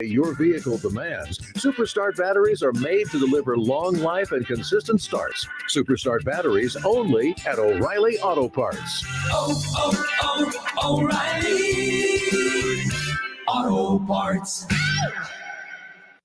Your vehicle demands. Superstart batteries are made to deliver long life and consistent starts. Superstart batteries only at O'Reilly Auto Parts. O'Reilly Auto Parts.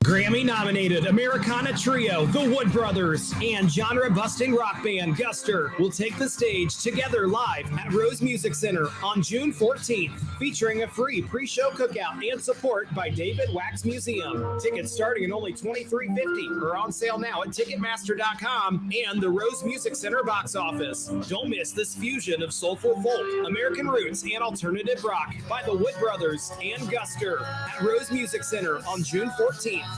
Grammy-nominated Americana trio, the Wood Brothers, and genre-busting rock band Guster will take the stage together live at Rose Music Center on June 14th, featuring a free pre-show cookout and support by David Wax Museum. Tickets starting at only $23.50 are on sale now at Ticketmaster.com and the Rose Music Center box office. Don't miss this fusion of soulful folk, American roots, and alternative rock by the Wood Brothers and Guster at Rose Music Center on June 14th.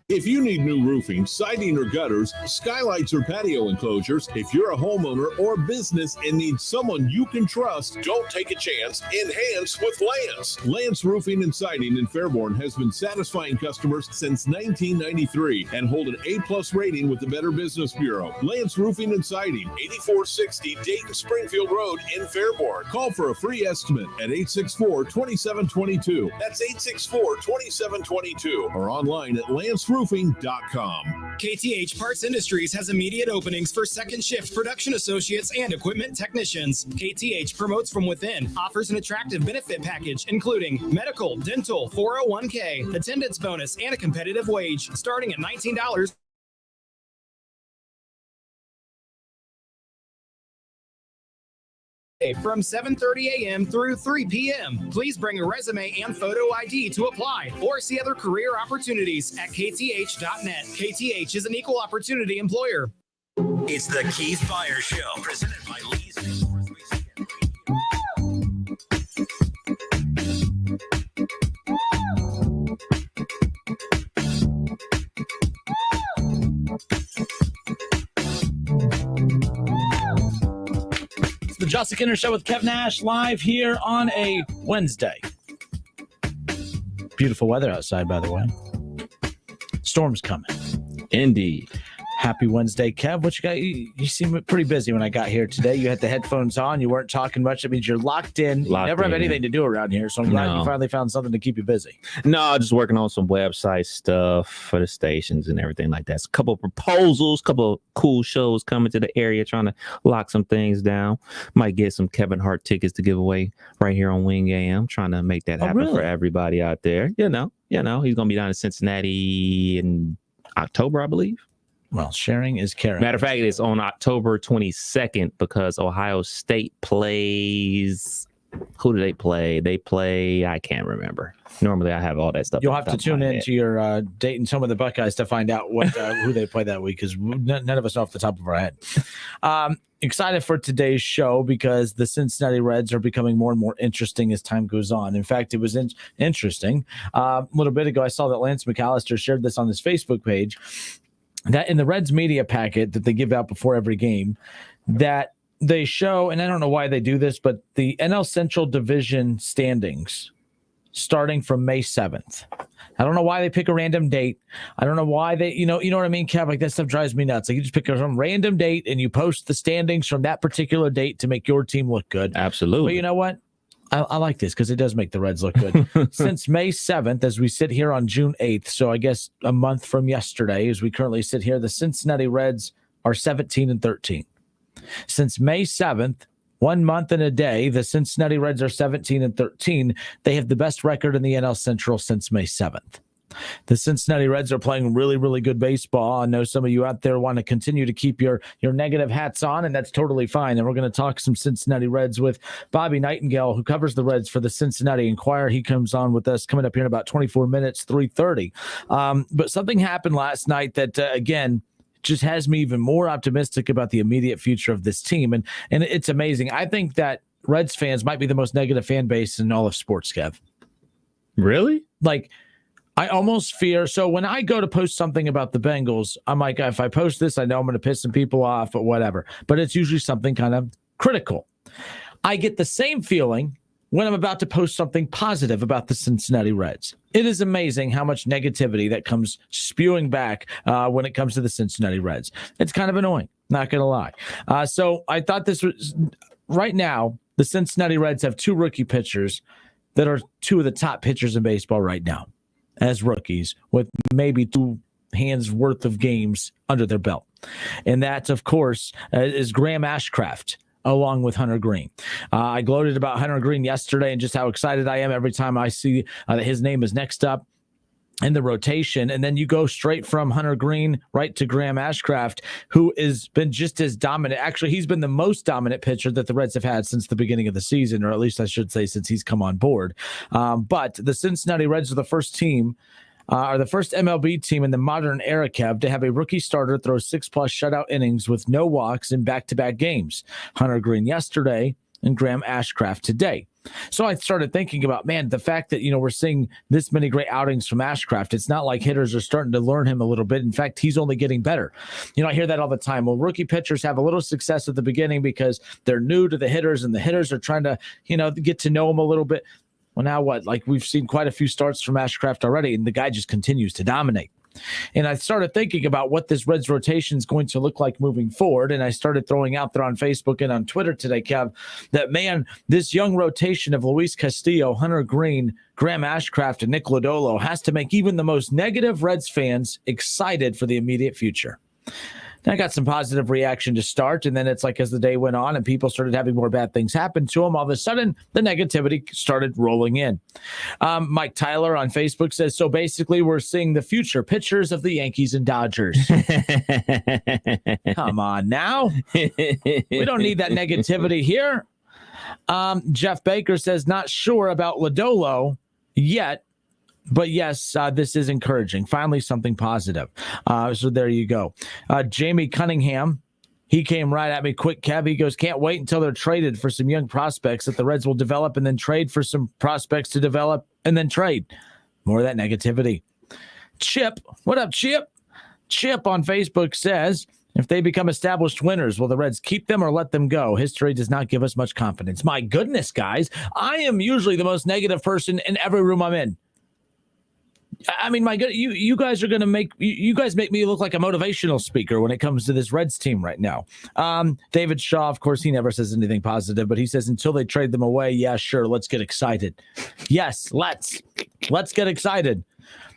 If you need new roofing, siding, or gutters, skylights, or patio enclosures, if you're a homeowner or business and need someone you can trust, don't take a chance. Enhance with Lance. Lance Roofing and Siding in Fairborn has been satisfying customers since 1993 and hold an A+ rating with the Better Business Bureau. Lance Roofing and Siding, 8460 Dayton Springfield Road in Fairborn. Call for a free estimate at 864-2722. That's 864-2722 or online at lanceroofing.com. KTH Parts Industries has immediate openings for second shift production associates and equipment technicians. KTH promotes from within, offers an attractive benefit package, including medical, dental, 401k, attendance bonus, and a competitive wage, starting at $19. From 7:30 a.m. through 3 p.m. Please bring a resume and photo ID to apply or see other career opportunities at kth.net. KTH is an equal opportunity employer. It's the Keith Fire Show, presented by Lee's Resort. The Justin Kinner Show with Kev Nash live here on a Wednesday. Beautiful weather outside, by the way. Storm's coming. Indeed. Happy Wednesday, Kev. What you got? You seem pretty busy when I got here today. You had the headphones on. You weren't talking much. That means you're locked in. You never have anything to do around here, so I'm glad you finally found something to keep you busy. No, just working on some website stuff for the stations and everything like that. A couple of proposals, couple of cool shows coming to the area, trying to lock some things down. Might get some Kevin Hart tickets to give away right here on Wing AM. Trying to make that happen for everybody out there. You know, he's going to be down in Cincinnati in October, I believe. Well, sharing is caring. Matter of fact, it's on October 22nd because Ohio State plays. Who do they play? They play, I can't remember. Normally, I have all that stuff. You'll have to tune into your Dayton, some of the Buckeyes to find out what who they play that week, because none of us know off the top of our head. Excited for today's show because the Cincinnati Reds are becoming more and more interesting as time goes on. In fact, it was interesting. A little bit ago, I saw that Lance McAllister shared this on his Facebook page, that in the Reds media packet that they give out before every game, that they show, and I don't know why they do this, but the NL Central Division standings starting from May 7th. I don't know why they pick a random date. I don't know why they, you know what I mean, Kev? Like, that stuff drives me nuts. Like, you just pick some random date and you post the standings from that particular date to make your team look good. Absolutely. But you know what? I like this because it does make the Reds look good. Since May 7th, as we sit here on June 8th, so I guess a month from yesterday, as we currently sit here, the Cincinnati Reds are 17-13. Since May 7th, 1 month and a day, the Cincinnati Reds are 17-13. They have the best record in the NL Central since May 7th. The Cincinnati Reds are playing really, really good baseball. I know some of you out there want to continue to keep your negative hats on, and that's totally fine. And we're going to talk some Cincinnati Reds with Bobby Nightengale, who covers the Reds for the Cincinnati Enquirer. He comes on with us coming up here in about 24 minutes, 3:30. But something happened last night that, again, just has me even more optimistic about the immediate future of this team. And it's amazing. I think that Reds fans might be the most negative fan base in all of sports, Kev. Really? Like, I almost fear. So when I go to post something about the Bengals, I'm like, if I post this, I know I'm going to piss some people off or whatever. But it's usually something kind of critical. I get the same feeling when I'm about to post something positive about the Cincinnati Reds. It is amazing how much negativity that comes spewing back when it comes to the Cincinnati Reds. It's kind of annoying, not going to lie. So I thought this was, right now, the Cincinnati Reds have two rookie pitchers that are two of the top pitchers in baseball right now. as rookies with maybe 2 hands worth of games under their belt. And that, of course, is Graham Ashcraft, along with Hunter Green. I gloated about Hunter Green yesterday and just how excited I am every time I see that his name is next up in the rotation. And then you go straight from Hunter Green right to Graham Ashcraft, who has been just as dominant. Actually, he's been the most dominant pitcher that the Reds have had since the beginning of the season, or at least I should say since he's come on board. But the Cincinnati Reds are the first team, are the first MLB team in the modern era, Kev, to have a rookie starter throw 6+ shutout innings with no walks in back-to-back games. Hunter Green yesterday and Graham Ashcraft today. So I started thinking about, man, the fact that, we're seeing this many great outings from Ashcraft. It's not like hitters are starting to learn him a little bit. In fact, he's only getting better. I hear that all the time. Well, rookie pitchers have a little success at the beginning because they're new to the hitters and the hitters are trying to, get to know them a little bit. Well, now what? Like, we've seen quite a few starts from Ashcraft already, and the guy just continues to dominate. And I started thinking about what this Reds rotation is going to look like moving forward. And I started throwing out there on Facebook and on Twitter today, Kev, that, man, this young rotation of Luis Castillo, Hunter Green, Graham Ashcraft, and Nick Lodolo has to make even the most negative Reds fans excited for the immediate future. I got some positive reaction to start, and then it's like as the day went on and people started having more bad things happen to them, all of a sudden the negativity started rolling in. Mike Tyler on Facebook says, so basically we're seeing the future pitchers of the Yankees and Dodgers. Come on now. We don't need that negativity here. Jeff Baker says, not sure about Lodolo yet, but yes, this is encouraging. Finally, something positive. So there you go. Jamie Cunningham, he came right at me quick, Kev. He goes, can't wait until they're traded for some young prospects that the Reds will develop and then trade for some prospects to develop and then trade. More of that negativity. Chip, what up, Chip? Chip on Facebook says, if they become established winners, will the Reds keep them or let them go? History does not give us much confidence. My goodness, guys, I am usually the most negative person in every room I'm in. I mean, my God, you guys are going to make me look like a motivational speaker when it comes to this Reds team right now. David Shaw, of course, he never says anything positive, but he says until they trade them away, yeah, sure, let's get excited. Yes, let's get excited.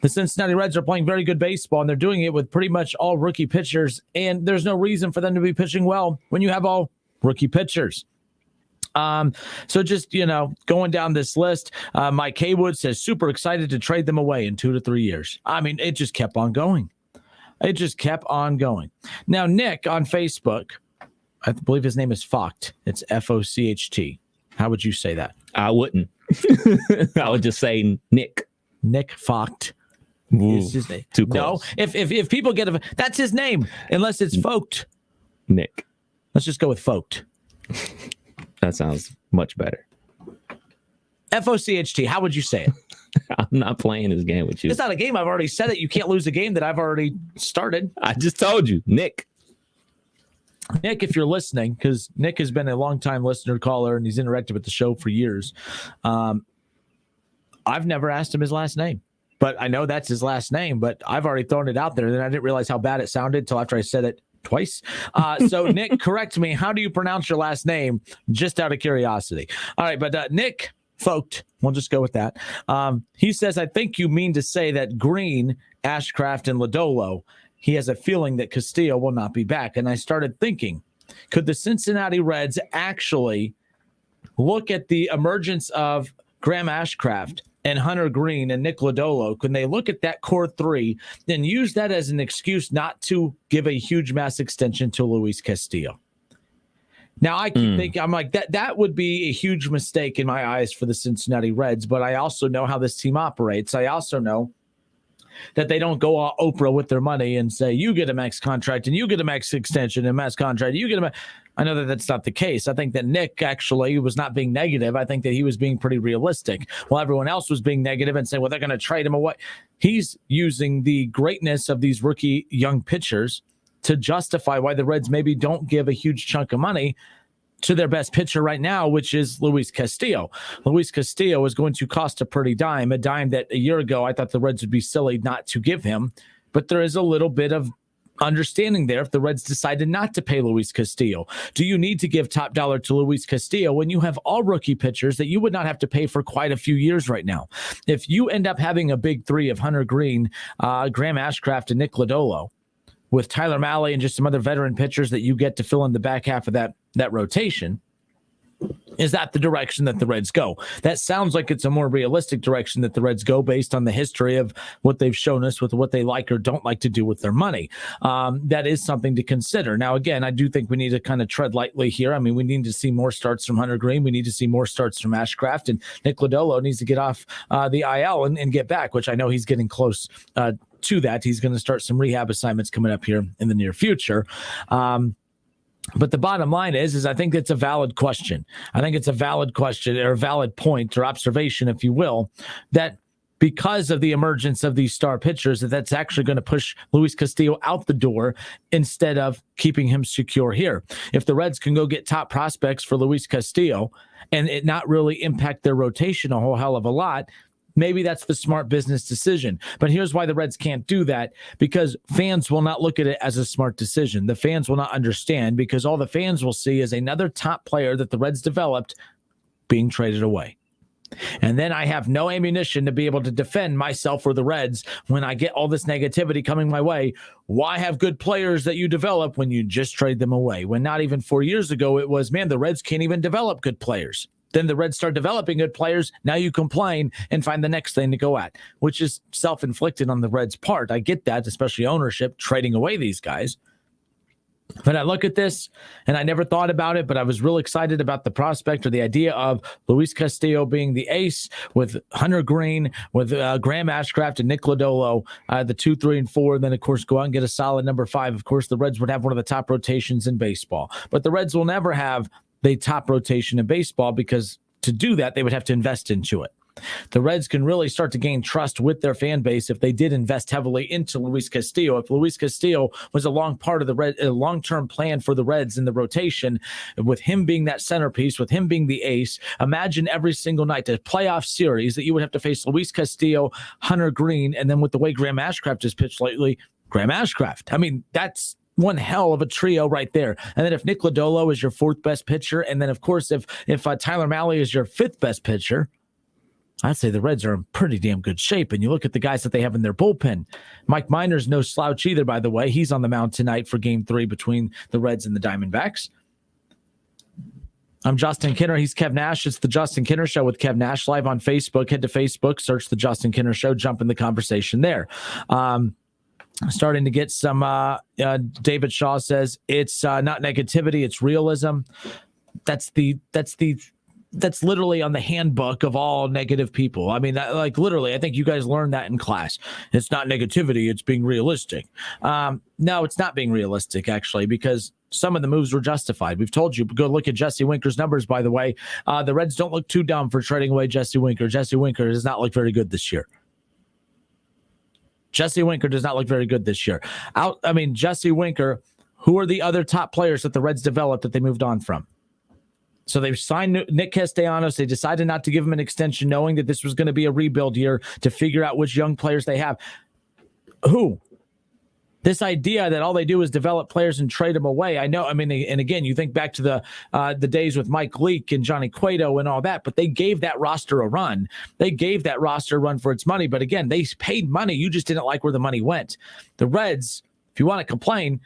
The Cincinnati Reds are playing very good baseball, and they're doing it with pretty much all rookie pitchers, and there's no reason for them to be pitching well when you have all rookie pitchers. So just, going down this list, Mike Haywood says super excited to trade them away in 2 to 3 years. I mean, it just kept on going. Now, Nick on Facebook, I believe his name is Focht. It's Focht. How would you say that? I wouldn't. I would just say Nick. Nick Focht. Ooh, too close. No, if people get that's his name, unless it's Focht. Nick. Let's just go with Focht. That sounds much better. Focht. How would you say it? I'm not playing this game with you. It's not a game. I've already said it. You can't lose a game that I've already started. I just told you, Nick. Nick, if you're listening, because Nick has been a longtime listener, caller, and he's interacted with the show for years. I've never asked him his last name, but I know that's his last name, but I've already thrown it out there. Then I didn't realize how bad it sounded until after I said it twice. So Nick, correct me. How do you pronounce your last name? Just out of curiosity. All right. But Nick Focht, we'll just go with that. He says, I think you mean to say that Green, Ashcraft, and Lodolo, he has a feeling that Castillo will not be back. And I started thinking, could the Cincinnati Reds actually look at the emergence of Graham Ashcraft and Hunter Green and Nick Lodolo? Can they look at that core three and use that as an excuse not to give a huge mass extension to Luis Castillo? Now, I keep thinking, I'm like, that would be a huge mistake in my eyes for the Cincinnati Reds, but I also know how this team operates. I also know that they don't go all Oprah with their money and say, you get a max contract and you get a max extension and max contract. You get a max. I know that that's not the case. I think that Nick actually was not being negative. I think that he was being pretty realistic. While everyone else was being negative and saying, well, they're going to trade him away. He's using the greatness of these rookie young pitchers to justify why the Reds maybe don't give a huge chunk of money to their best pitcher right now, which is Luis Castillo. Luis Castillo is going to cost a pretty dime, a dime that a year ago I thought the Reds would be silly not to give him. But there is a little bit of understanding there if the Reds decided not to pay Luis Castillo? Do you need to give top dollar to Luis Castillo when you have all rookie pitchers that you would not have to pay for quite a few years right now? If you end up having a big three of Hunter Green, Graham Ashcraft, and Nick Lodolo, with Tyler Mahle and just some other veteran pitchers that you get to fill in the back half of that rotation, is that the direction that the Reds go? That sounds like it's a more realistic direction that the Reds go based on the history of what they've shown us with what they like or don't like to do with their money. That is something to consider. Now, again, I do think we need to kind of tread lightly here. I mean, we need to see more starts from Hunter Green. We need to see more starts from Ashcraft, and Nick Lodolo needs to get off the IL and get back, which I know he's getting close to that. He's going to start some rehab assignments coming up here in the near future. But the bottom line is I think it's a valid question. I think it's a valid question, or a valid point or observation, if you will, that because of the emergence of these star pitchers, that's actually going to push Luis Castillo out the door instead of keeping him secure here. If the Reds can go get top prospects for Luis Castillo and it not really impact their rotation a whole hell of a lot, maybe that's the smart business decision. But here's why the Reds can't do that, because fans will not look at it as a smart decision. The fans will not understand, because all the fans will see is another top player that the Reds developed being traded away. And then I have no ammunition to be able to defend myself or the Reds when I get all this negativity coming my way. Why have good players that you develop when you just trade them away? When not even 4 years ago, it was, man, the Reds can't even develop good players. Then the Reds start developing good players. Now you complain and find the next thing to go at, which is self-inflicted on the Reds' part. I get that, especially ownership trading away these guys. But I look at this, and I never thought about it, but I was real excited about the prospect or the idea of Luis Castillo being the ace with Hunter Green, with Graham Ashcraft and Nick Lodolo, the 2, 3, and 4. And then, of course, go out and get a solid number 5. Of course, the Reds would have one of the top rotations in baseball. But the Reds will never have the top rotation in baseball, because to do that, they would have to invest into it. The Reds can really start to gain trust with their fan base if they did invest heavily into Luis Castillo. If Luis Castillo was a long part of a long-term plan for the Reds in the rotation, with him being that centerpiece, with him being the ace, imagine every single night, the playoff series, that you would have to face Luis Castillo, Hunter Green, and then with the way Graham Ashcraft has pitched lately, Graham Ashcraft. I mean, that's one hell of a trio right there. And then if Nick Lodolo is your 4th best pitcher, and then of course if Tyler Mahle is your 5th best pitcher, I'd say the Reds are in pretty damn good shape. And you look at the guys that they have in their bullpen. Mike Minor's no slouch either, by the way. He's on the mound tonight for Game 3 between the Reds and the Diamondbacks. I'm Justin Kinner. He's Kev Nash. It's the Justin Kinner Show with Kev Nash, live on Facebook. Head to Facebook, search the Justin Kinner Show, jump in the conversation there. Starting to get some, David Shaw says it's not negativity, it's realism. That's literally on the handbook of all negative people. I mean, literally, I think you guys learned that in class. It's not negativity, it's being realistic. No, it's not being realistic, actually, because some of the moves were justified. We've told you, go look at Jesse Winker's numbers, by the way. The Reds don't look too dumb for trading away Jesse Winker. Jesse Winker does not look very good this year. Jesse Winker does not look very good this year. Jesse Winker, who are the other top players that the Reds developed that they moved on from? So they've signed Nick Castellanos. They decided not to give him an extension, knowing that this was going to be a rebuild year to figure out which young players they have. Who? This idea that all they do is develop players and trade them away. I know. I mean, and again, you think back to the days with Mike Leake and Johnny Cueto and all that, but they gave that roster a run. They gave that roster a run for its money. But again, they paid money. You just didn't like where the money went. The Reds, if you want to complain,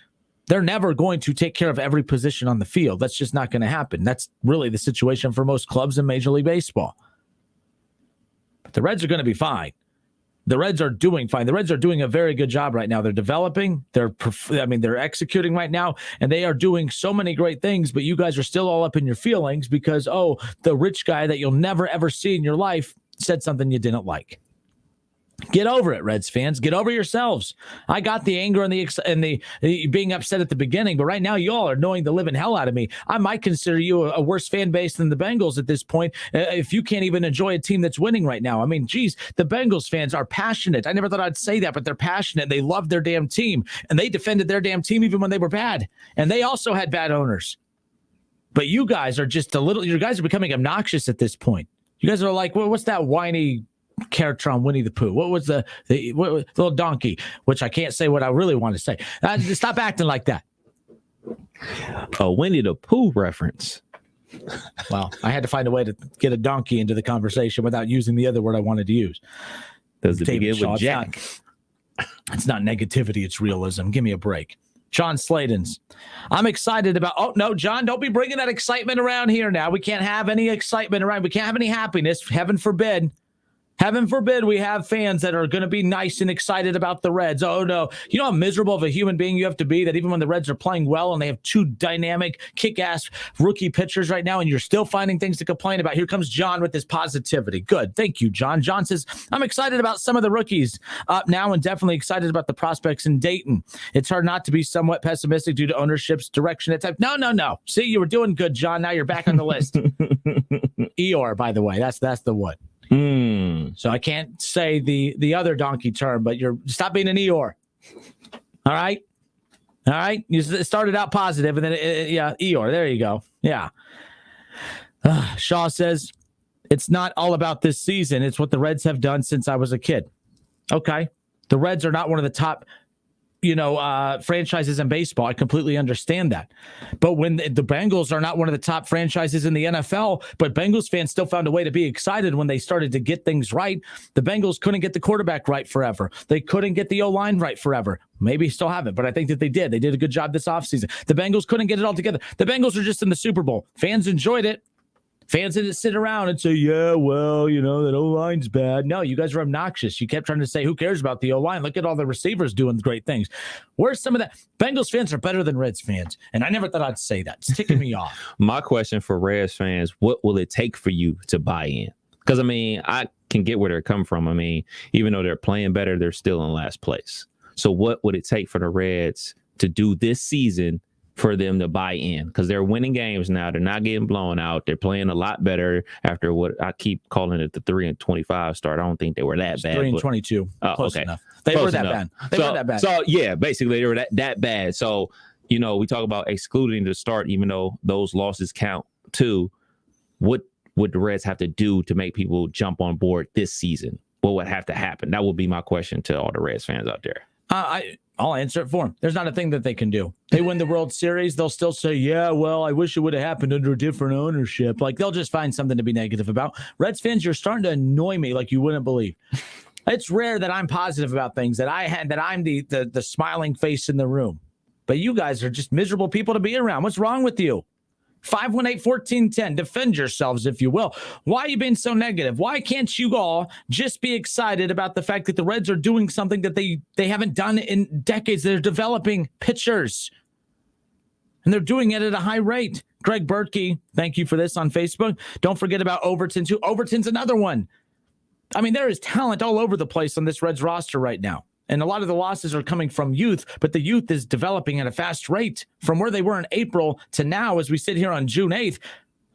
they're never going to take care of every position on the field. That's just not going to happen. That's really the situation for most clubs in Major League Baseball. But the Reds are going to be fine. The Reds are doing fine. The Reds are doing a very good job right now. They're developing. They're executing right now, and they are doing so many great things, but you guys are still all up in your feelings because, the rich guy that you'll never, ever see in your life said something you didn't like. Get over it, Reds fans. Get over yourselves. I got the anger and the being upset at the beginning, but right now y'all are annoying the living hell out of me. I might consider you a worse fan base than the Bengals at this point if you can't even enjoy a team that's winning right now. I mean, geez, the Bengals fans are passionate. I never thought I'd say that, but they're passionate. They love their damn team, and they defended their damn team even when they were bad, and they also had bad owners. But you guys are just you guys are becoming obnoxious at this point. You guys are like, well, what's that whiny character on Winnie the Pooh? What was the little donkey? Which I can't say what I really want to say. Stop acting like that. A Winnie the Pooh reference. Well, I had to find a way to get a donkey into the conversation without using the other word I wanted to use. Does it begin with Jack? It's not negativity, it's realism. Give me a break. John Sladens. I'm excited about. Oh, no, John, don't be bringing that excitement around here now. We can't have any excitement around. We can't have any happiness. Heaven forbid. Heaven forbid we have fans that are going to be nice and excited about the Reds. Oh, no. You know how miserable of a human being you have to be that even when the Reds are playing well and they have two dynamic, kick-ass rookie pitchers right now and you're still finding things to complain about? Here comes John with his positivity. Good. Thank you, John. John says, I'm excited about some of the rookies up now and definitely excited about the prospects in Dayton. It's hard not to be somewhat pessimistic due to ownership's direction. It's like, no. See, you were doing good, John. Now you're back on the list. Eeyore, by the way. That's the one. So I can't say the other donkey term, but stop being an Eeyore. All right. You started out positive and then Eeyore. There you go. Yeah. Shaw says it's not all about this season. It's what the Reds have done since I was a kid. Okay. The Reds are not one of the top, franchises in baseball. I completely understand that. But when the Bengals are not one of the top franchises in the NFL, but Bengals fans still found a way to be excited when they started to get things right. The Bengals couldn't get the quarterback right forever. They couldn't get the O-line right forever. Maybe still haven't, but I think that they did. They did a good job this offseason. The Bengals couldn't get it all together. The Bengals are just in the Super Bowl. Fans enjoyed it. Fans didn't sit around and say, yeah, well, that O-line's bad. No, you guys are obnoxious. You kept trying to say, who cares about the O-line? Look at all the receivers doing great things. Where's some of that? Bengals fans are better than Reds fans. And I never thought I'd say that. It's ticking me off. My question for Reds fans, what will it take for you to buy in? Because, I can get where they're coming from. Even though they're playing better, they're still in last place. So what would it take for the Reds to do this season for them to buy in? Because they're winning games now. They're not getting blown out. They're playing a lot better after what I keep calling it the 3-25 start. I don't think they were that bad. 3-22. Close okay. enough. They were that bad. They were that bad. So, yeah, basically they were that bad. So, we talk about excluding the start, even though those losses count too. What would the Reds have to do to make people jump on board this season? What would have to happen? That would be my question to all the Reds fans out there. I'll answer it for them. There's not a thing that they can do. They win the World Series, they'll still say, yeah, well, I wish it would have happened under a different ownership. Like, they'll just find something to be negative about. Reds fans, you're starting to annoy me like you wouldn't believe. It's rare that I'm positive about things, that I'm the smiling face in the room. But you guys are just miserable people to be around. What's wrong with you? 518-1410. Defend yourselves, if you will. Why are you being so negative? Why can't you all just be excited about the fact that the Reds are doing something that they haven't done in decades? They're developing pitchers, and they're doing it at a high rate. Greg Bertkey, thank you for this on Facebook. Don't forget about Overton, too. Overton's another one. There is talent all over the place on this Reds roster right now. And a lot of the losses are coming from youth, but the youth is developing at a fast rate from where they were in April to now as we sit here on June 8th.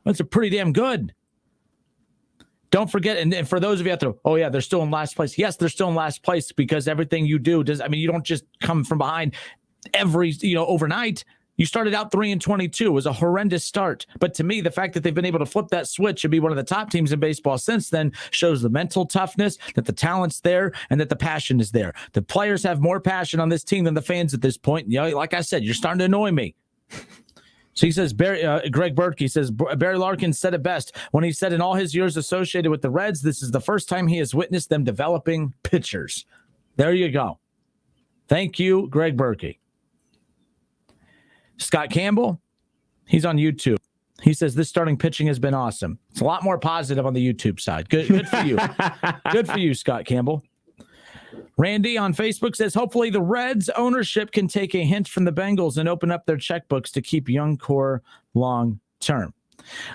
That's a pretty damn good. Don't forget, and for those of you out there, oh, yeah, they're still in last place. Yes, they're still in last place because everything you do you don't just come from behind overnight. You started out 3-22. It was a horrendous start. But to me, the fact that they've been able to flip that switch and be one of the top teams in baseball since then shows the mental toughness, that the talent's there, and that the passion is there. The players have more passion on this team than the fans at this point. Like I said, you're starting to annoy me. So he says, Greg Bertkey says, Barry Larkin said it best when he said in all his years associated with the Reds, this is the first time he has witnessed them developing pitchers. There you go. Thank you, Greg Bertkey. Scott Campbell, he's on YouTube. He says, this starting pitching has been awesome. It's a lot more positive on the YouTube side. Good for you. Good for you, Scott Campbell. Randy on Facebook says, hopefully the Reds ownership can take a hint from the Bengals and open up their checkbooks to keep young core long term.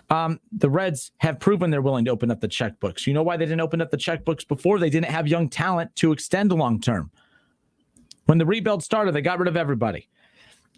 The Reds have proven they're willing to open up the checkbooks. You know why they didn't open up the checkbooks before? They didn't have young talent to extend long term. When the rebuild started, they got rid of everybody.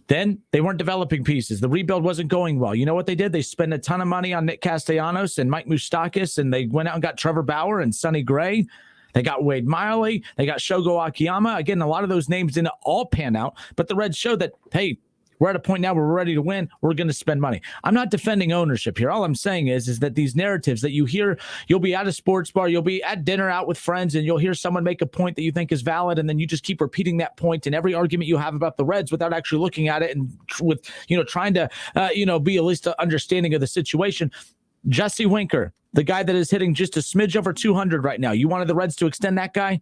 Then they weren't developing pieces. The rebuild wasn't going well. You know what they did? They spent a ton of money on Nick Castellanos and Mike Moustakas, and they went out and got Trevor Bauer and Sonny Gray. They got Wade Miley. They got Shogo Akiyama. Again, a lot of those names didn't all pan out, but the Reds showed that, hey, We're at a point now where we're ready to win. We're going to spend money. I'm not defending ownership here. All I'm saying is that these narratives that you hear, you'll be at a sports bar, you'll be at dinner out with friends, and you'll hear someone make a point that you think is valid, and then you just keep repeating that point in every argument you have about the Reds without actually looking at it and with, trying to, be at least understanding of the situation. Jesse Winker, the guy that is hitting just a smidge over 200 right now. You wanted the Reds to extend that guy?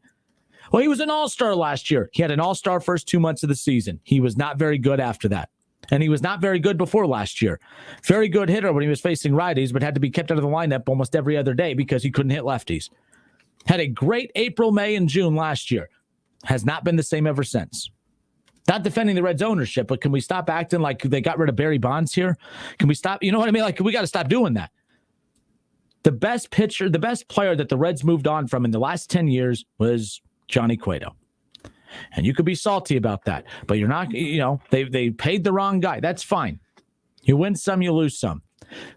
Well, he was an all-star last year. He had an all-star first 2 months of the season. He was not very good after that. And he was not very good before last year. Very good hitter when he was facing righties, but had to be kept out of the lineup almost every other day because he couldn't hit lefties. Had a great April, May, and June last year. Has not been the same ever since. Not defending the Reds ownership, but can we stop acting like they got rid of Barry Bonds here? Can we stop? You know what I mean? Like, we got to stop doing that. The best pitcher, the best player that the Reds moved on from in the last 10 years was Johnny Cueto. And you could be salty about that, but you're not, they paid the wrong guy. That's fine. You win some, you lose some.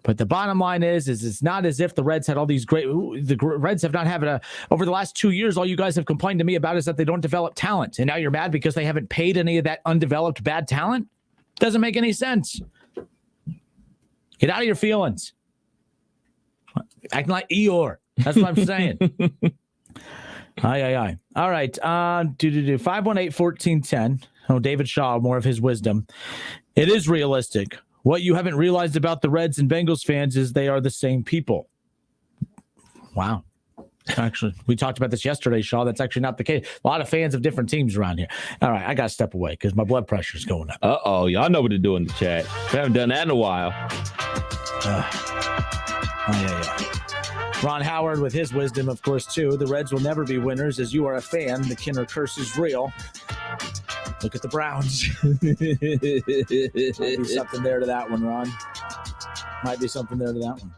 But the bottom line is it's not as if the Reds had all these the Reds have not had over the last 2 years, all you guys have complained to me about is that they don't develop talent. And now you're mad because they haven't paid any of that undeveloped bad talent? Doesn't make any sense. Get out of your feelings. Acting like Eeyore. That's what I'm saying. Aye. All right. 518-1410. Oh, David Shaw, more of his wisdom. It is realistic. What you haven't realized about the Reds and Bengals fans is they are the same people. Wow. Actually, we talked about this yesterday, Shaw. That's actually not the case. A lot of fans of different teams around here. All right, I got to step away because my blood pressure is going up. Uh-oh. Y'all know what to do in the chat. We haven't done that in a while. Ron Howard with his wisdom, of course, too. The Reds will never be winners. As you are a fan, the Kinner curse is real. Look at the Browns. Might be something there to that one, Ron. Might be something there to that one.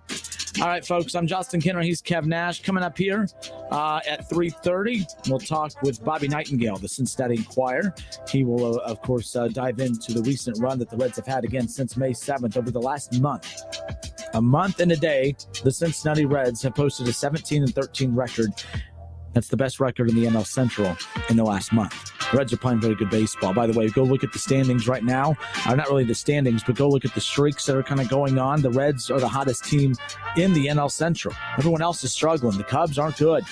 All right, folks, I'm Justin Kinner. He's Kev Nash. Coming up here at 3:30, we'll talk with Bobby Nightengale, the Cincinnati Enquirer. He will, of course, dive into the recent run that the Reds have had again since May 7th over the last month. A month and a day, the Cincinnati Reds have posted a 17-13 record. That's the best record in the NL Central in the last month. The Reds are playing very good baseball. By the way, go look at the standings right now. Not really the standings, but go look at the streaks that are kind of going on. The Reds are the hottest team in the NL Central. Everyone else is struggling. The Cubs aren't good.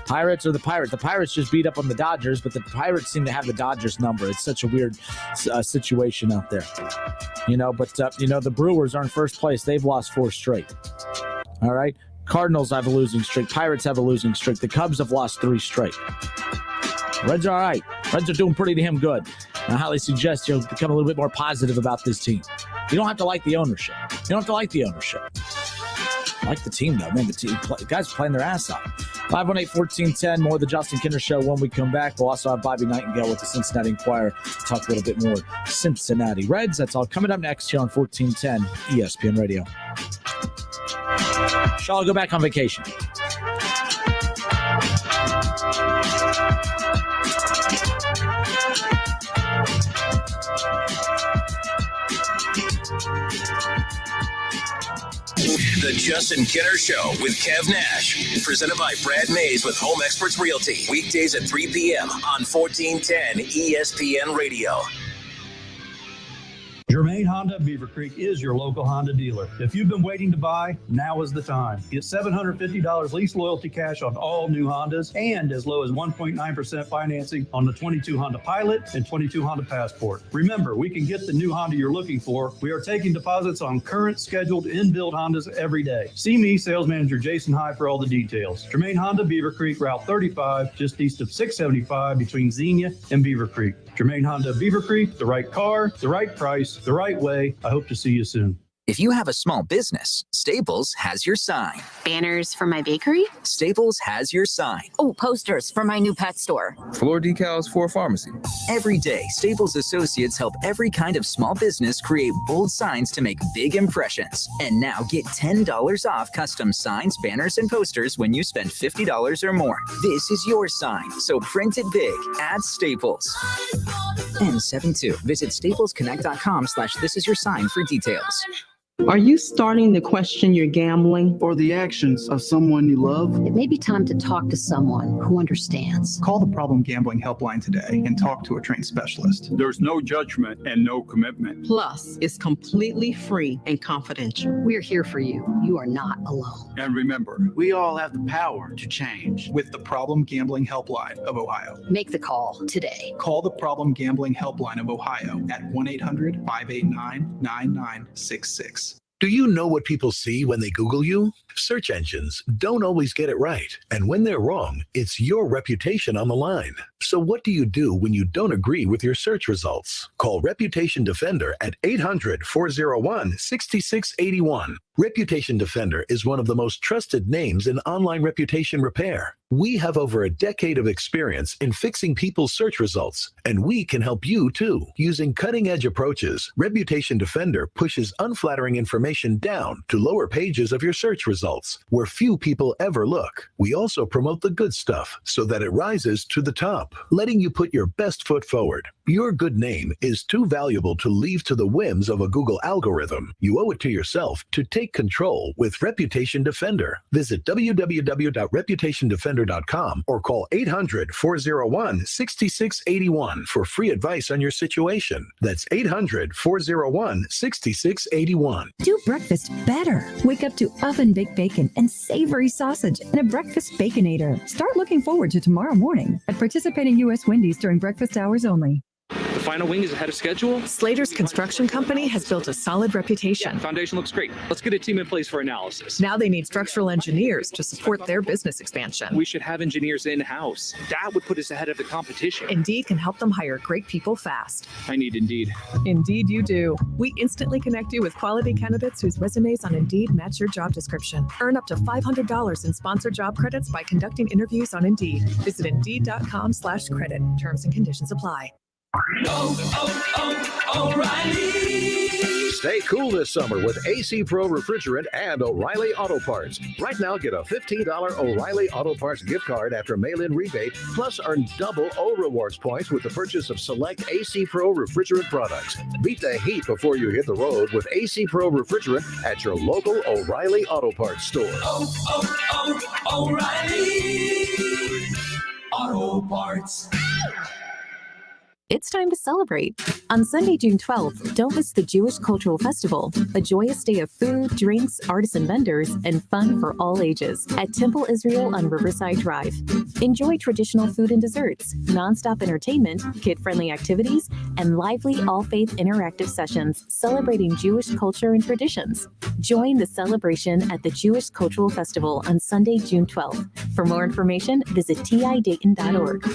Pirates are the Pirates. The Pirates just beat up on the Dodgers, but the Pirates seem to have the Dodgers number. It's such a weird situation out there. But the Brewers are in first place. They've lost 4 straight. All right. Cardinals have a losing streak. Pirates have a losing streak. The Cubs have lost 3 straight. Reds are all right. Reds are doing pretty damn good. I highly suggest you become a little bit more positive about this team. You don't have to like the ownership. You don't have to like the ownership. I like the team, though. Man, the guys are playing their ass off. 518-1410, more of the Justin Kinner Show when we come back. We'll also have Bobby Nightengale with the Cincinnati Enquirer to talk a little bit more Cincinnati Reds. That's all coming up next here on 1410 ESPN Radio. Shaw, I'll go back on vacation. The Justin Kinner Show with Kev Nash. Presented by Brad Mays with Home Experts Realty. Weekdays at 3 p.m. on 1410 ESPN Radio. Germain Honda Beaver Creek is your local Honda dealer. If you've been waiting to buy, now is the time. Get $750 lease loyalty cash on all new Hondas and as low as 1.9% financing on the 22 Honda Pilot and 22 Honda Passport. Remember, we can get the new Honda you're looking for. We are taking deposits on current scheduled in-build Hondas every day. See me, sales manager Jason High, for all the details. Germain Honda Beaver Creek, Route 35, just east of 675 between Xenia and Beaver Creek. Germain Honda Beaver Creek, the right car, the right price, the right way. I hope to see you soon. If you have a small business, Staples has your sign. Banners for my bakery? Staples has your sign. Oh, posters for my new pet store. Floor decals for a pharmacy. Every day, Staples associates help every kind of small business create bold signs to make big impressions. And now get $10 off custom signs, banners, and posters when you spend $50 or more. This is your sign, so print it big at Staples. N72. Visit staplesconnect.com/thisisyoursign for details. Are you starting to question your gambling or the actions of someone you love? It may be time to talk to someone who understands. Call the Problem Gambling Helpline today and talk to a trained specialist. There's no judgment and no commitment. Plus, it's completely free and confidential. We're here for you. You are not alone. And remember, we all have the power to change. With the Problem Gambling Helpline of Ohio. Make the call today. Call the Problem Gambling Helpline of Ohio at 1-800-589-9966. Do you know what people see when they Google you? Search engines don't always get it right. And when they're wrong, it's your reputation on the line. So what do you do when you don't agree with your search results? Call Reputation Defender at 800-401-6681. Reputation Defender is one of the most trusted names in online reputation repair. We have over a decade of experience in fixing people's search results, and we can help you too. Using cutting-edge approaches, Reputation Defender pushes unflattering information down to lower pages of your search results, where few people ever look. We also promote the good stuff so that it rises to the top, letting you put your best foot forward. Your good name is too valuable to leave to the whims of a Google algorithm. You owe it to yourself to take control with Reputation Defender. Visit www.reputationdefender.com or call 800-401-6681 for free advice on your situation. That's 800-401-6681. Do breakfast better. Wake up to oven-baked bacon and savory sausage in a breakfast Baconator. Start looking forward to tomorrow morning at participating U.S. Wendy's during breakfast hours only. The final wing is ahead of schedule. Slater's Construction Company has built a solid reputation. Yeah, foundation looks great. Let's get a team in place for analysis. Now they need structural engineers to support their business expansion. We should have engineers in-house. That would put us ahead of the competition. Indeed can help them hire great people fast. I need Indeed. Indeed you do. We instantly connect you with quality candidates whose resumes on Indeed match your job description. Earn up to $500 in sponsored job credits by conducting interviews on Indeed. Visit Indeed.com/credit. Terms and conditions apply. O'Reilly. Stay cool this summer with AC Pro Refrigerant and O'Reilly Auto Parts. Right now, get a $15 O'Reilly Auto Parts gift card after mail-in rebate, plus earn double O Rewards points with the purchase of select AC Pro Refrigerant products. Beat the heat before you hit the road with AC Pro Refrigerant at your local O'Reilly Auto Parts store. O'Reilly Auto Parts. It's time to celebrate. On Sunday, June 12th, don't miss the Jewish Cultural Festival, a joyous day of food, drinks, artisan vendors, and fun for all ages at Temple Israel on Riverside Drive. Enjoy traditional food and desserts, nonstop entertainment, kid-friendly activities, and lively all-faith interactive sessions celebrating Jewish culture and traditions. Join the celebration at the Jewish Cultural Festival on Sunday, June 12th. For more information, visit tidayton.org.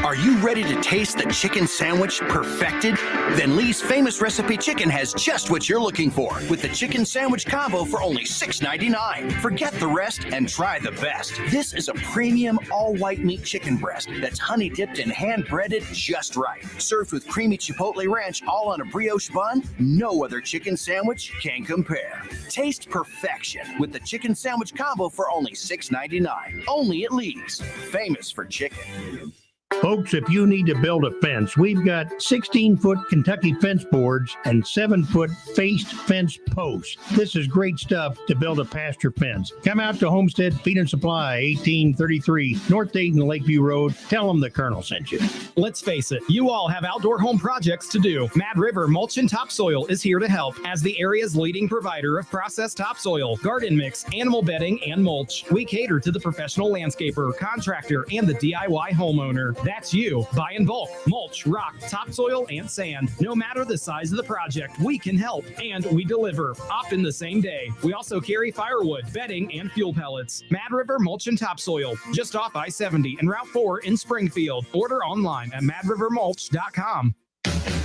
Are you ready to taste the chicken sandwich perfected? Then Lee's Famous Recipe Chicken has just what you're looking for with the chicken sandwich combo for only $6.99. Forget the rest and try the best. This is a premium all-white meat chicken breast that's honey dipped and hand-breaded just right. Served with creamy chipotle ranch all on a brioche bun, no other chicken sandwich can compare. Taste perfection with the chicken sandwich combo for only $6.99. Only at Lee's. Famous for chicken. Folks, if you need to build a fence, we've got 16-foot Kentucky fence boards and 7-foot faced fence posts. This is great stuff to build a pasture fence. Come out to Homestead Feed and Supply, 1833 North Dayton Lakeview Road. Tell them the Colonel sent you. Let's face it, you all have outdoor home projects to do. Mad River Mulch and Topsoil is here to help as the area's leading provider of processed topsoil, garden mix, animal bedding, and mulch. We cater to the professional landscaper, contractor, and the DIY homeowner. That's you. Buy in bulk, mulch, rock, topsoil, and sand. No matter the size of the project, we can help, and we deliver, often the same day. We also carry firewood, bedding, and fuel pellets. Mad River Mulch and Topsoil, just off I-70 and Route 4 in Springfield. Order online at madrivermulch.com.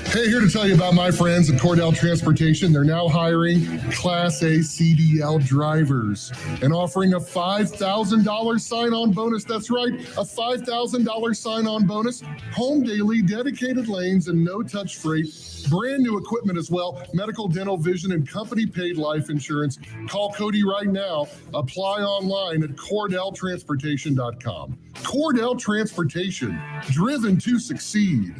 Hey, here to tell you about my friends at Cordell Transportation. They're now hiring Class A CDL drivers and offering a $5,000 sign-on bonus. That's right, a $5,000 sign-on bonus. Home daily, dedicated lanes, and no-touch freight. Brand new equipment as well. Medical, dental, vision, and company-paid life insurance. Call Cody right now. Apply online at CordellTransportation.com. Cordell Transportation, driven to succeed.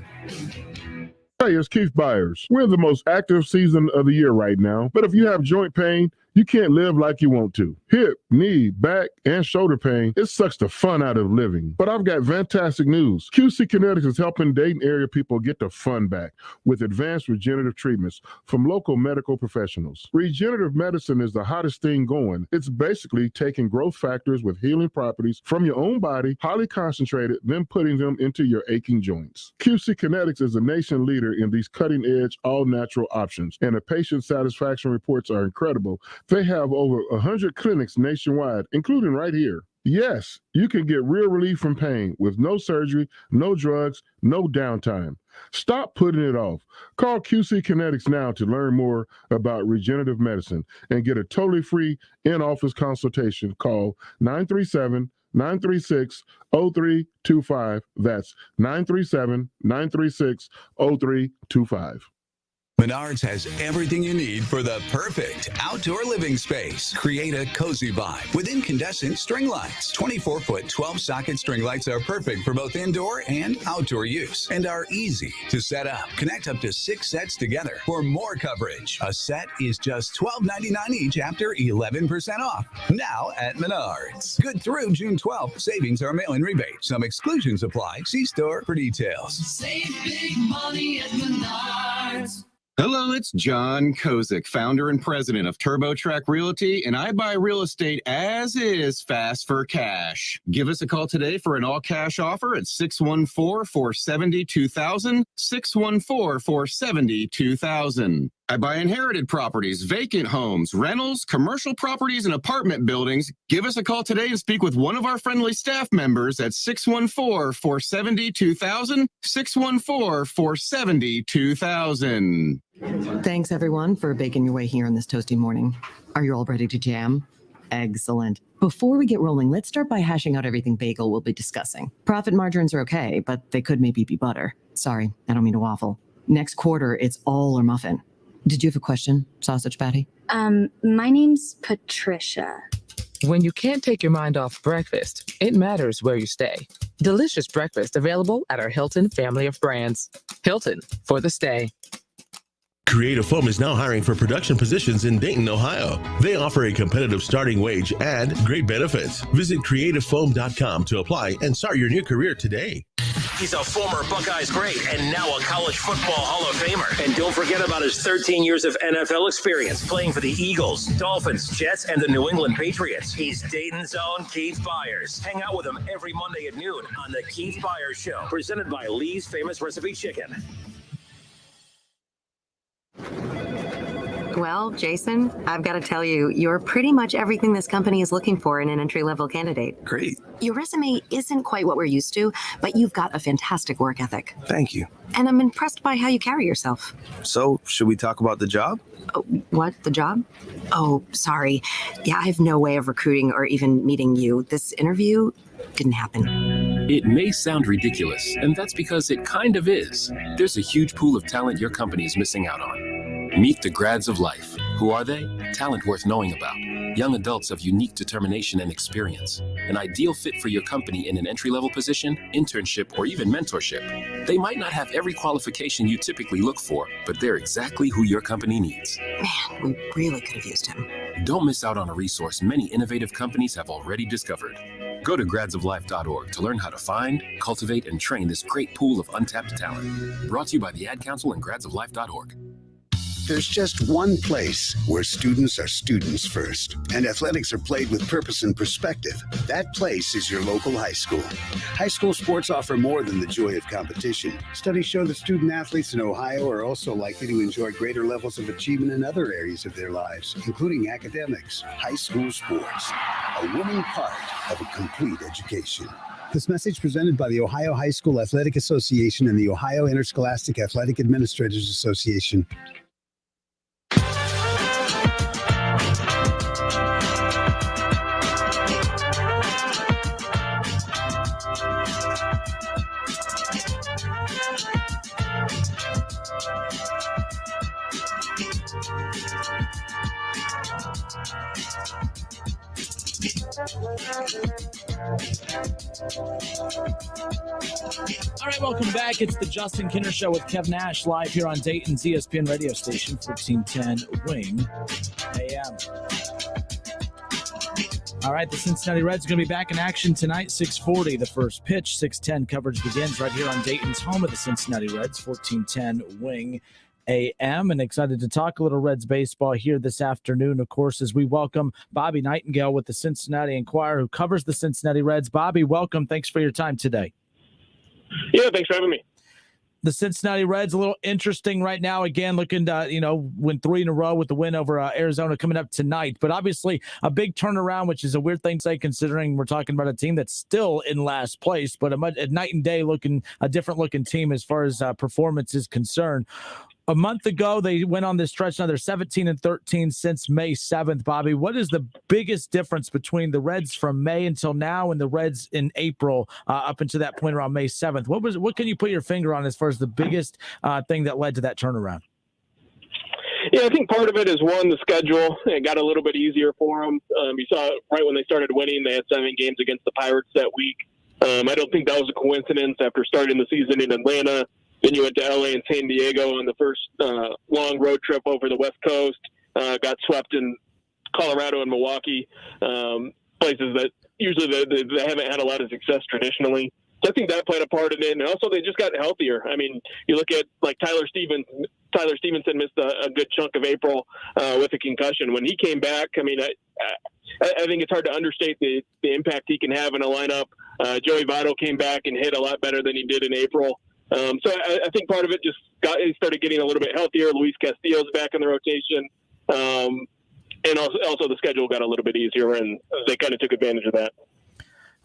Hey, it's Keith Byers. We're in the most active season of the year right now, but if you have joint pain, you can't live like you want to. Hip, knee, back, and shoulder pain, it sucks the fun out of living. But I've got fantastic news. QC Kinetics is helping Dayton area people get the fun back with advanced regenerative treatments from local medical professionals. Regenerative medicine is the hottest thing going. It's basically taking growth factors with healing properties from your own body, highly concentrated, then putting them into your aching joints. QC Kinetics is a nation leader in these cutting-edge, all-natural options, and the patient satisfaction reports are incredible. They have over 100 clinics nationwide, including right here. Yes, you can get real relief from pain with no surgery, no drugs, no downtime. Stop putting it off. Call QC Kinetics now to learn more about regenerative medicine and get a totally free in-office consultation. Call 937-936-0325. That's 937-936-0325. Menards has everything you need for the perfect outdoor living space. Create a cozy vibe with incandescent string lights. 24-foot 12-socket string lights are perfect for both indoor and outdoor use and are easy to set up. Connect up to 6 sets together for more coverage. A set is just $12.99 each after 11% off. Now at Menards. Good through June 12th. Savings are mail-in rebate. Some exclusions apply. See store for details. Save big money at Menards. Hello, it's John Kozik, founder and president of TurboTrack Realty, and I buy real estate as is, fast for cash. Give us a call today for an all-cash offer at 614-470-2000, 614-470-2000. I buy inherited properties, vacant homes, rentals, commercial properties, and apartment buildings. Give us a call today and speak with one of our friendly staff members at 614-470-2000, 614-470-2000. Thanks, everyone, for baking your way here on this toasty morning. Are you all ready to jam? Excellent. Before we get rolling, let's start by hashing out everything bagel will be discussing. Profit margins are okay, but they could maybe be butter. Sorry, I don't mean to waffle. Next quarter, it's all or muffin. Did you have a question, Sausage Patty? My name's Patricia. When you can't take your mind off breakfast, it matters where you stay. Delicious breakfast available at our Hilton family of brands. Hilton, for the stay. Creative Foam is now hiring for production positions in Dayton, Ohio. They offer a competitive starting wage and great benefits. Visit creativefoam.com to apply and start your new career today. He's a former Buckeyes great and now a college football Hall of Famer. And don't forget about his 13 years of NFL experience playing for the Eagles, Dolphins, Jets, and the New England Patriots. He's Dayton's own Keith Byers. Hang out with him every Monday at noon on The Keith Byers Show, presented by Lee's Famous Recipe Chicken. Well, Jason, I've got to tell you, you're pretty much everything this company is looking for in an entry-level candidate. Great. Your resume isn't quite what we're used to, but you've got a fantastic work ethic. Thank you. And I'm impressed by how you carry yourself. So, should we talk about the job? What? The job? Oh, sorry. Yeah, I have no way of recruiting or even meeting you. This interview didn't happen. It may sound ridiculous, and that's because it kind of is. There's a huge pool of talent your company is missing out on. Meet the grads of life. Who are they? Talent worth knowing about. Young adults of unique determination and experience. An ideal fit for your company in an entry-level position, internship, or even mentorship. They might not have every qualification you typically look for, but they're exactly who your company needs. Man, we really could have used him. Don't miss out on a resource many innovative companies have already discovered. Go to gradsoflife.org to learn how to find, cultivate, and train this great pool of untapped talent. Brought to you by the Ad Council and gradsoflife.org. There's just one place where students are students first, and athletics are played with purpose and perspective. That place is your local high school. High school sports offer more than the joy of competition. Studies show that student athletes in Ohio are also likely to enjoy greater levels of achievement in other areas of their lives, including academics. High school sports, a winning part of a complete education. This message presented by the Ohio High School Athletic Association and the Ohio Interscholastic Athletic Administrators Association. All right, welcome back. It's the Justin Kinner Show with Kev Nash live here on Dayton's ESPN radio station, 1410 Wing AM. All right, the Cincinnati Reds are going to be back in action tonight, 6:40, the first pitch. 6:10 coverage begins right here on Dayton's home of the Cincinnati Reds, 1410 Wing AM, and excited to talk a little Reds baseball here this afternoon, of course, as we welcome Bobby Nightengale with the Cincinnati Enquirer, who covers the Cincinnati Reds. Bobby, welcome. Thanks for your time today. Yeah, thanks for having me. The Cincinnati Reds, a little interesting right now. Again, looking to, win 3 in a row with the win over Arizona coming up tonight. But obviously a big turnaround, which is a weird thing to say considering we're talking about a team that's still in last place, but a night and day a different looking team as far as performance is concerned. A month ago, they went on this stretch. Now they're 17-13 since May 7th. Bobby, what is the biggest difference between the Reds from May until now and the Reds in April up until that point around May 7th? What can you put your finger on as far as the biggest thing that led to that turnaround? Yeah, I think part of it is, one, the schedule. It got a little bit easier for them. You saw right when they started winning, they had 7 games against the Pirates that week. I don't think that was a coincidence after starting the season in Atlanta. Then you went to LA and San Diego on the first long road trip over the West Coast. Got swept in Colorado and Milwaukee, places that usually they haven't had a lot of success traditionally. So I think that played a part in it. And also they just got healthier. I mean, you look at like Tyler Stevenson missed a good chunk of April with a concussion. When he came back, I mean, I think it's hard to understate the impact he can have in a lineup. Joey Votto came back and hit a lot better than he did in April. So I think part of it just he started getting a little bit healthier. Luis Castillo's back in the rotation. And also the schedule got a little bit easier, and they kind of took advantage of that.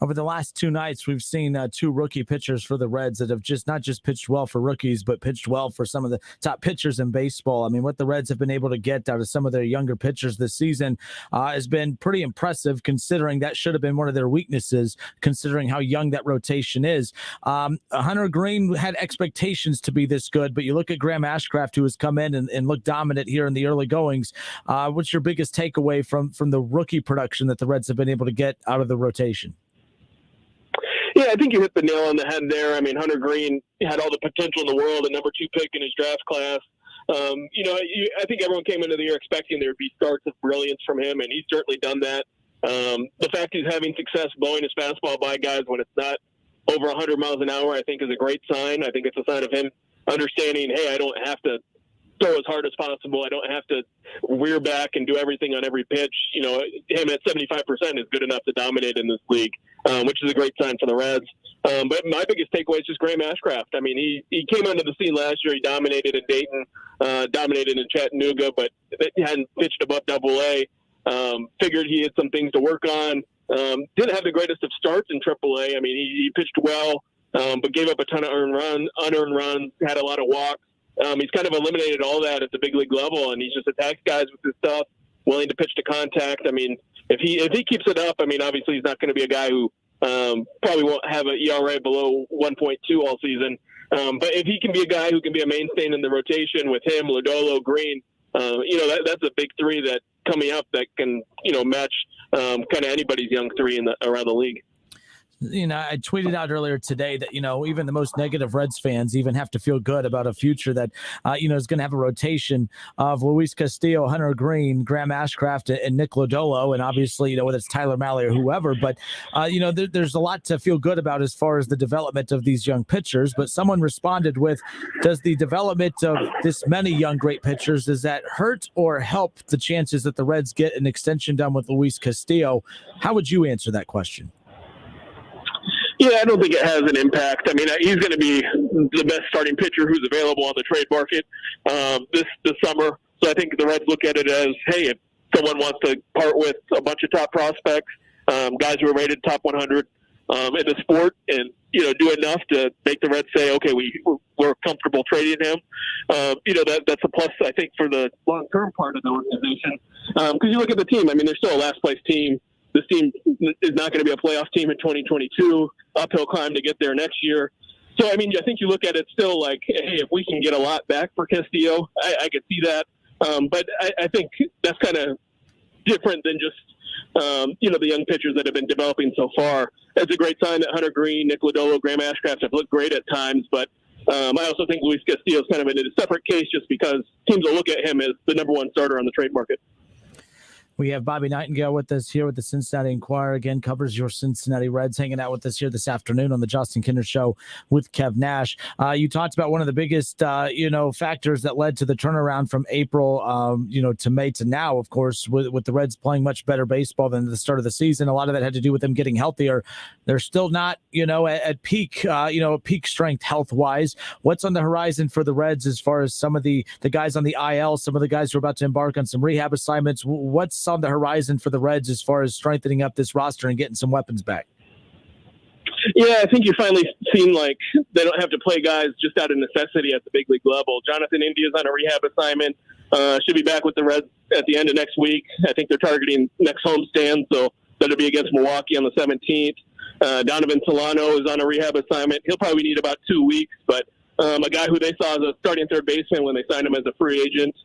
Over the last 2 nights, we've seen 2 rookie pitchers for the Reds that have not just pitched well for rookies, but pitched well for some of the top pitchers in baseball. I mean, what the Reds have been able to get out of some of their younger pitchers this season has been pretty impressive, considering that should have been one of their weaknesses, considering how young that rotation is. Hunter Green had expectations to be this good, but you look at Graham Ashcraft, who has come in and looked dominant here in the early goings. What's your biggest takeaway from the rookie production that the Reds have been able to get out of the rotation? Yeah, I think you hit the nail on the head there. I mean, Hunter Green had all the potential in the world, a number 2 pick in his draft class. I think everyone came into the year expecting there would be starts of brilliance from him, and he's certainly done that. The fact he's having success blowing his fastball by guys when it's not over 100 miles an hour, I think is a great sign. I think it's a sign of him understanding, hey, I don't have to throw as hard as possible. I don't have to rear back and do everything on every pitch. Him at 75% is good enough to dominate in this league, which is a great sign for the Reds. But my biggest takeaway is just Graham Ashcraft. I mean, he came onto the scene last year. He dominated in Dayton, dominated in Chattanooga, but he hadn't pitched above AA. Figured he had some things to work on. Didn't have the greatest of starts in AAA. I mean, he pitched well, but gave up a ton of unearned runs, had a lot of walks. He's kind of eliminated all that at the big league level, and he's just attacks guys with his stuff, willing to pitch to contact. I mean, if he keeps it up, I mean, obviously he's not going to be a guy who probably won't have an ERA below 1.2 all season. But if he can be a guy who can be a mainstay in the rotation with him, Lodolo, Green, that's a big 3 that coming up that can, match kind of anybody's young 3 around the league. I tweeted out earlier today that, even the most negative Reds fans even have to feel good about a future that, is going to have a rotation of Luis Castillo, Hunter Green, Graham Ashcraft, and Nick Lodolo. And obviously, whether it's Tyler Mahle or whoever, but, there's a lot to feel good about as far as the development of these young pitchers. But someone responded with, does the development of this many young great pitchers, does that hurt or help the chances that the Reds get an extension done with Luis Castillo? How would you answer that question? Yeah, I don't think it has an impact. I mean, he's going to be the best starting pitcher who's available on the trade market this summer. So I think the Reds look at it as, hey, if someone wants to part with a bunch of top prospects, guys who are rated top 100 in the sport, and do enough to make the Reds say, okay, we're comfortable trading him. That's a plus, I think, for the long-term part of the organization. Because you look at the team, I mean, they're still a last-place team. This team is not going to be a playoff team in 2022, uphill climb to get there next year. So, I mean, I think you look at it still like, hey, if we can get a lot back for Castillo, I could see that. But I think that's kind of different than just the young pitchers that have been developing so far. It's a great sign that Hunter Green, Nick Lodolo, Graham Ashcraft have looked great at times, but I also think Luis Castillo is kind of in a separate case just because teams will look at him as the number one starter on the trade market. We have Bobby Nightengale with us here with the Cincinnati Enquirer. Again, covers your Cincinnati Reds, hanging out with us here this afternoon on the Justin Kinder Show with Kev Nash. You talked about one of the biggest, factors that led to the turnaround from April, to May to now, of course, with the Reds playing much better baseball than the start of the season. A lot of that had to do with them getting healthier. They're still not, at peak, peak strength health-wise. What's on the horizon for the Reds as far as some of the guys on the IL, some of the guys who are about to embark on some rehab assignments? What's on the horizon for the Reds as far as strengthening up this roster and getting some weapons back? Yeah, I think you finally seen like they don't have to play guys just out of necessity at the big league level. Jonathan India's on a rehab assignment. Should be back with the Reds at the end of next week. I think they're targeting next homestand, so that'll be against Milwaukee on the 17th. Donovan Solano is on a rehab assignment. He'll probably need about 2 weeks, but a guy who they saw as a starting third baseman when they signed him as a free agent.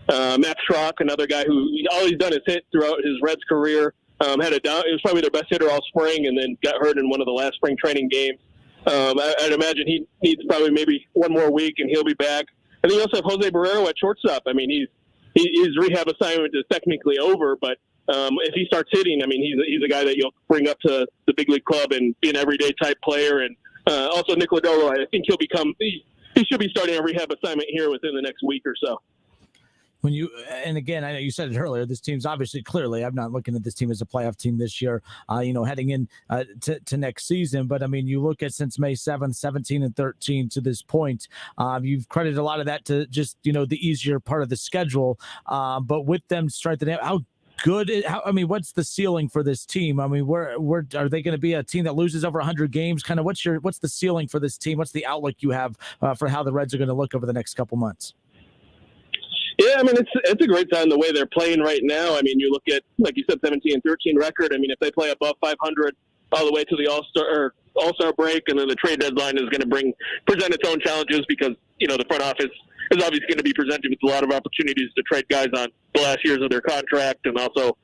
Matt Schrock, another guy who all he's done is hit throughout his Reds career. It was probably their best hitter all spring and then got hurt in one of the last spring training games. I'd imagine he needs probably maybe 1 more week and he'll be back. And then you also have Jose Barrero at shortstop. I mean, his rehab assignment is technically over, but if he starts hitting, I mean, he's a guy that you'll bring up to the big league club and be an everyday type player. And also Nick Lodolo, I think he should be starting a rehab assignment here within the next week or so. And again, I know you said it earlier, this team's obviously clearly, I'm not looking at this team as a playoff team this year, heading in to next season. But I mean, you look at since May 7th, 17-13 to this point, you've credited a lot of that to just, the easier part of the schedule. But with them strengthening, what's the ceiling for this team? I mean, where are they going to be a team that loses over 100 games? Kind of what's the ceiling for this team? What's the outlook you have for how the Reds are going to look over the next couple months? Yeah, I mean, it's a great sign the way they're playing right now. I mean, you look at, like you said, 17-13 record. I mean, if they play above 500 all the way to the All-Star break, and then the trade deadline is going to present its own challenges because, the front office is obviously going to be presented with a lot of opportunities to trade guys on the last years of their contract, and also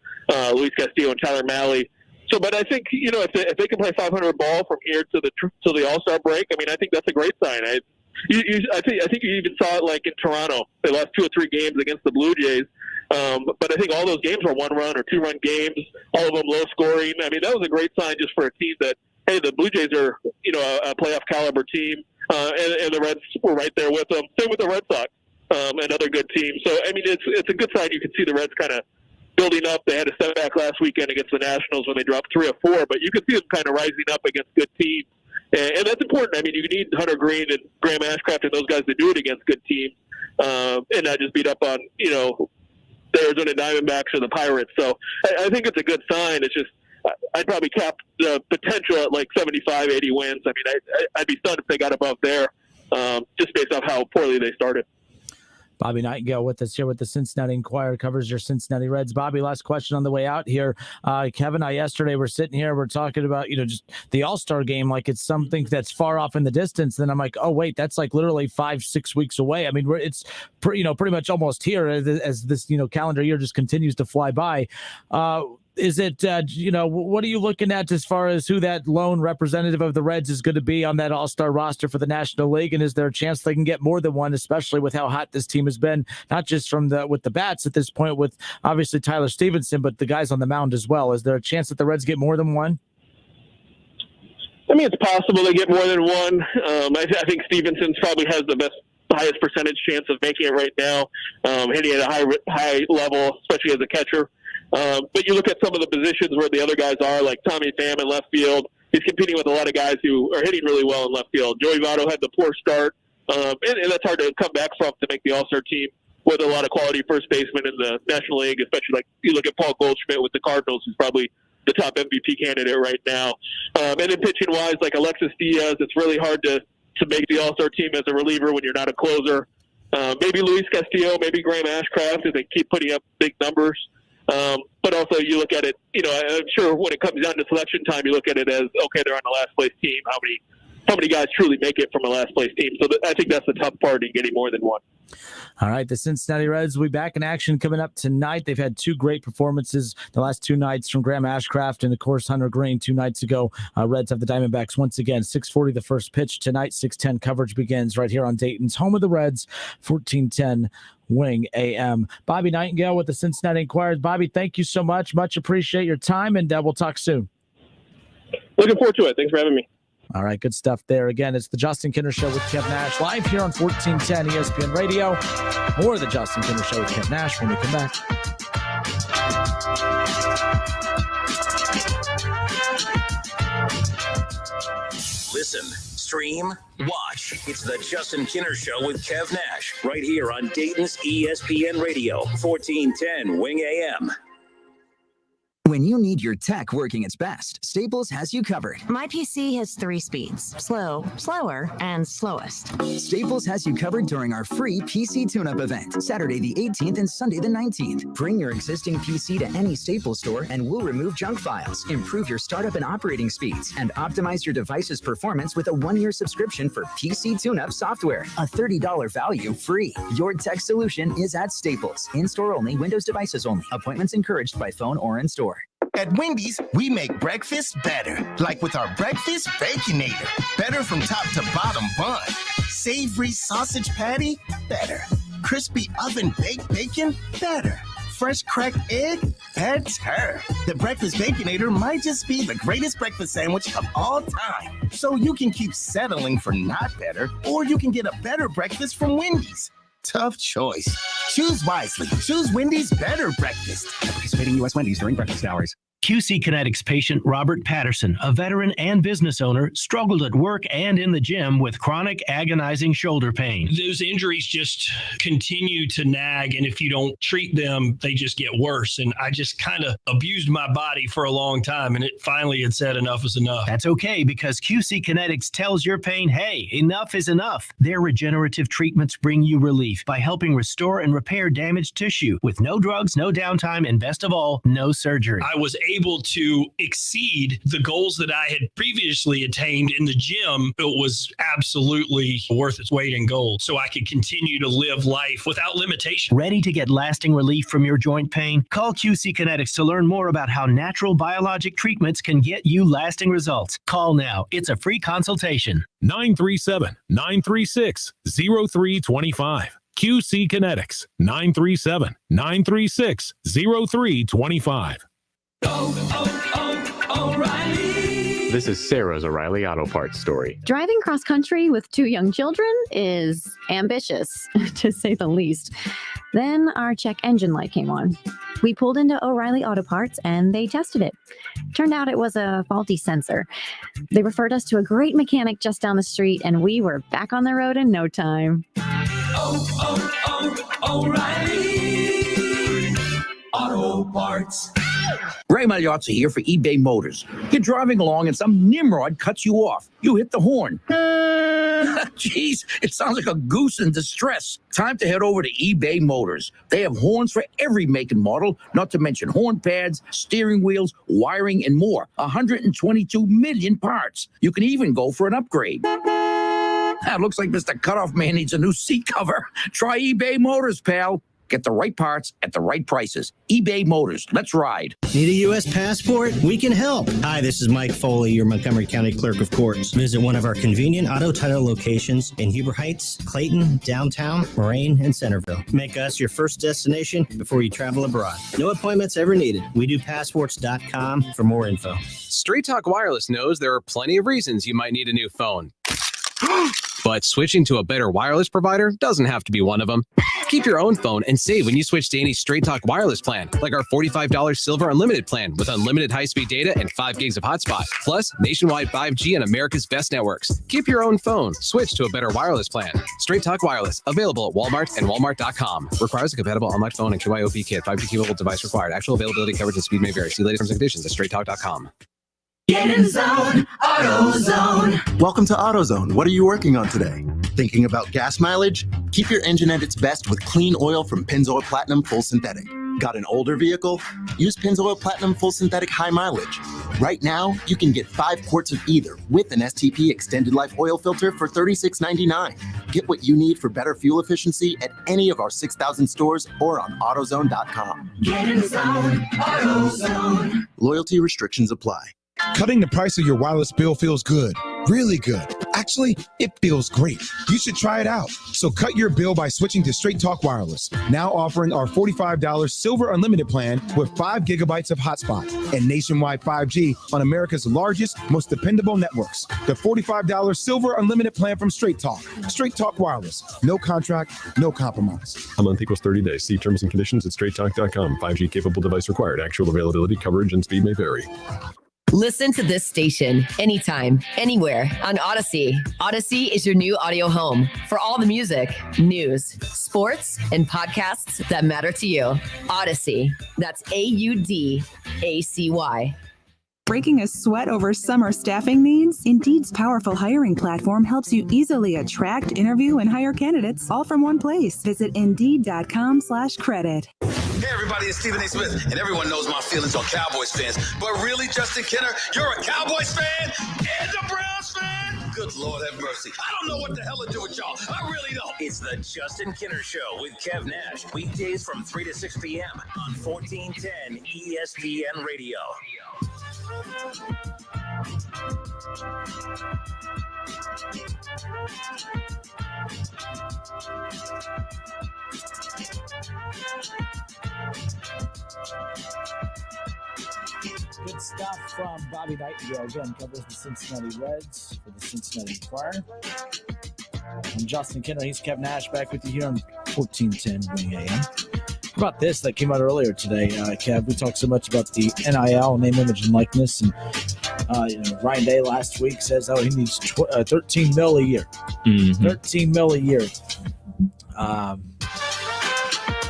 Luis Castillo and Tyler Mahle. So, but I think, if they can play 500 ball from here to the All-Star break, I mean, I think that's a great sign. I think you even saw it like in Toronto. They lost 2 or 3 games against the Blue Jays. But I think all those games were 1-run or 2-run games, all of them low scoring. I mean, that was a great sign just for a team that, hey, the Blue Jays are, a playoff caliber team, and the Reds were right there with them. Same with the Red Sox, another good team. So, I mean, it's a good sign. You can see the Reds kind of building up. They had a setback last weekend against the Nationals when they dropped 3 or 4, but you can see them kind of rising up against good teams. And that's important. I mean, you need Hunter Green and Graham Ashcraft and those guys to do it against good teams, and not just beat up on, the Arizona Diamondbacks or the Pirates. So I think it's a good sign. It's just I'd probably cap the potential at like 75, 80 wins. I mean, I'd be stunned if they got above there, just based off how poorly they started. Bobby Nightengale with us here with the Cincinnati Enquirer, covers your Cincinnati Reds. Bobby, last question on the way out here. Kevin and I yesterday were sitting here, we're talking about, just the All-Star game, like it's something that's far off in the distance. Then I'm like, oh, wait, that's like literally 5-6 weeks away. I mean, it's pretty much almost here as this, calendar year just continues to fly by. Is it, what are you looking at as far as who that lone representative of the Reds is going to be on that All-Star roster for the National League? And is there a chance they can get more than one, especially with how hot this team has been, not just with the bats at this point with obviously Tyler Stevenson, but the guys on the mound as well? Is there a chance that the Reds get more than one? I mean, it's possible they get more than one. I think Stevenson probably has the highest percentage chance of making it right now, hitting at a high level, especially as a catcher. But you look at some of the positions where the other guys are, like Tommy Pham in left field. He's competing with a lot of guys who are hitting really well in left field. Joey Votto had the poor start, and that's hard to come back from to make the All-Star team with a lot of quality first basemen in the National League, especially like you look at Paul Goldschmidt with the Cardinals, who's probably the top MVP candidate right now. And then pitching-wise, like Alexis Diaz, it's really hard to make the All-Star team as a reliever when you're not a closer. Maybe Luis Castillo, maybe Graham Ashcraft, if they keep putting up big numbers. But also you look at it, I'm sure when it comes down to selection time, you look at it as, okay, they're on the last place team. How many guys truly make it from a last place team? So I think that's the tough part in getting more than one. All right, the Cincinnati Reds will be back in action coming up tonight. They've had two great performances the last two nights from Graham Ashcraft and, of course, Hunter Green 2 nights ago. Reds have the Diamondbacks once again. 6:40 the first pitch tonight. 6:10 coverage begins right here on Dayton's home of the Reds, 1410 Wing AM. Bobby Nightengale with the Cincinnati Enquirer. Bobby, thank you so much. Much appreciate your time, and we'll talk soon. Looking forward to it. Thanks for having me. All right, good stuff there. Again, it's the Justin Kinner Show with Kev Nash, live here on 1410 ESPN Radio. More of the Justin Kinner Show with Kev Nash when we come back. Listen, stream, watch. It's the Justin Kinner Show with Kev Nash, right here on Dayton's ESPN Radio, 1410 Wing AM. When you need your tech working its best, Staples has you covered. My PC has 3 speeds: slow, slower, and slowest. Staples has you covered during our free PC tune-up event, Saturday the 18th and Sunday the 19th. Bring your existing PC to any Staples store and we'll remove junk files, improve your startup and operating speeds, and optimize your device's performance with a 1-year subscription for PC tune-up software. A $30 value free. Your tech solution is at Staples. In-store only, Windows devices only. Appointments encouraged by phone or in store. At Wendy's, we make breakfast better. Like with our Breakfast Baconator. Better from top to bottom bun. Savory sausage patty? Better. Crispy oven-baked bacon? Better. Fresh cracked egg? Better. The Breakfast Baconator might just be the greatest breakfast sandwich of all time. So you can keep settling for not better, or you can get a better breakfast from Wendy's. Tough choice. Choose wisely. Choose Wendy's Better Breakfast. Participating U.S. Wendy's during breakfast hours. QC Kinetics patient Robert Patterson, a veteran and business owner, struggled at work and in the gym with chronic agonizing shoulder pain. Those injuries just continue to nag, and if you don't treat them, they just get worse. And I just kind of abused my body for a long time, and it finally had said enough is enough. That's okay, because QC Kinetics tells your pain, hey, enough is enough. Their regenerative treatments bring you relief by helping restore and repair damaged tissue with no drugs, no downtime, and best of all, no surgery. I was able to exceed the goals that I had previously attained in the gym. It was absolutely worth its weight in gold, so I could continue to live life without limitation. Ready to get lasting relief from your joint pain? Call QC Kinetics to learn more about how natural biologic treatments can get you lasting results. Call now. It's a free consultation. 937-936-0325. QC Kinetics, 937-936-0325. O'Reilly. This is Sarah's O'Reilly Auto Parts story. Driving cross country with 2 young children is ambitious, to say the least. Then our check engine light came on. We pulled into O'Reilly Auto Parts and they tested it. Turned out it was a faulty sensor. They referred us to a great mechanic just down the street and we were back on the road in no time. O'Reilly Auto Parts. Ray Magliozzi here for eBay Motors. You're driving along and some nimrod cuts you off. You hit the horn. Jeez, it sounds like a goose in distress. Time to head over to eBay Motors. They have horns for every make and model, not to mention horn pads, steering wheels, wiring, and more. 122 million parts. You can even go for an upgrade. It looks like Mr. Cutoff Man needs a new seat cover. Try eBay Motors, pal. Get the right parts at the right prices. eBay Motors. Let's ride. Need a U.S. passport? We can help. Hi, this is Mike Foley, your Montgomery County Clerk of Courts. Visit one of our convenient auto title locations in Huber Heights, Clayton, downtown, Moraine, and Centerville. Make us your first destination before you travel abroad. No appointments ever needed. We do passports.com for more info. Straight Talk Wireless knows there are plenty of reasons you might need a new phone. But switching to a better wireless provider doesn't have to be one of them. Keep your own phone and save when you switch to any Straight Talk Wireless plan, like our $45 Silver Unlimited plan with unlimited high-speed data and 5 gigs of hotspot, plus nationwide 5G and America's best networks. Keep your own phone. Switch to a better wireless plan. Straight Talk Wireless, available at Walmart and Walmart.com. Requires a compatible unlocked phone and KYOP kit. 5G capable device required. Actual availability, coverage, and speed may vary. See latest terms and conditions at straighttalk.com. Get in zone, AutoZone. Welcome to AutoZone. What are you working on today? Thinking about gas mileage? Keep your engine at its best with clean oil from Pennzoil Platinum Full Synthetic. Got an older vehicle? Use Pennzoil Platinum Full Synthetic High Mileage. Right now, you can get 5 quarts of either with an STP Extended Life Oil Filter for $36.99. Get what you need for better fuel efficiency at any of our 6,000 stores or on AutoZone.com. Get in the zone, AutoZone. Loyalty restrictions apply. Cutting the price of your wireless bill feels good, really good. Actually, it feels great. You should try it out. So cut your bill by switching to Straight Talk Wireless, now offering our $45 Silver Unlimited plan with 5 gigabytes of hotspot and nationwide 5G on America's largest, most dependable networks. The $45 Silver Unlimited plan from Straight Talk. Straight Talk Wireless. No contract, no compromise. A month equals 30 days. See terms and conditions at straighttalk.com. 5G capable device required. Actual availability, coverage, and speed may vary. Listen to this station anytime, anywhere on Odyssey. Odyssey is your new audio home for all the music, news, sports, and podcasts that matter to you. Odyssey. That's AUDACY. Breaking a sweat over summer staffing needs? Indeed's powerful hiring platform helps you easily attract, interview, and hire candidates all from one place. Visit Indeed.com/credit. Hey everybody, it's Stephen A. Smith, and everyone knows my feelings on Cowboys fans. But really, Justin Kenner, you're a Cowboys fan and a Browns fan? Good Lord have mercy. I don't know what the hell to do with y'all. I really don't. It's the Justin Kenner Show with Kev Nash. Weekdays from 3 to 6 p.m. on 1410 ESPN Radio. Good stuff from Bobby Nightengale. Again, covers the Cincinnati Reds for the Cincinnati Enquirer. I'm Justin Kenner. He's Kev Nash back with you here on 1410 Wing AM. How about this that came out earlier today, Kev? We talked so much about the NIL, name, image, and likeness. And Ryan Day last week says, he needs $13 million a year. Mm-hmm. $13 million a year.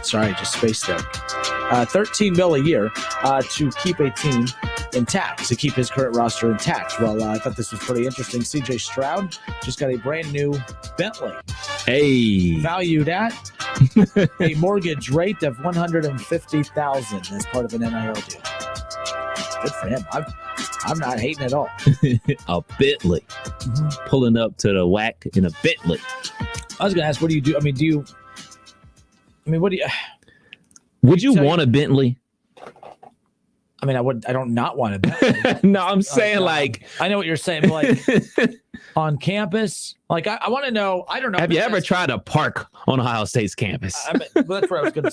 Sorry, just spaced there. $13 million a year to keep a team intact, to keep his current roster intact. Well, I thought this was pretty interesting. CJ Stroud just got a brand new Bentley. Hey. Valued at a mortgage rate of $150,000 as part of an NIL deal. Good for him. I'm not hating at all. A Bentley. Mm-hmm. Pulling up to the whack in a Bentley. I was going to ask, what do you do? What do you... Would you want a Bentley? I don't not want a Bentley. No, I'm saying I know what you're saying, but on campus, I want to know, I don't know. Have you ever tried to park on Ohio State's campus? That's what I was going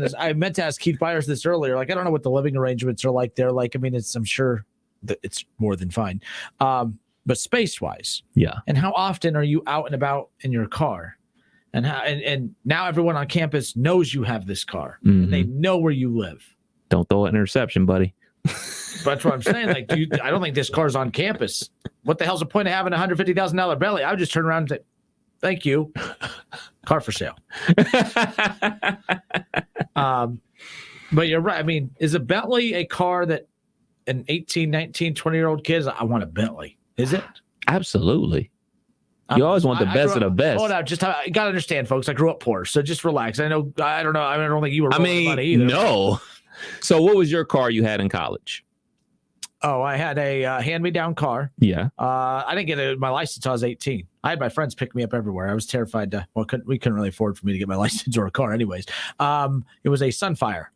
to say. I meant to ask Keith Byers this earlier. I don't know what the living arrangements are like there. I'm sure that it's more than fine. But space-wise. Yeah. And how often are you out and about in your car? And now everyone on campus knows you have this car, mm-hmm. and they know where you live. Don't throw an interception, buddy. That's what I'm saying. I don't think this car's on campus. What the hell's the point of having a $150,000 Bentley? I would just turn around and say, "Thank you, car for sale." But you're right. Is a Bentley a car that an 18, 19, 20-year-old kid is? I want a Bentley. Is it? Absolutely. You always want the best of the best. Hold on, you got to understand, folks. I grew up poor, so just relax. I don't know. I don't think you were rolling money either. No. So what was your car you had in college? Oh, I had a hand-me-down car. Yeah. I didn't get my license until I was 18. I had my friends pick me up everywhere. I was terrified we couldn't really afford for me to get my license or a car anyways. It was a Sunfire.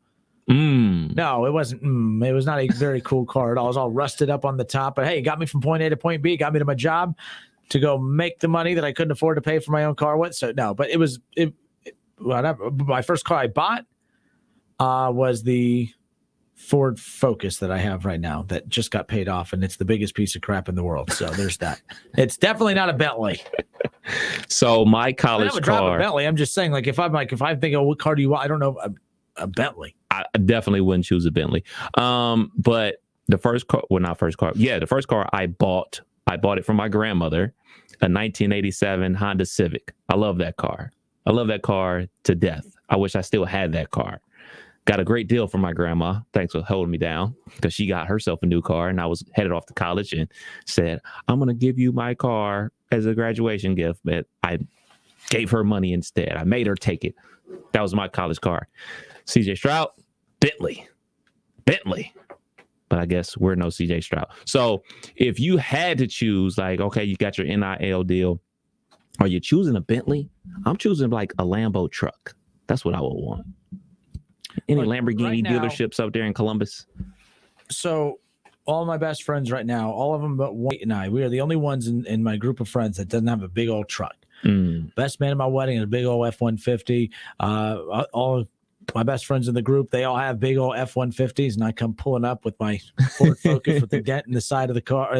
No, it wasn't. It was not a very cool car at all. It was all rusted up on the top, but hey, it got me from point A to point B, got me to my job to go make the money that I couldn't afford to pay for my own car with. So no, but whatever. My first car I bought was the Ford Focus that I have right now that just got paid off, and it's the biggest piece of crap in the world. So there's that. It's definitely not a Bentley. So my college I would car. drive a Bentley. I'm just saying, if I think, what car do you want? I don't know, a Bentley. I definitely wouldn't choose a Bentley. But the first car, the first car I bought it from my grandmother, a 1987 Honda Civic. I love that car. I love that car to death. I wish I still had that car. Got a great deal from my grandma. Thanks for holding me down, because she got herself a new car, and I was headed off to college and said, I'm going to give you my car as a graduation gift. But I gave her money instead. I made her take it. That was my college car. CJ Stroud, Bentley. But I guess we're no CJ Stroud. So if you had to choose, okay, you got your NIL deal, Are you choosing a Bentley? I'm choosing like a Lambo truck. That's what I would want. Any Lamborghini right now, dealerships up there in Columbus? So all my best friends right now, all of them but White and I, we are the only ones in my group of friends that doesn't have a big old truck. Best man at my wedding is a big old F-150. All of my best friends in the group, they all have big old F-150s, and I come pulling up with my Ford Focus with the dent in the side of the car, or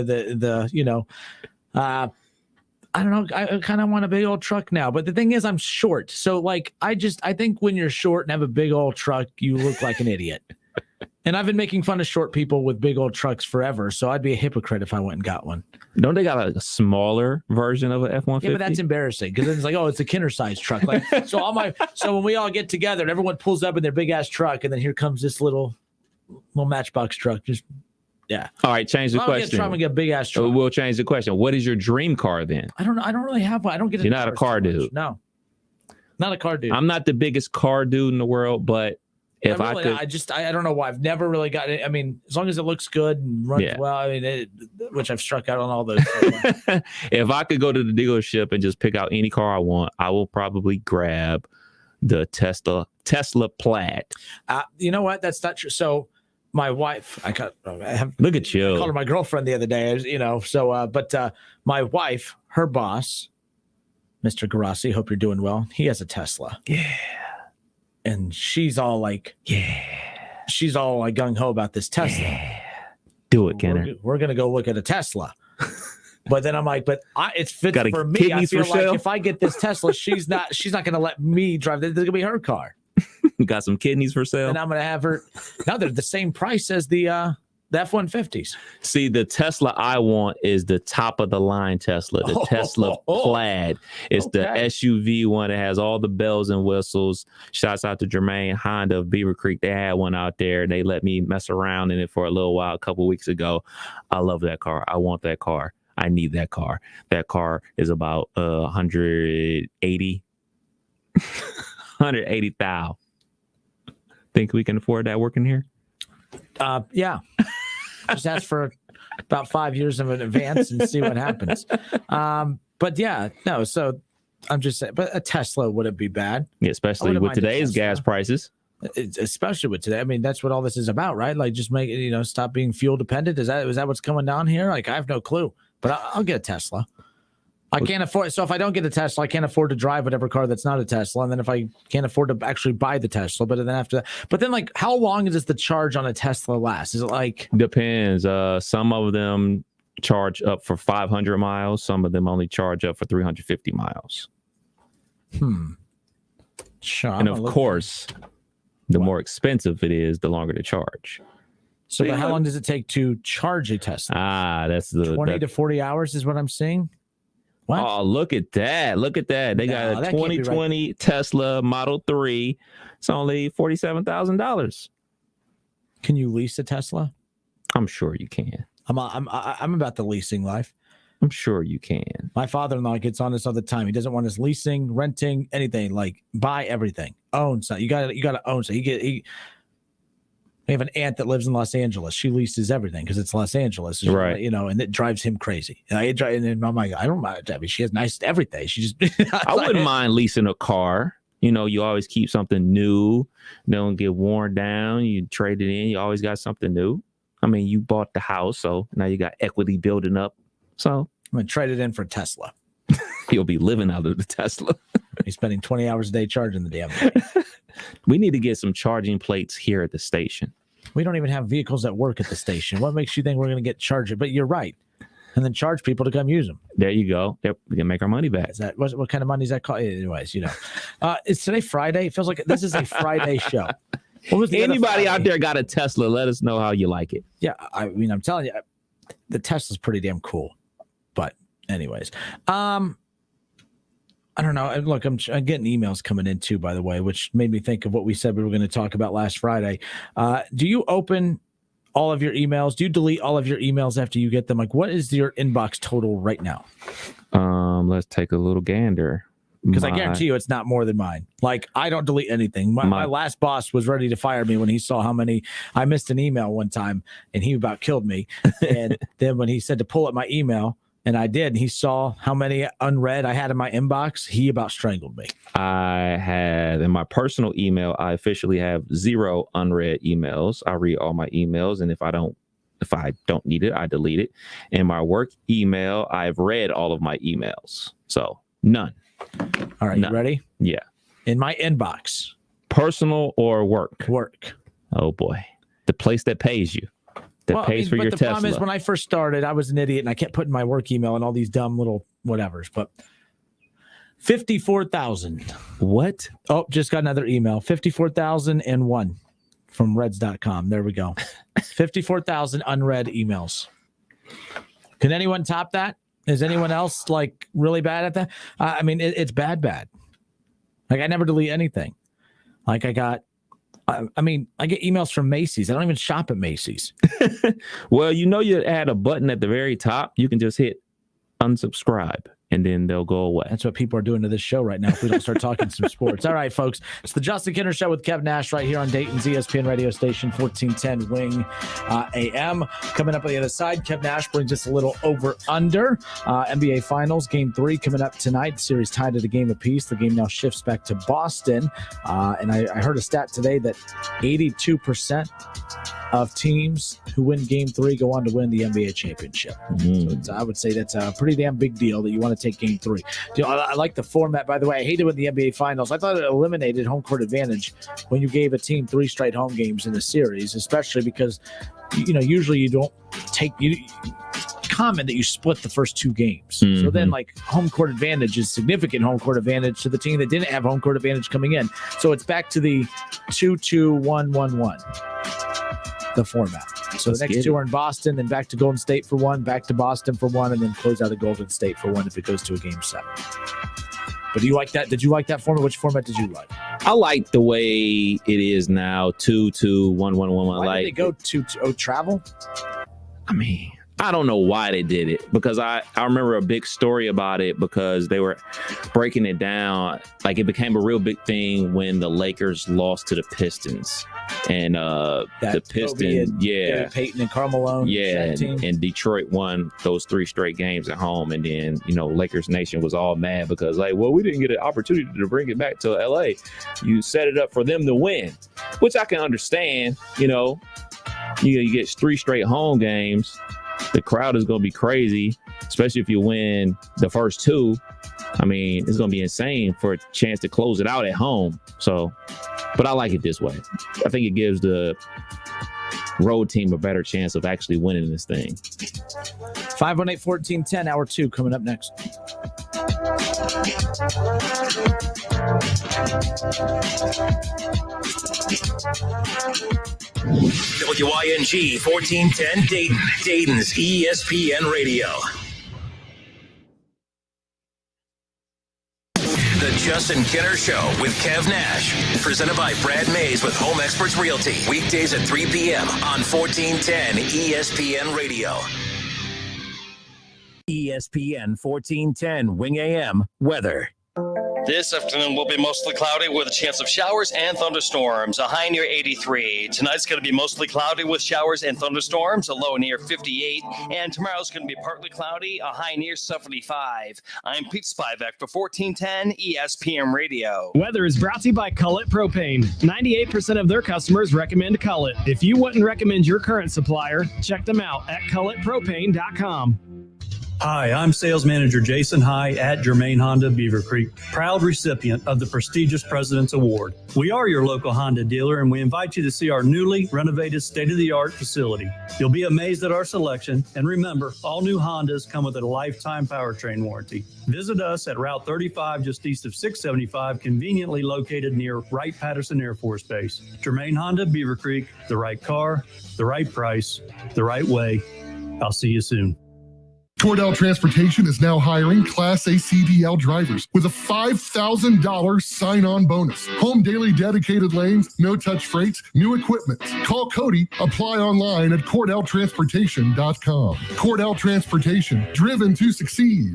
I don't know. I kind of want a big old truck now, but the thing is, I'm short. So like, I think when you're short and have a big old truck, you look like an idiot. And I've been making fun of short people with big old trucks forever. So I'd be a hypocrite if I went and got one. Don't they got a smaller version of an F-150? Yeah, but that's embarrassing because it's like, oh, it's a Kinder size truck. Like, so when we all get together and everyone pulls up in their big ass truck, and then here comes this little Matchbox truck. Just yeah. All right, change the question. Try to get a big ass truck. We'll change the question. What is your dream car then? I don't know. I don't really have one. I don't get. You're not a car dude. No, not a car dude. I'm not the biggest car dude in the world, but if I could, I don't know why. I've never really got it. I mean, as long as it looks good and runs well, I mean, which I've struck out on all those. If I could go to the dealership and just pick out any car I want, I will probably grab the Tesla Plaid. You know what? That's not true. So my wife, look at you. I called her my girlfriend the other day, but my wife, her boss, Mr. Garassi, hope you're doing well. He has a Tesla. Yeah. And she's all like, she's all like gung ho about this Tesla. Yeah. Do it, Kenner. We're going to go look at a Tesla. But then I'm like, it's fit for me. I feel like if I get this Tesla, she's not going to let me drive. This is going to be her car. Got some kidneys for sale. And I'm going to have her. Now they're the same price as the F-150s. See, the Tesla I want is the top of the line Tesla, the Tesla Plaid. It's the SUV one that has all the bells and whistles. Shouts out to Jermaine Honda of Beaver Creek. They had one out there. They let me mess around in it for a little while a couple weeks ago. I love that car. I want that car. I need that car. That car is about 180,000. Think we can afford that working here? Yeah. Just ask for about 5 years of an advance and see what happens. But yeah, no. So I'm just saying, but a Tesla wouldn't be bad. Yeah, especially with today's gas prices. Especially with today. I mean, that's what all this is about, right? Like, just make it, stop being fuel dependent. Is that what's coming down here? Like, I have no clue, but I'll get a Tesla. I can't afford. So if I don't get a Tesla, I can't afford to drive whatever car that's not a Tesla. And then if I can't afford to actually buy the Tesla, but then after that, but then like, how long does the charge on a Tesla last? Is it like? Depends. Some of them charge up for 500 miles. Some of them only charge up for 350 miles. Sure. And of course, the more expensive it is, the longer the charge. So how long does it take to charge a Tesla? That's the 20 to 40 hours is what I'm seeing. What? Oh, look at that. Look at that. They got a 2020 Tesla Model 3. It's only $47,000. Can you lease a Tesla? I'm sure you can. I'm about the leasing life. I'm sure you can. My father-in-law gets on this all the time. He doesn't want us leasing, renting, anything. Like, buy everything. Own something. You got to own something. We have an aunt that lives in Los Angeles. She leases everything because it's Los Angeles, right? And it drives him crazy. And I'm like, I don't mind. I mean, she has nice everything. She just. I wouldn't mind leasing a car. You always keep something new. Don't get worn down. You trade it in. You always got something new. I mean, you bought the house, so now you got equity building up. So I'm gonna trade it in for Tesla. You'll be living out of the Tesla. He's spending 20 hours a day charging the damn thing. We need to get some charging plates here at the station. We don't even have vehicles that work at the station. What makes you think we're going to get charged? But you're right. And then charge people to come use them. There you go. We can make our money back. Is that what kind of money is that called? Anyways, is today Friday? It feels like this is a Friday show. What was anybody out there got a Tesla? Let us know how you like it. Yeah, I mean, I'm telling you, the Tesla's pretty damn cool. But anyways, I don't know. Look, I'm getting emails coming in too, by the way, which made me think of what we said we were going to talk about last Friday. Do you open all of your emails? Do you delete all of your emails after you get them? Like, what is your inbox total right now? Let's take a little gander. Because I guarantee you it's not more than mine. Like, I don't delete anything. My last boss was ready to fire me when he saw how many. I missed an email one time, and he about killed me. And then when he said to pull up my email, And I did. And he saw how many unread I had in my inbox. He about strangled me. I had in my personal email, I officially have 0 unread emails. I read all my emails, and if I don't need it, I delete it. In my work email, I've read all of my emails. So none. All right, none. You ready? Yeah. In my inbox. Personal or work? Work. Oh boy. The place that pays you. Pays for your Tesla. But the problem is, when I first started, I was an idiot and I kept putting my work email and all these dumb little whatevers. But 54,000. What? Oh, just got another email. 54,001 from Reds.com. There we go. 54,000 unread emails. Can anyone top that? Is anyone else like really bad at that? I mean, it's bad. Like I never delete anything. Like I get emails from Macy's. I don't even shop at Macy's. Well, you add a button at the very top. You can just hit unsubscribe, and then they'll go away. That's what people are doing to this show right now if we don't start talking some sports. All right, folks. It's the Justin Kinner Show with Kev Nash right here on Dayton's ESPN radio station, 1410 Wing AM. Coming up on the other side, Kev Nash brings us a little over-under. NBA Finals, Game 3 coming up tonight. Series tied at a game apiece. The game now shifts back to Boston. And I heard a stat today that 82% of teams who win Game 3 go on to win the NBA championship. So I would say that's a pretty damn big deal that you want to take Game 3. I like the format, by the way. I hated with the NBA Finals. I thought it eliminated home court advantage when you gave a team 3 straight home games in a series, especially because usually you don't take common that you split the first 2 games. So then like home court advantage is significant home court advantage to the team that didn't have home court advantage coming in. So it's back to the 2-2-1-1-1. The format. So the next 2 are in Boston, then back to Golden State for 1, back to Boston for 1, and then close out at Golden State for 1 if it goes to a Game 7. But do you like that? Did you like that format? Which format did you like? I like the way it is now, 2-2-1-1-1-1. Why did they go to travel? I mean, I don't know why they did it, because I remember a big story about it because they were breaking it down. Like it became a real big thing when the Lakers lost to the Pistons. And the Pistons, Gary Payton and Karl Malone, and Detroit won those 3 straight games at home, and then Lakers Nation was all mad because we didn't get an opportunity to bring it back to LA. You set it up for them to win, which I can understand. You get 3 straight home games, the crowd is going to be crazy, especially if you win the first 2. I mean, it's going to be insane for a chance to close it out at home. So, but I like it this way. I think it gives the road team a better chance of actually winning this thing. 518-1410, hour 2 coming up next. WYNG 1410 Dayton, Dayton's ESPN Radio. The Justin Kinner Show with Kev Nash. Presented by Brad Mays with Home Experts Realty. Weekdays at 3 p.m. on 1410 ESPN Radio. ESPN 1410 Wing AM weather. This afternoon will be mostly cloudy with a chance of showers and thunderstorms, a high near 83. Tonight's going to be mostly cloudy with showers and thunderstorms, a low near 58. And tomorrow's going to be partly cloudy, a high near 75. I'm Pete Spivak for 1410 ESPN Radio. Weather is brought to you by Cullet Propane. 98% of their customers recommend Cullet. If you wouldn't recommend your current supplier, check them out at culletpropane.com. Hi, I'm Sales Manager Jason High at Germain Honda Beaver Creek, proud recipient of the prestigious President's Award. We are your local Honda dealer, and we invite you to see our newly renovated state-of-the-art facility. You'll be amazed at our selection, and remember, all new Hondas come with a lifetime powertrain warranty. Visit us at Route 35, just east of 675, conveniently located near Wright-Patterson Air Force Base. Germain Honda Beaver Creek, the right car, the right price, the right way. I'll see you soon. Cordell Transportation is now hiring Class A CDL drivers with a $5,000 sign-on bonus. Home daily dedicated lanes, no-touch freights, new equipment. Call Cody. Apply online at CordellTransportation.com. Cordell Transportation, driven to succeed.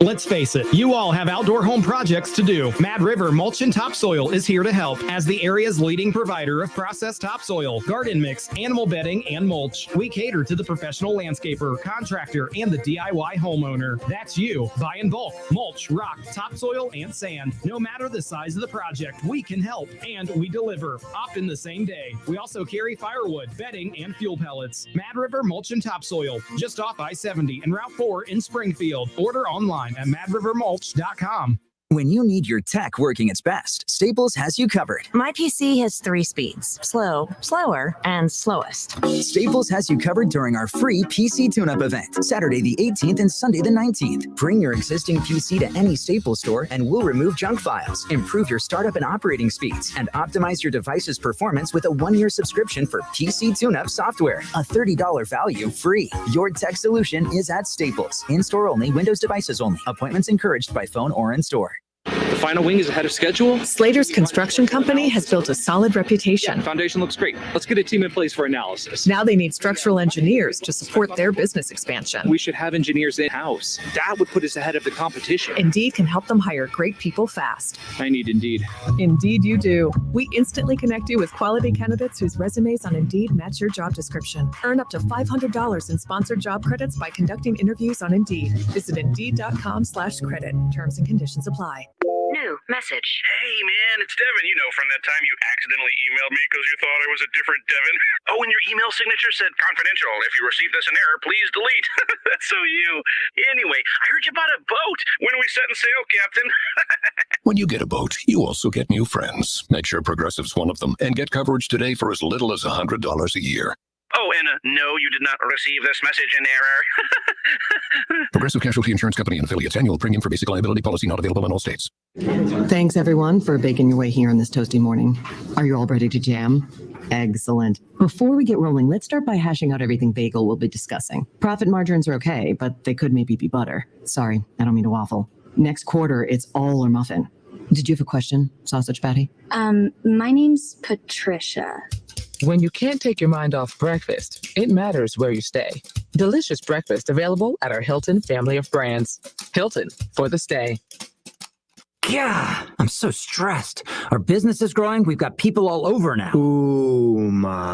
Let's face it, you all have outdoor home projects to do. Mad River Mulch and Topsoil is here to help as the area's leading provider of processed topsoil, garden mix, animal bedding, and mulch. We cater to the professional landscaper, contractor, and the DIY homeowner. That's you. Buy in bulk, mulch, rock, topsoil, and sand. No matter the size of the project, we can help, and we deliver, often the same day. We also carry firewood, bedding, and fuel pellets. Mad River Mulch and Topsoil, just off I-70 and Route 4 in Springfield. Order online at madrivermulch.com. When you need your tech working its best, Staples has you covered. My PC has 3 speeds: slow, slower, and slowest. Staples has you covered during our free PC tune-up event, Saturday the 18th and Sunday the 19th. Bring your existing PC to any Staples store and we'll remove junk files, improve your startup and operating speeds, and optimize your device's performance with a 1-year subscription for PC tune-up software. A $30 value free. Your tech solution is at Staples. In-store only, Windows devices only. Appointments encouraged by phone or in-store. The final wing is ahead of schedule. Slater's Construction Company has built a solid reputation. Yeah, foundation looks great. Let's get a team in place for analysis. Now they need structural engineers to support their business expansion. We should have engineers in-house. That would put us ahead of the competition. Indeed can help them hire great people fast. I need Indeed. Indeed you do. We instantly connect you with quality candidates whose resumes on Indeed match your job description. Earn up to $500 in sponsored job credits by conducting interviews on Indeed. Visit Indeed.com/credit. Terms and conditions apply. New message. Hey, man, it's Devin. You know, from that time you accidentally emailed me because you thought I was a different Devin. Oh, and your email signature said confidential. If you receive this in error, please delete. That's so you. Anyway, I heard you bought a boat. When are we setting sail, Captain? When you get a boat, you also get new friends. Make sure Progressive's one of them and get coverage today for as little as $100 a year. Oh, and no, you did not receive this message in error. Progressive Casualty Insurance Company and affiliates. Annual premium for basic liability policy not available in all states. Thanks, everyone, for baking your way here on this toasty morning. Are you all ready to jam? Excellent. Before we get rolling, let's start by hashing out everything bagel we'll be discussing. Profit margins are okay, but they could maybe be butter. Sorry, I don't mean to waffle. Next quarter, it's all or muffin. Did you have a question, Sausage Patty? My name's Patricia. When you can't take your mind off breakfast, it matters where you stay. Delicious breakfast available at our Hilton family of brands. Hilton, for the stay. Yeah, I'm so stressed. Our business is growing. We've got people all over now. Ooma.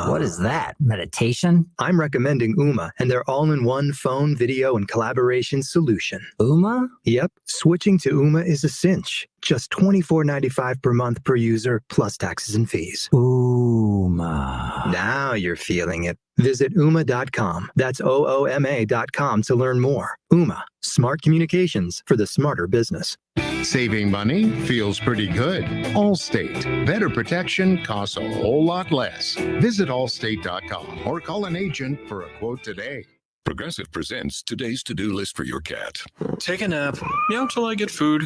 What is that? Meditation? I'm recommending Ooma and their all-in-one phone, video, and collaboration solution. Ooma? Yep. Switching to Ooma is a cinch. Just $24.95 per month per user, plus taxes and fees. Ooma. Now you're feeling it. Visit Ooma.com. That's OOMA.com to learn more. Ooma. Smart communications for the smarter business. Saving money feels pretty good. Allstate. Better protection costs a whole lot less. Visit allstate.com or call an agent for a quote today. Progressive presents today's to-do list for your cat. Take a nap, meow till I get food,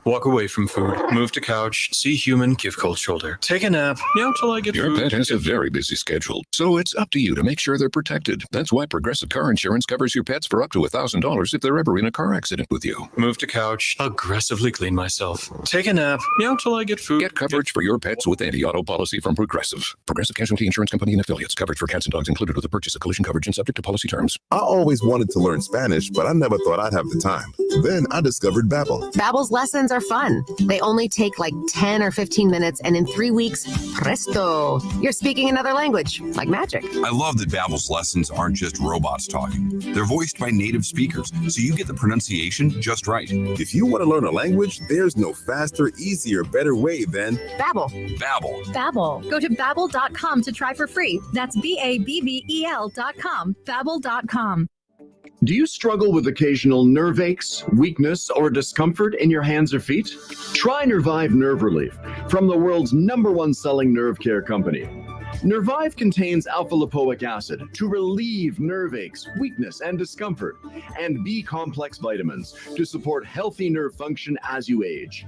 walk away from food, move to couch, see human, give cold shoulder. Take a nap, meow till I get Your food. pet has a very busy schedule, so it's up to you to make sure they're protected. That's why Progressive Car Insurance covers your pets for up to $1,000 if they're ever in a car accident with you. Move to couch, aggressively clean myself. Take a nap, meow till I get food. Get coverage for your pets with anti-auto policy from Progressive. Progressive Casualty Insurance Company and affiliates. Coverage for cats and dogs included with the purchase of collision coverage and subject to policy terms. I always wanted to learn Spanish, but I never thought I'd have the time. Then I discovered Babbel. Babbel's lessons are fun. They only take like 10 or 15 minutes, and in 3 weeks, presto, you're speaking another language, like magic. I love that Babbel's lessons aren't just robots talking. They're voiced by native speakers, so you get the pronunciation just right. If you want to learn a language, there's no faster, easier, better way than Babbel. Babbel. Babbel. Go to Babbel.com to try for free. That's BABBEL.com. Babbel.com. Do you struggle with occasional nerve aches, weakness, or discomfort in your hands or feet? Try Nervive Nerve Relief from the world's #1 selling nerve care company. Nervive contains alpha-lipoic acid to relieve nerve aches, weakness, and discomfort, and B-complex vitamins to support healthy nerve function as you age.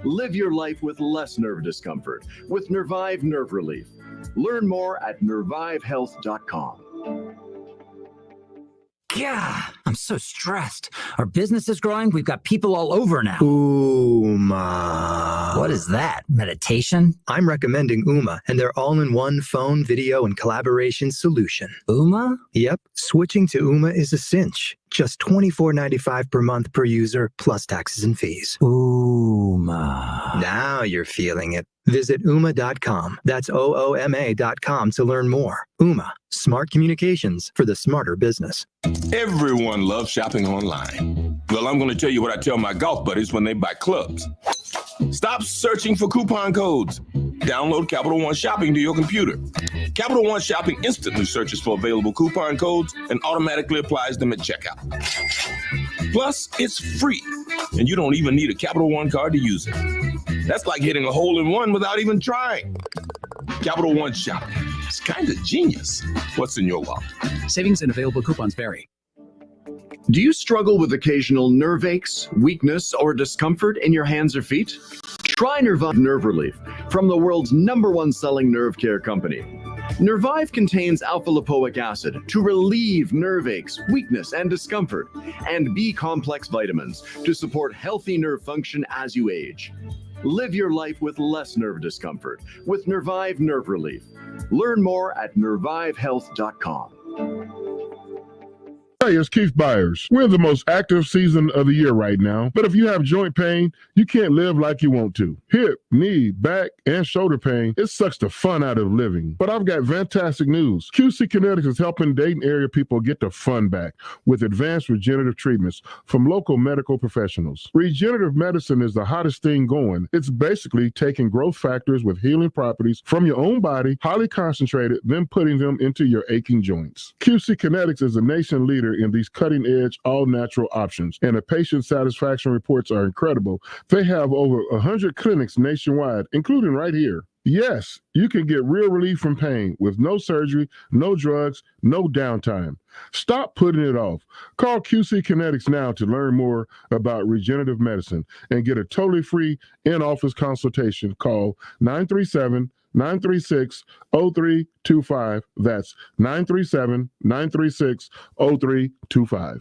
Live your life with less nerve discomfort with Nervive Nerve Relief. Learn more at nervivehealth.com. Yeah, I'm so stressed. Our business is growing. We've got people all over now. Uma. What is that? Meditation? I'm recommending Uma and their all-in-one phone, video, and collaboration solution. Uma? Yep. Switching to Uma is a cinch. Just $24.95 per month per user, plus taxes and fees. Uma. Now you're feeling it. Visit Uma.com. That's OOMA.com to learn more. Uma, smart communications for the smarter business. Everyone loves shopping online. Well, I'm going to tell you what I tell my golf buddies when they buy clubs. Stop searching for coupon codes. Download Capital One Shopping to your computer. Capital One Shopping instantly searches for available coupon codes and automatically applies them at checkout. Plus, it's free, and you don't even need a Capital One card to use it. That's like hitting a hole in one without even trying. Capital One Shopping. It's kind of genius. What's in your wallet? Savings and available coupons vary. Do you struggle with occasional nerve aches, weakness, or discomfort in your hands or feet? Try Nervive Nerve Relief from the world's #1 selling nerve care company. Nervive contains alpha-lipoic acid to relieve nerve aches, weakness, and discomfort, and B-complex vitamins to support healthy nerve function as you age. Live your life with less nerve discomfort with Nervive Nerve Relief. Learn more at nervivehealth.com. Hey, it's Keith Byers. We're in the most active season of the year right now, but if you have joint pain, you can't live like you want to. Hip, knee, back, and shoulder pain, it sucks the fun out of living. But I've got fantastic news. QC Kinetics is helping Dayton area people get the fun back with advanced regenerative treatments from local medical professionals. Regenerative medicine is the hottest thing going. It's basically taking growth factors with healing properties from your own body, highly concentrated, then putting them into your aching joints. QC Kinetics is a nation leader in these cutting-edge, all-natural options, and the patient satisfaction reports are incredible. They have over 100 clinics nationwide, including right here. Yes, you can get real relief from pain with no surgery, no drugs, no downtime. Stop putting it off. Call QC Kinetics now to learn more about regenerative medicine and get a totally free in-office consultation. Call 937-936-0325. That's 937-936-0325.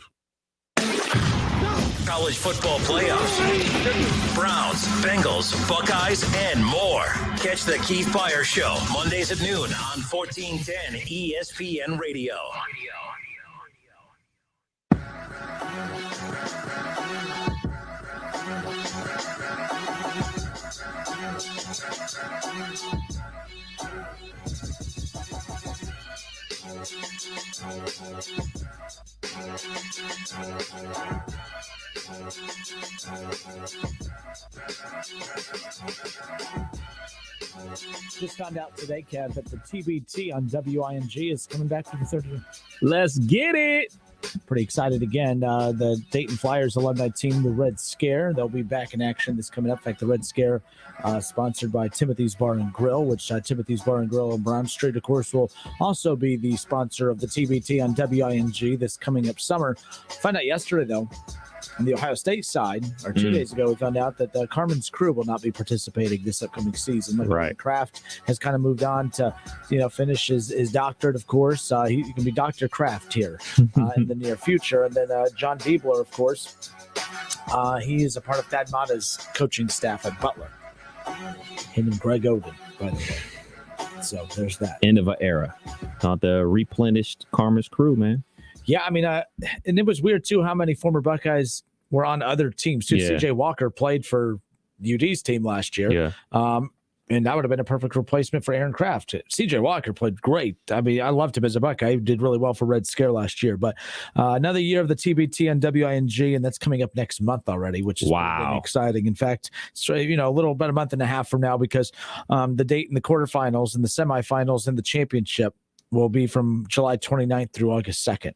College football playoffs, Browns, Bengals, Buckeyes, and more. Catch the Keith Byers Show Mondays at noon on 1410 ESPN Radio. Just found out today, Kev, that the TBT on WING is coming back for the third year. Let's get it. Pretty excited again. The Dayton Flyers alumni team, the Red Scare, they'll be back in action this coming up. In fact, the Red Scare, sponsored by Timothy's Bar and Grill, which Timothy's Bar and Grill on Brown Street, of course, will also be the sponsor of the TBT on WING this coming up summer. Found out yesterday, though, on the Ohio State side, or 2 days ago, we found out that Carmen's crew will not be participating this upcoming season. Right. Kraft has kind of moved on to, finish his doctorate, of course. He can be Dr. Kraft here in the near future. And then John Diebler, of course, he is a part of Thad Matta's coaching staff at Butler. Him and Greg Oden, by the way. So there's that. End of an era. Not the replenished Carmen's crew, man. Yeah, I mean, and it was weird, too, how many former Buckeyes were on other teams, too. Yeah. C.J. Walker played for UD's team last year. Yeah. And that would have been a perfect replacement for Aaron Kraft. C.J. Walker played great. I mean, I loved him as a Buckeye. He did really well for Red Scare last year. But another year of the TBT on WING, and that's coming up next month already, which is really exciting. In fact, it's, a little about a month and a half from now, because the date in the quarterfinals and the semifinals and the championship will be from July 29th through August 2nd.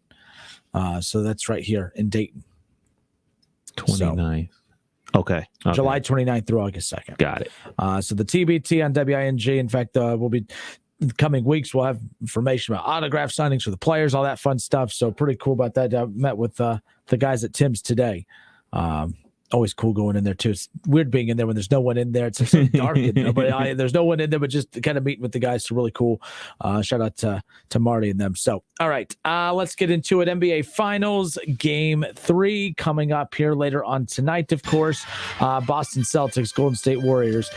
So that's right here in Dayton. 29th. Okay. July 29th through August 2nd. Got it. So the TBT on WING, in fact, we'll be in the coming weeks. We'll have information about autograph signings for the players, all that fun stuff. So pretty cool about that. I met with the guys at Tim's today. always cool going in there too. It's weird being in there when there's no one in there. It's so dark in there, but there's no one in there, but just kind of meeting with the guys. It's really cool. Shout out to Marty and them. So, all right, let's get into it. NBA Finals Game 3 coming up here later on tonight, of course. Boston Celtics, Golden State Warriors.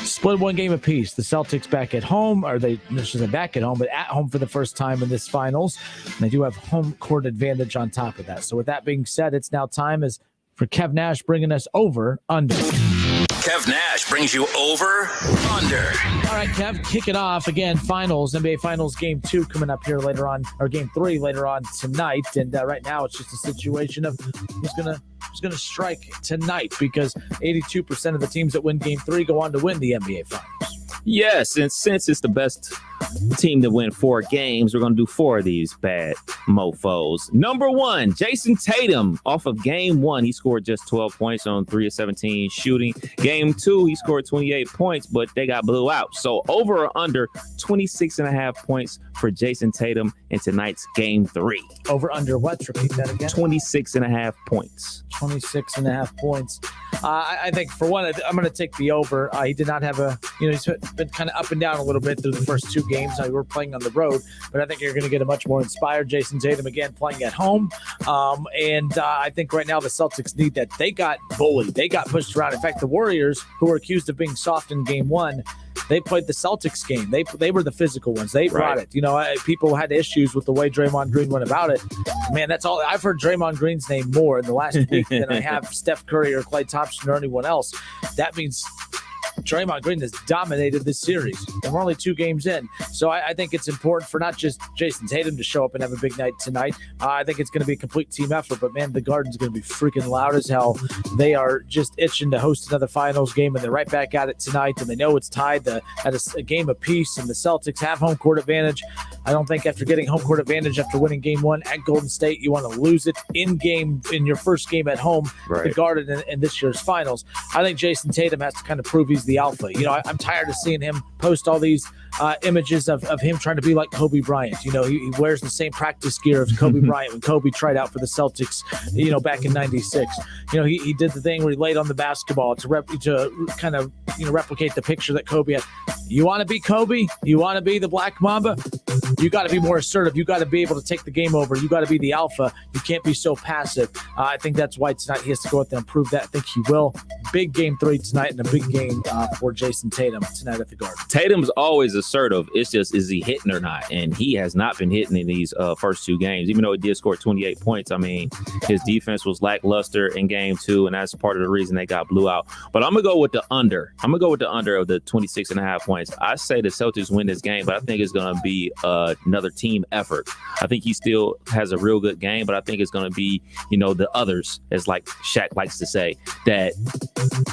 Split one game apiece. The Celtics back at home, or they shouldn't back at home, but at home for the first time in this finals. And they do have home court advantage on top of that. So with that being said, it's now time for Kev Nash bringing us over under. Kev Nash brings you over under. All right, Kev, kick it off again. Finals, NBA Finals Game 2 coming up here later on, or Game 3 later on tonight. And right now it's just a situation of who's gonna strike tonight, because 82% of the teams that win Game 3 go on to win the NBA Finals. Yes, and since it's the best team to win 4 games, we're going to do 4 of these bad mofos. Number 1, Jason Tatum. Off of Game 1, he scored just 12 points on 3 of 17 shooting. Game 2, he scored 28 points, but they got blew out. So over or under 26.5 points for Jason Tatum in tonight's Game 3. Over under what? Repeat that again. 26.5 points. 26.5 points. I think for one, I'm going to take the over. He did not have he's been kind of up and down a little bit through the first 2 games. We were playing on the road, but I think you're going to get a much more inspired Jason Tatum again playing at home. And I think right now the Celtics need that. They got bullied. They got pushed around. In fact, the Warriors, who were accused of being soft in Game 1, they played the Celtics game. They were the physical ones. They brought it. People had issues with the way Draymond Green went about it. Man, that's all. I've heard Draymond Green's name more in the last week than I have Steph Curry or Klay Thompson or anyone else. That means Draymond Green has dominated this series, and we're only 2 games in. So I think it's important for not just Jason Tatum to show up and have a big night tonight. I think it's going to be a complete team effort, but man, the Garden's going to be freaking loud as hell. They are just itching to host another finals game, and they're right back at it tonight, and they know it's tied at a game apiece, and the Celtics have home court advantage. I don't think after getting home court advantage after winning Game 1 at Golden State, you want to lose it in your first game at home, the Garden in this year's finals. I think Jason Tatum has to kind of prove he's the alpha. I'm tired of seeing him post all these images of him trying to be like Kobe Bryant. He wears the same practice gear as Kobe Bryant when Kobe tried out for the Celtics, back in '96. He did the thing where he laid on the basketball to kind of replicate the picture that Kobe had. You want to be Kobe? You want to be the Black Mamba? You got to be more assertive. You got to be able to take the game over. You got to be the alpha. You can't be so passive. I think that's why tonight he has to go out there and prove that. I think he will. Big Game 3 tonight, and a big game for Jason Tatum tonight at the Garden. Tatum's always assertive. It's just, is he hitting or not? And he has not been hitting in these first 2 games. Even though he did score 28 points, I mean, his defense was lackluster in Game 2, and that's part of the reason they got blew out. But I'm going to go with the under. I'm going to go with the under of the 26.5 points. I say the Celtics win this game, but I think it's going to be another team effort. I think he still has a real good game, but I think it's going to be, the others, as like Shaq likes to say, that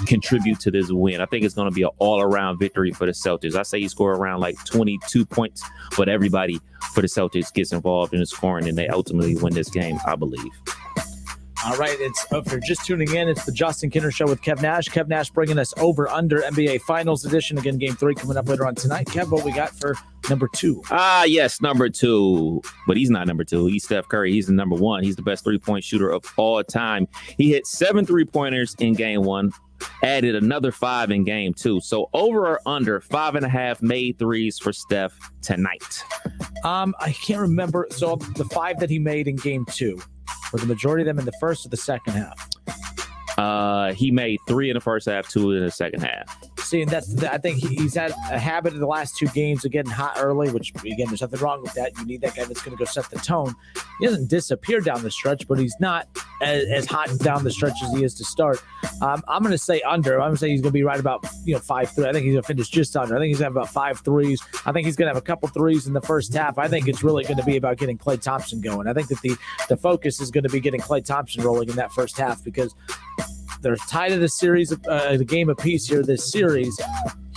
contribute to this win. I think it's going to be an all-around victory for the Celtics. I say he score around like 22 points, but everybody for the Celtics gets involved in the scoring, and they ultimately win this game, I believe. All right, if you're just tuning in, it's the Justin Kinner Show with Kev Nash. Kev Nash bringing us over under NBA Finals edition. Again, Game 3 coming up later on tonight. Kev, what we got for number 2? Yes, number 2. But he's not number 2. He's Steph Curry. He's the number 1. He's the best 3-point shooter of all time. He hit 7 3-pointers in Game 1. Added another 5 in Game 2. So over or under 5.5 made threes for Steph tonight. I can't remember. So the 5 that he made in Game 2, were the majority of them in the first or the second half? He made 3 in the first half, 2 in the second half. See, and I think he's had a habit in the last 2 games of getting hot early, which, again, there's nothing wrong with that. You need that guy that's going to go set the tone. He doesn't disappear down the stretch, but he's not as hot down the stretch as he is to start. I'm going to say under. I'm going to say he's going to be right about 5-3. I think he's going to finish just under. I think he's going to have about 5 threes. I think he's going to have a couple threes in the first half. I think it's really going to be about getting Klay Thompson going. I think that the focus is going to be getting Klay Thompson rolling in that first half, because they're tied at a series, the game apiece here this series.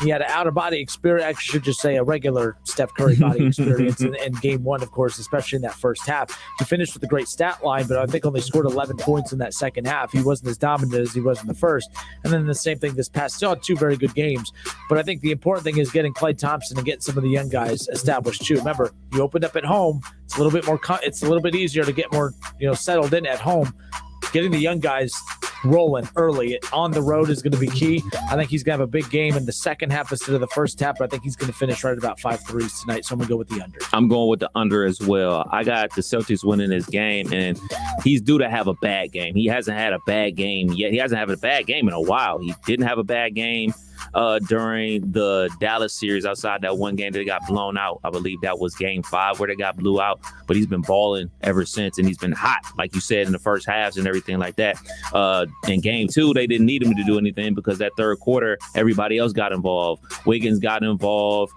He had an out-of-body experience. I should just say a regular Steph Curry body experience in Game 1, of course, especially in that first half. He finished with a great stat line, but I think only scored 11 points in that second half. He wasn't as dominant as he was in the first. And then the same thing this past. Still had 2 very good games. But I think the important thing is getting Klay Thompson and getting some of the young guys established too. Remember, you opened up at home. It's a little bit more. It's a little bit easier to get more, settled in at home. Getting the young guys rolling early on the road is going to be key. I think he's going to have a big game in the second half instead of the first half, but I think he's going to finish right at about 5 threes tonight, so I'm going to go with the under. I'm going with the under as well. I got the Celtics winning this game, and he's due to have a bad game. He hasn't had a bad game yet. He hasn't had a bad game in a while. He didn't have a bad game during the Dallas series outside that one game that got blown out. I believe that was game 5 where they got blew out, but he's been balling ever since, and he's been hot, like you said, in the first halves and everything like that. In game 2, they didn't need him to do anything because that third quarter, everybody else got involved. Wiggins got involved.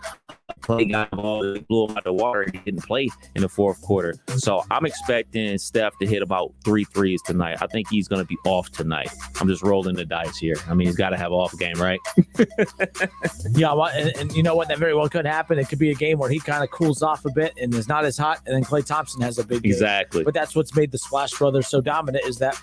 Clay got involved. He blew him out the water. He didn't play in the fourth quarter. So I'm expecting Steph to hit about 3 threes tonight. I think he's going to be off tonight. I'm just rolling the dice here. I mean, he's got to have an off game, right? Yeah, and you know what? That very well could happen. It could be a game where he kind of cools off a bit and is not as hot, and then Klay Thompson has a big game. Exactly. But that's what's made the Splash Brothers so dominant is that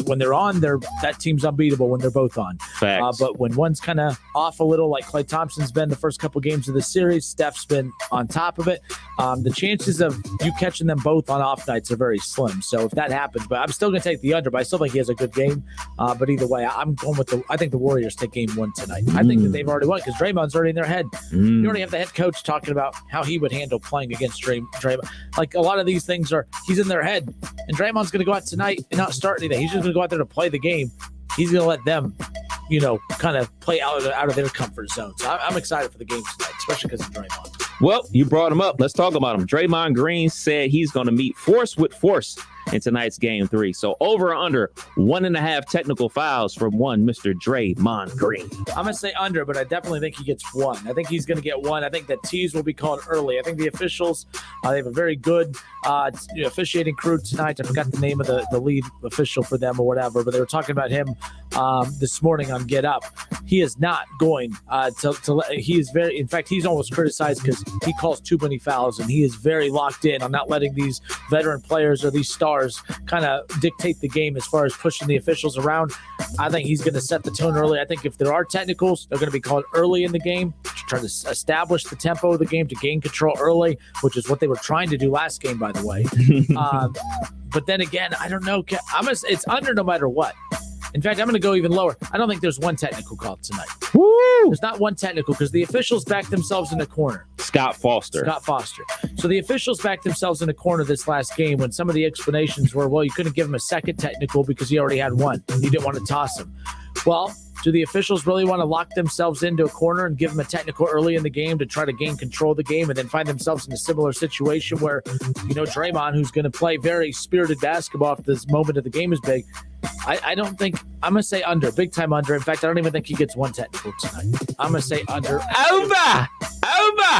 when they're on, that team's unbeatable when they're both on. Facts. But when one's kind of off a little, like Klay Thompson's been the first couple games of the series, Steph's been on top of it. The chances of you catching them both on off nights are very slim. So if that happens, but I'm still going to take the under, but I still think he has a good game. But either way, I'm going with I think the Warriors take game 1 tonight. I think that they've already won because Draymond's already in their head. You already have the head coach talking about how he would handle playing against Draymond. Like a lot of these things he's in their head. And Draymond's going to go out tonight and not start anything. He's just going to go out there to play the game. He's going to let them, kind of play out of their comfort zone. So I'm excited for the game tonight, especially because of Draymond. Well, you brought him up. Let's talk about him. Draymond Green said he's going to meet force with force in tonight's game 3. So over or under 1.5 technical fouls from one Mr. Draymond Green. I'm going to say under, but I definitely think he gets 1. I think he's going to get 1. I think that tees will be called early. I think the officials, they have a very good officiating crew tonight. I forgot the name of the lead official for them or whatever, but they were talking about him this morning on Get Up. He is not going he is very, in fact, he's almost criticized because he calls too many fouls, and he is very locked in on not letting these veteran players or these stars kind of dictate the game as far as pushing the officials around. I think he's going to set the tone early. I think if there are technicals, they're going to be called early in the game to try to establish the tempo of the game, to gain control early, which is what they were trying to do last game, by the way. But then again, I don't know. It's under no matter what. In fact, I'm going to go even lower. I don't think there's one technical called tonight. Woo! There's not one technical because the officials backed themselves in the corner. Scott Foster. So the officials backed themselves in the corner this last game when some of the explanations were, well, you couldn't give him a second technical because he already had one. You didn't want to toss him. Well, do the officials really want to lock themselves into a corner and give them a technical early in the game to try to gain control of the game and then find themselves in a similar situation where, Draymond, who's going to play very spirited basketball if this moment of the game is big, I don't think – I'm going to say under, big time under. In fact, I don't even think he gets one technical tonight. I'm going to say under. Over!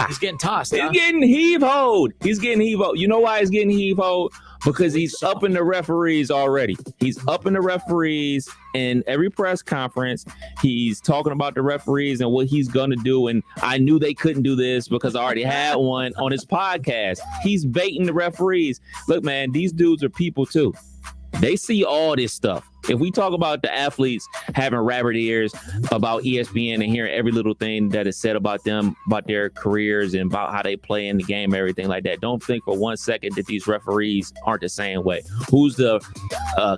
He's getting tossed. He's getting heave-hoed. You know why he's getting heave-hoed? Because he's up in the referees already. He's up in the referees in every press conference. He's talking about the referees and what he's going to do. And I knew they couldn't do this because I already had one on his podcast. He's baiting the referees. Look, man, these dudes are people too. They see all this stuff. If we talk about the athletes having rabbit ears about ESPN and hearing every little thing that is said about them, about their careers and about how they play in the game, everything like that, don't think for 1 second that these referees aren't the same way. Who's the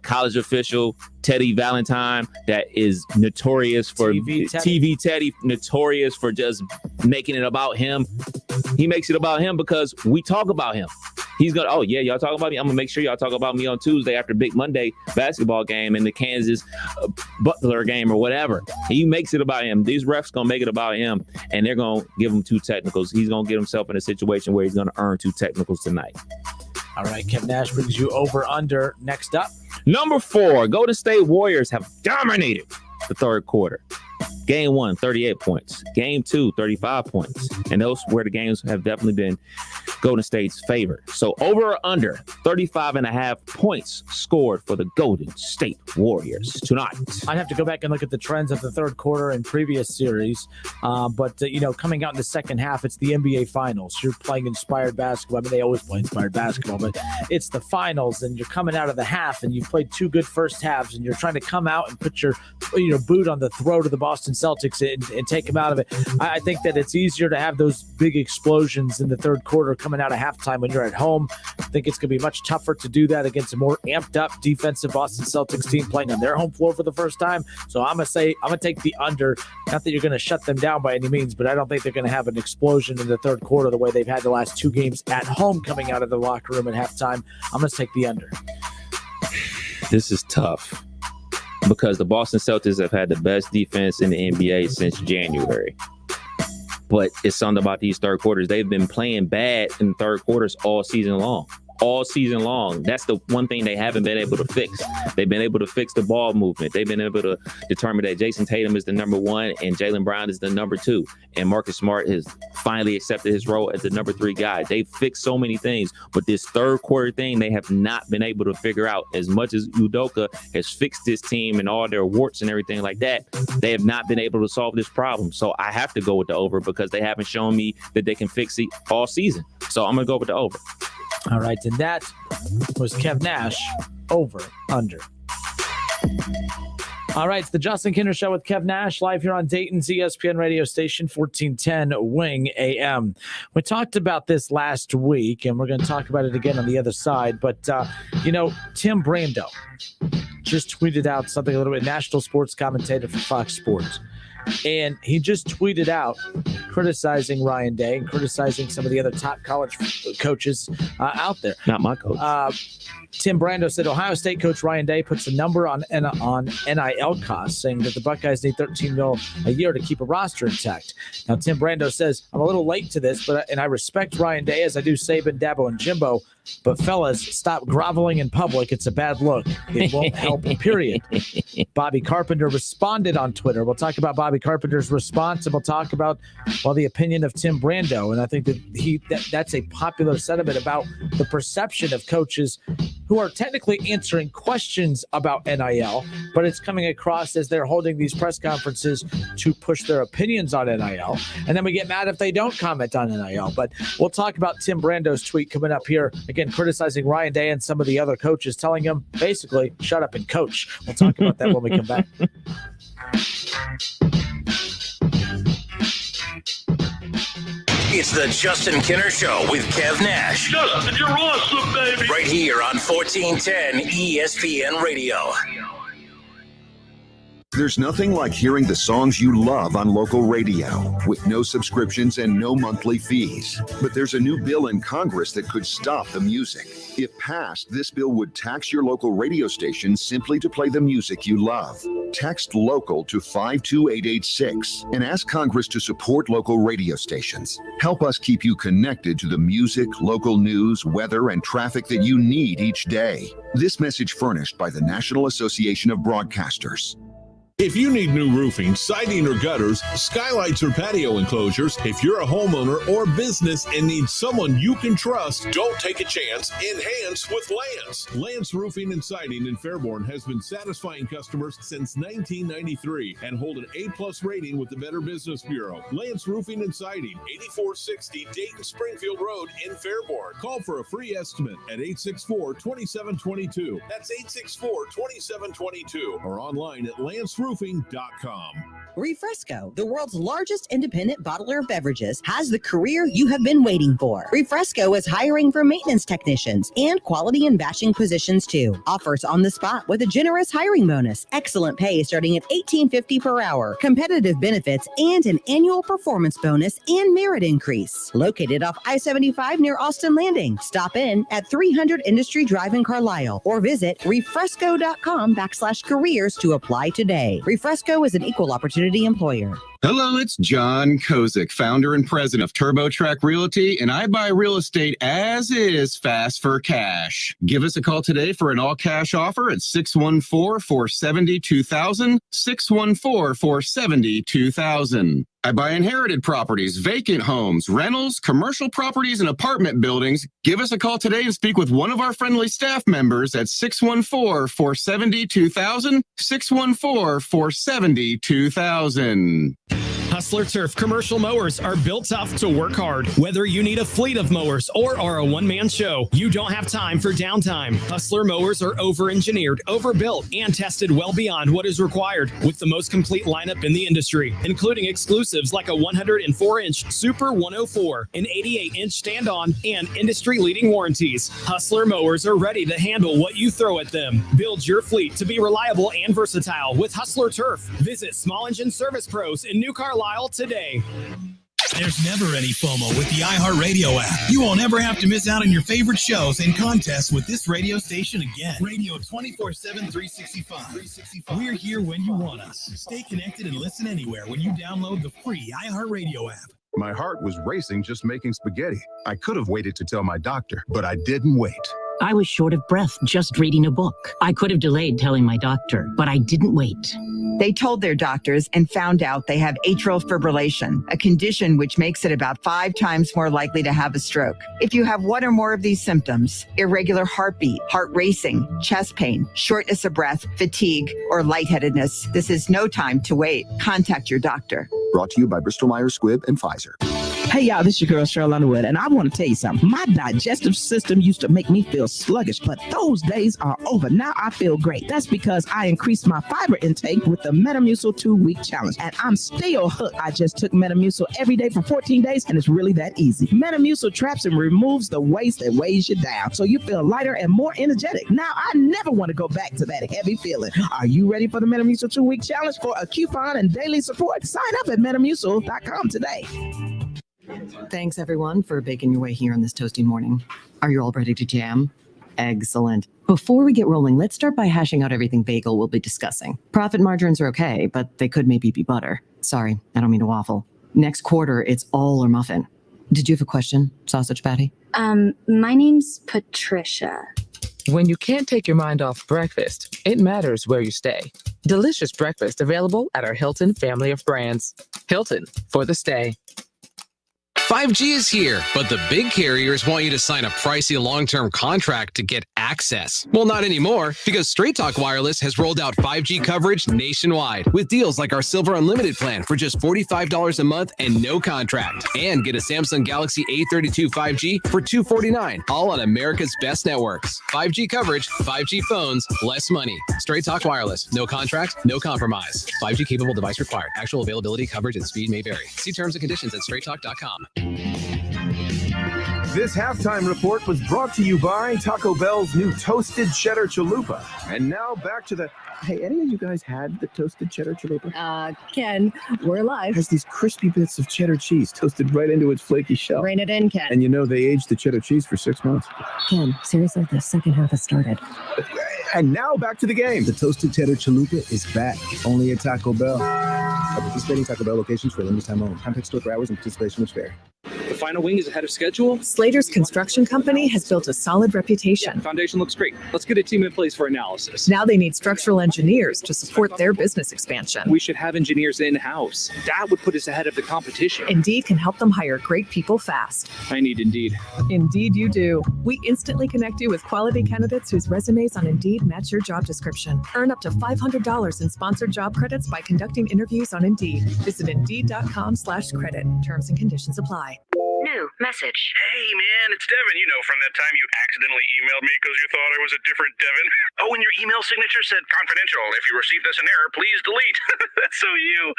college official, Teddy Valentine, that is notorious for TV Teddy, notorious for just making it about him? He makes it about him because we talk about him. He's going to, oh, yeah, y'all talking about me? I'm going to make sure y'all talk about me on Tuesday after Big Monday basketball game and the Kansas Butler game or whatever. He makes it about him. These refs going to make it about him, and they're going to give him 2 technicals. He's going to get himself in a situation where he's going to earn 2 technicals tonight. All right, Kev Nash brings you over under. Next up. Number 4, Golden State Warriors have dominated the third quarter. Game 1, 38 points. Game 2, 35 points. And those where the games have definitely been Golden State's favor. So over or under 35.5 points scored for the Golden State Warriors tonight. I'd have to go back and look at the trends of the third quarter in previous series. But coming out in the second half, it's the NBA Finals. You're playing inspired basketball. I mean, they always play inspired basketball, but it's the finals, and you're coming out of the half, and you've played 2 good first halves, and you're trying to come out and put your boot on the throat of the Boston Celtics and take them out of it. I think that it's easier to have those big explosions in the third quarter coming coming out of halftime when you're at home. I think it's going to be much tougher to do that against a more amped up defensive Boston Celtics team playing on their home floor for the first time. So I'm going to take the under. Not that you're going to shut them down by any means, but I don't think they're going to have an explosion in the third quarter the way they've had the last two games at home coming out of the locker room at halftime. I'm going to take the under. This is tough because the Boston Celtics have had the best defense in the NBA since January. But it's something about these third quarters. They've been playing bad in third quarters all season long. That's the one thing they haven't been able to fix. They've been able to fix the ball movement. They've been able to determine that Jason Tatum is the number one and Jaylen Brown is the number two. And Marcus Smart has finally accepted his role as the number three guy. They've fixed so many things, but this third quarter thing, they have not been able to figure out. As much as Udoka has fixed this team and all their warts and everything like that, they have not been able to solve this problem. So I have to go with the over because they haven't shown me that they can fix it all season. So I'm going to go with the over. All right, and that was Kev Nash, over, under. All right, it's the Justin Kinder Show with Kev Nash, live here on Dayton's ESPN radio station, 1410 Wing AM. We talked about this last week, and we're going to talk about it again on the other side. But, Tim Brando just tweeted out something a little bit, national sports commentator for Fox Sports. And he just tweeted out criticizing Ryan Day and criticizing some of the other top college coaches out there. Not my coach. Tim Brando said Ohio State coach Ryan Day puts a number on NIL costs, saying that the Buckeyes need $13 million a year to keep a roster intact. Now, Tim Brando says, I'm a little late to this, and I respect Ryan Day as I do Saban, Dabo, and Jimbo. But fellas, stop groveling in public. It's a bad look. It won't help, period. Bobby Carpenter responded on Twitter. We'll talk about Bobby Carpenter's response, and we'll talk about, the opinion of Tim Brando. And I think that that's a popular sentiment about the perception of coaches who are technically answering questions about NIL, but it's coming across as they're holding these press conferences to push their opinions on NIL. And then we get mad if they don't comment on NIL. But we'll talk about Tim Brando's tweet coming up here, again, criticizing Ryan Day and some of the other coaches, telling him basically, shut up and coach. We'll talk about that when we come back. It's the Justin Kinner Show with Kev Nash. Justin, you're awesome, baby. Right here on 1410 ESPN Radio. There's nothing like hearing the songs you love on local radio with no subscriptions and no monthly fees. But there's a new bill in Congress that could stop the music. If passed, this bill would tax your local radio station simply to play the music you love. Text local to 52886 and ask Congress to support local radio stations. Help us keep you connected to the music, local news, weather, and traffic that you need each day. This message furnished by the National Association of Broadcasters. If you need new roofing, siding, or gutters, skylights, or patio enclosures, if you're a homeowner or business and need someone you can trust, don't take a chance. Enhance with Lance. Lance Roofing and Siding in Fairborn has been satisfying customers since 1993 and hold an A+ rating with the Better Business Bureau. Lance Roofing and Siding, 8460 Dayton Springfield Road in Fairborn. Call for a free estimate at 864-2722. That's 864-2722 or online at lanceroofing.com. Refresco, the world's largest independent bottler of beverages, has the career you have been waiting for. Refresco is hiring for maintenance technicians and quality and batching positions too. Offers on the spot with a generous hiring bonus. Excellent pay starting at $18.50 per hour. Competitive benefits and an annual performance bonus and merit increase. Located off I-75 near Austin Landing. Stop in at 300 Industry Drive in Carlisle or visit refresco.com/careers to apply today. Refresco is an equal opportunity employer. Hello, it's John Kozik, founder and president of TurboTrack Realty, and I buy real estate as is, fast for cash. Give us a call today for an all-cash offer at 614-470-2000, 614-470-2000. I buy inherited properties, vacant homes, rentals, commercial properties, and apartment buildings. Give us a call today and speak with one of our friendly staff members at 614-470-2000, 614-470-2000. Hustler Turf commercial mowers are built tough to work hard. Whether you need a fleet of mowers or are a one-man show, you don't have time for downtime. Hustler mowers are over-engineered, overbuilt, and tested well beyond what is required, with the most complete lineup in the industry, including exclusives like a 104-inch Super 104, an 88-inch stand-on, and industry-leading warranties. Hustler mowers are ready to handle what you throw at them. Build your fleet to be reliable and versatile with Hustler Turf. Visit Small Engine Service Pros in New Carlisle today. There's never any FOMO with the iHeartRadio app. You won't ever have to miss out on your favorite shows and contests with this radio station again. Radio 24/7, 365. We're here when you want us. Stay connected and listen anywhere when you download the free iHeartRadio app. My heart was racing just making spaghetti. I could have waited to tell my doctor, but I didn't wait. I was short of breath just reading a book. I could have delayed telling my doctor, but I didn't wait. They told their doctors and found out they have atrial fibrillation, a condition which makes it about 5 times more likely to have a stroke. If you have one or more of these symptoms, irregular heartbeat, heart racing, chest pain, shortness of breath, fatigue, or lightheadedness, this is no time to wait. Contact your doctor. Brought to you by Bristol-Myers Squibb and Pfizer. Hey, y'all, this is your girl, Cheryl Underwood, and I want to tell you something. My digestive system used to make me feel sluggish, but those days are over. Now I feel great. That's because I increased my fiber intake with the Metamucil 2-week challenge, and I'm still hooked. I just took Metamucil every day for 14 days, and it's really that easy. Metamucil traps and removes the waste that weighs you down, so you feel lighter and more energetic. Now I never want to go back to that heavy feeling. Are you ready for the Metamucil 2-week challenge for a coupon and daily support? Sign up at Metamucil.com today. Thanks, everyone, for making your way here on this toasty morning. Are you all ready to jam? Excellent. Before we get rolling, let's start by hashing out everything bagel will be discussing. Profit margins are okay, but they could maybe be butter. Sorry, I don't mean to waffle. Next quarter, it's all or muffin. Did you have a question, Sausage Patty? My name's Patricia. When you can't take your mind off breakfast, it matters where you stay. Delicious breakfast available at our Hilton family of brands. Hilton, for the stay. 5G is here, but the big carriers want you to sign a pricey long-term contract to get access. Well, not anymore, because Straight Talk Wireless has rolled out 5G coverage nationwide with deals like our Silver Unlimited plan for just $45 a month and no contract. And get a Samsung Galaxy A32 5G for $249, all on America's best networks. 5G coverage, 5G phones, less money. Straight Talk Wireless. No contract, no compromise. 5G capable device required. Actual availability, coverage, and speed may vary. See terms and conditions at straighttalk.com. This halftime report was brought to you by Taco Bell's new Toasted Cheddar Chalupa. And now back to the... Hey, any of you guys had the Toasted Cheddar Chalupa? Ken, we're live. It has these crispy bits of cheddar cheese toasted right into its flaky shell. Rein it in, Ken. And you know they aged the cheddar cheese for 6 months. Ken, seriously, the second half has started. And now back to the game. The Toasted Cheddar Chalupa is back, only at Taco Bell. At participating Taco Bell locations for a limited time only. Contact store for hours and participation which vary. The final wing is ahead of schedule. Slater's Construction Company has built a solid reputation. Foundation looks great. Let's get a team in place for analysis. Now they need structural engineers to support their business expansion. We should have engineers in-house. That would put us ahead of the competition. Indeed can help them hire great people fast. I need Indeed. Indeed you do. We instantly connect you with quality candidates whose resumes on Indeed match your job description. Earn up to $500 in sponsored job credits by conducting interviews on Indeed. Visit Indeed.com/credit. Terms and conditions apply. New message. Hey, man, it's Devin. You know, from that time you accidentally emailed me because you thought I was a different Devin. Oh, and your email signature said confidential. If you received this in error, please delete. That's so you.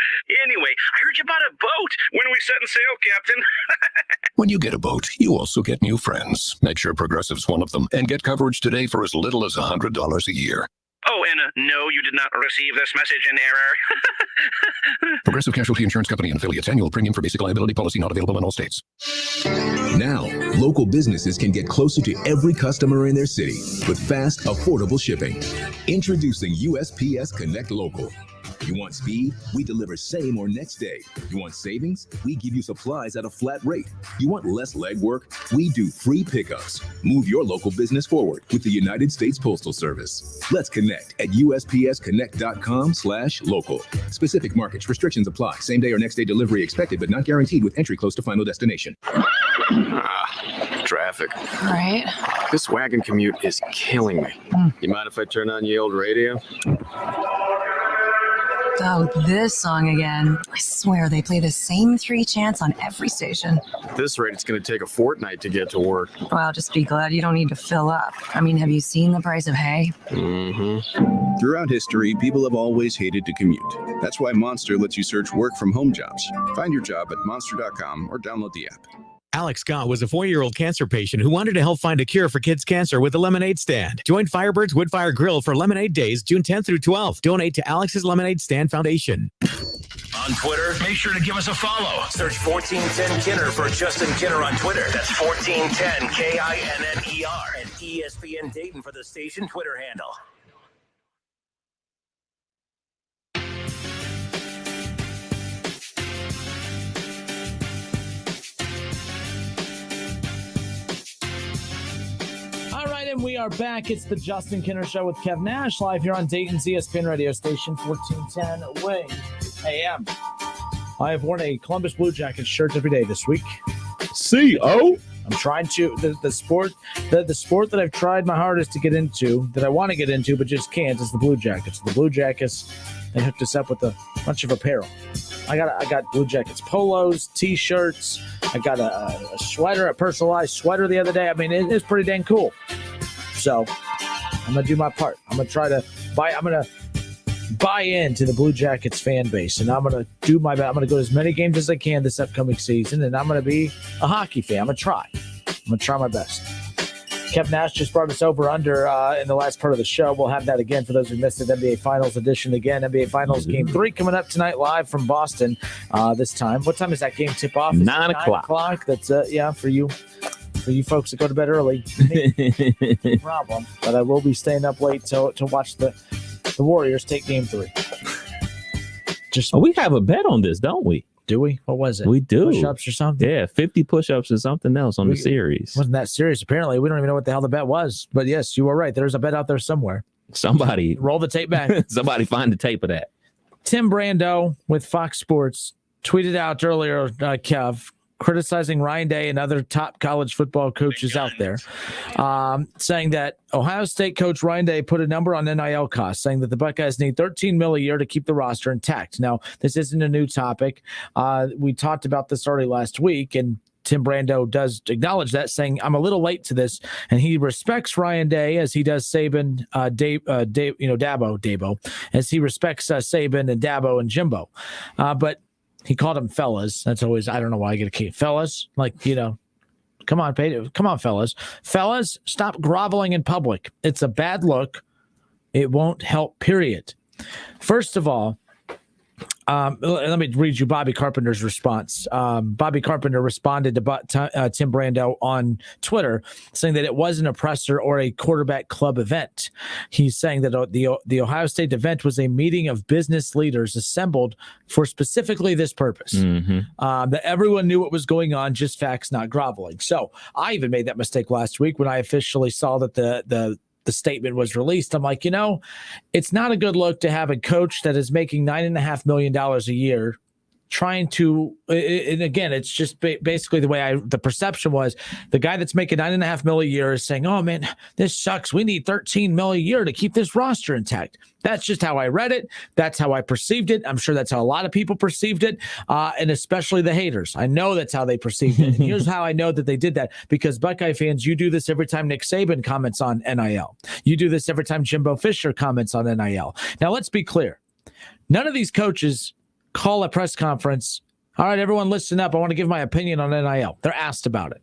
Anyway, I heard you bought a boat. When are we setting sail, Captain? When you get a boat, you also get new friends. Make sure Progressive's one of them and get coverage today for as little as $100 a year. Oh, and no, you did not receive this message in error. Progressive Casualty Insurance Company and affiliates. Annual premium for basic liability policy not available in all states. Now, local businesses can get closer to every customer in their city with fast, affordable shipping. Introducing USPS Connect Local. You want speed? We deliver same or next day. You want savings? We give you supplies at a flat rate. You want less legwork? We do free pickups. Move your local business forward with the United States Postal Service. Let's connect at USPSconnect.com/local. Specific markets, restrictions apply. Same day or next day delivery expected, but not guaranteed with entry close to final destination. Traffic. All right. This wagon commute is killing me. You mind if I turn on the old radio? Oh, this song again. I swear they play the same 3 chants on every station. At this rate, it's going to take a fortnight to get to work. Well, just be glad you don't need to fill up. I mean, have you seen the price of hay? Mm-hmm. Throughout history, people have always hated to commute. That's why Monster lets you search work from home jobs. Find your job at monster.com or download the app. Alex Scott was a 4-year-old cancer patient who wanted to help find a cure for kids' cancer with a lemonade stand. Join Firebird's Woodfire Grill for Lemonade Days, June 10th through 12th. Donate to Alex's Lemonade Stand Foundation. On Twitter, make sure to give us a follow. Search 1410 Kinner for Justin Kinner on Twitter. That's 1410 KINNER. And ESPN Dayton for the station Twitter handle. And we are back. It's the Justin Kinner Show with Kev Nash, live here on Dayton's ESPN radio station, 1410 Wing AM. I have worn a Columbus Blue Jackets shirt every day this week. C.O. I'm trying to the sport that I've tried my hardest to get into, that I want to get into but just can't, is the Blue Jackets. The Blue Jackets, they hooked us up with a bunch of apparel. I got Blue Jackets polos, T-shirts. I got a sweater, a personalized sweater the other day. I mean, it's pretty dang cool. So I'm gonna do my part. I'm gonna buy into the Blue Jackets fan base, and I'm gonna do my best. I'm gonna go to as many games as I can this upcoming season, and I'm gonna be a hockey fan. I'm gonna try my best. Kev Nash just brought us over under in the last part of the show. We'll have that again for those who missed it. NBA Finals edition again. NBA Finals Game 3 coming up tonight live from Boston this time. What time is that game tip off? 9 o'clock. That's for you. For you folks that go to bed early, no problem. But I will be staying up late to watch the Warriors take Game 3. We have a bet on this, don't we? Do we? What was it? We do. Push-ups or something? Yeah, 50 push-ups or something else on the series. Wasn't that serious? Apparently, we don't even know what the hell the bet was. But yes, you were right. There's a bet out there somewhere. Somebody roll the tape back. Somebody find the tape of that. Tim Brando with Fox Sports tweeted out earlier, Kev, criticizing Ryan Day and other top college football coaches out there, saying that Ohio State coach Ryan Day put a number on NIL costs, saying that the Buckeyes need $13 million a year to keep the roster intact. Now, this isn't a new topic. We talked about this already last week, and Tim Brando does acknowledge that, saying, I'm a little late to this. And he respects Ryan Day as he does Saban, Dabo, as he respects Saban and Dabo and Jimbo. But he called them fellas. That's always, I don't know why I get a key. Fellas, come on, fellas. Fellas, stop groveling in public. It's a bad look. It won't help, period. First of all, let me read you Bobby Carpenter's response. Bobby Carpenter responded to Tim Brando on Twitter, saying that it wasn't a presser or a quarterback club event. He's saying that the Ohio State event was a meeting of business leaders assembled for specifically this purpose. That everyone knew what was going on, just facts, not groveling. So I even made that mistake last week when I officially saw that the statement was released. I'm like, it's not a good look to have a coach that is making $9.5 million a year trying to, and again, it's just basically the way the perception was, the guy that's making $9.5 million a year is saying, oh man, this sucks. We need $13 million a year to keep this roster intact. That's just how I read it. That's how I perceived it. I'm sure that's how a lot of people perceived it. And especially the haters. I know that's how they perceived it. And here's how I know that they did that, because Buckeye fans, you do this every time Nick Saban comments on NIL. You do this every time Jimbo Fisher comments on NIL. Now let's be clear. None of these coaches call a press conference. All right, everyone listen up. I want to give my opinion on NIL. They're asked about it.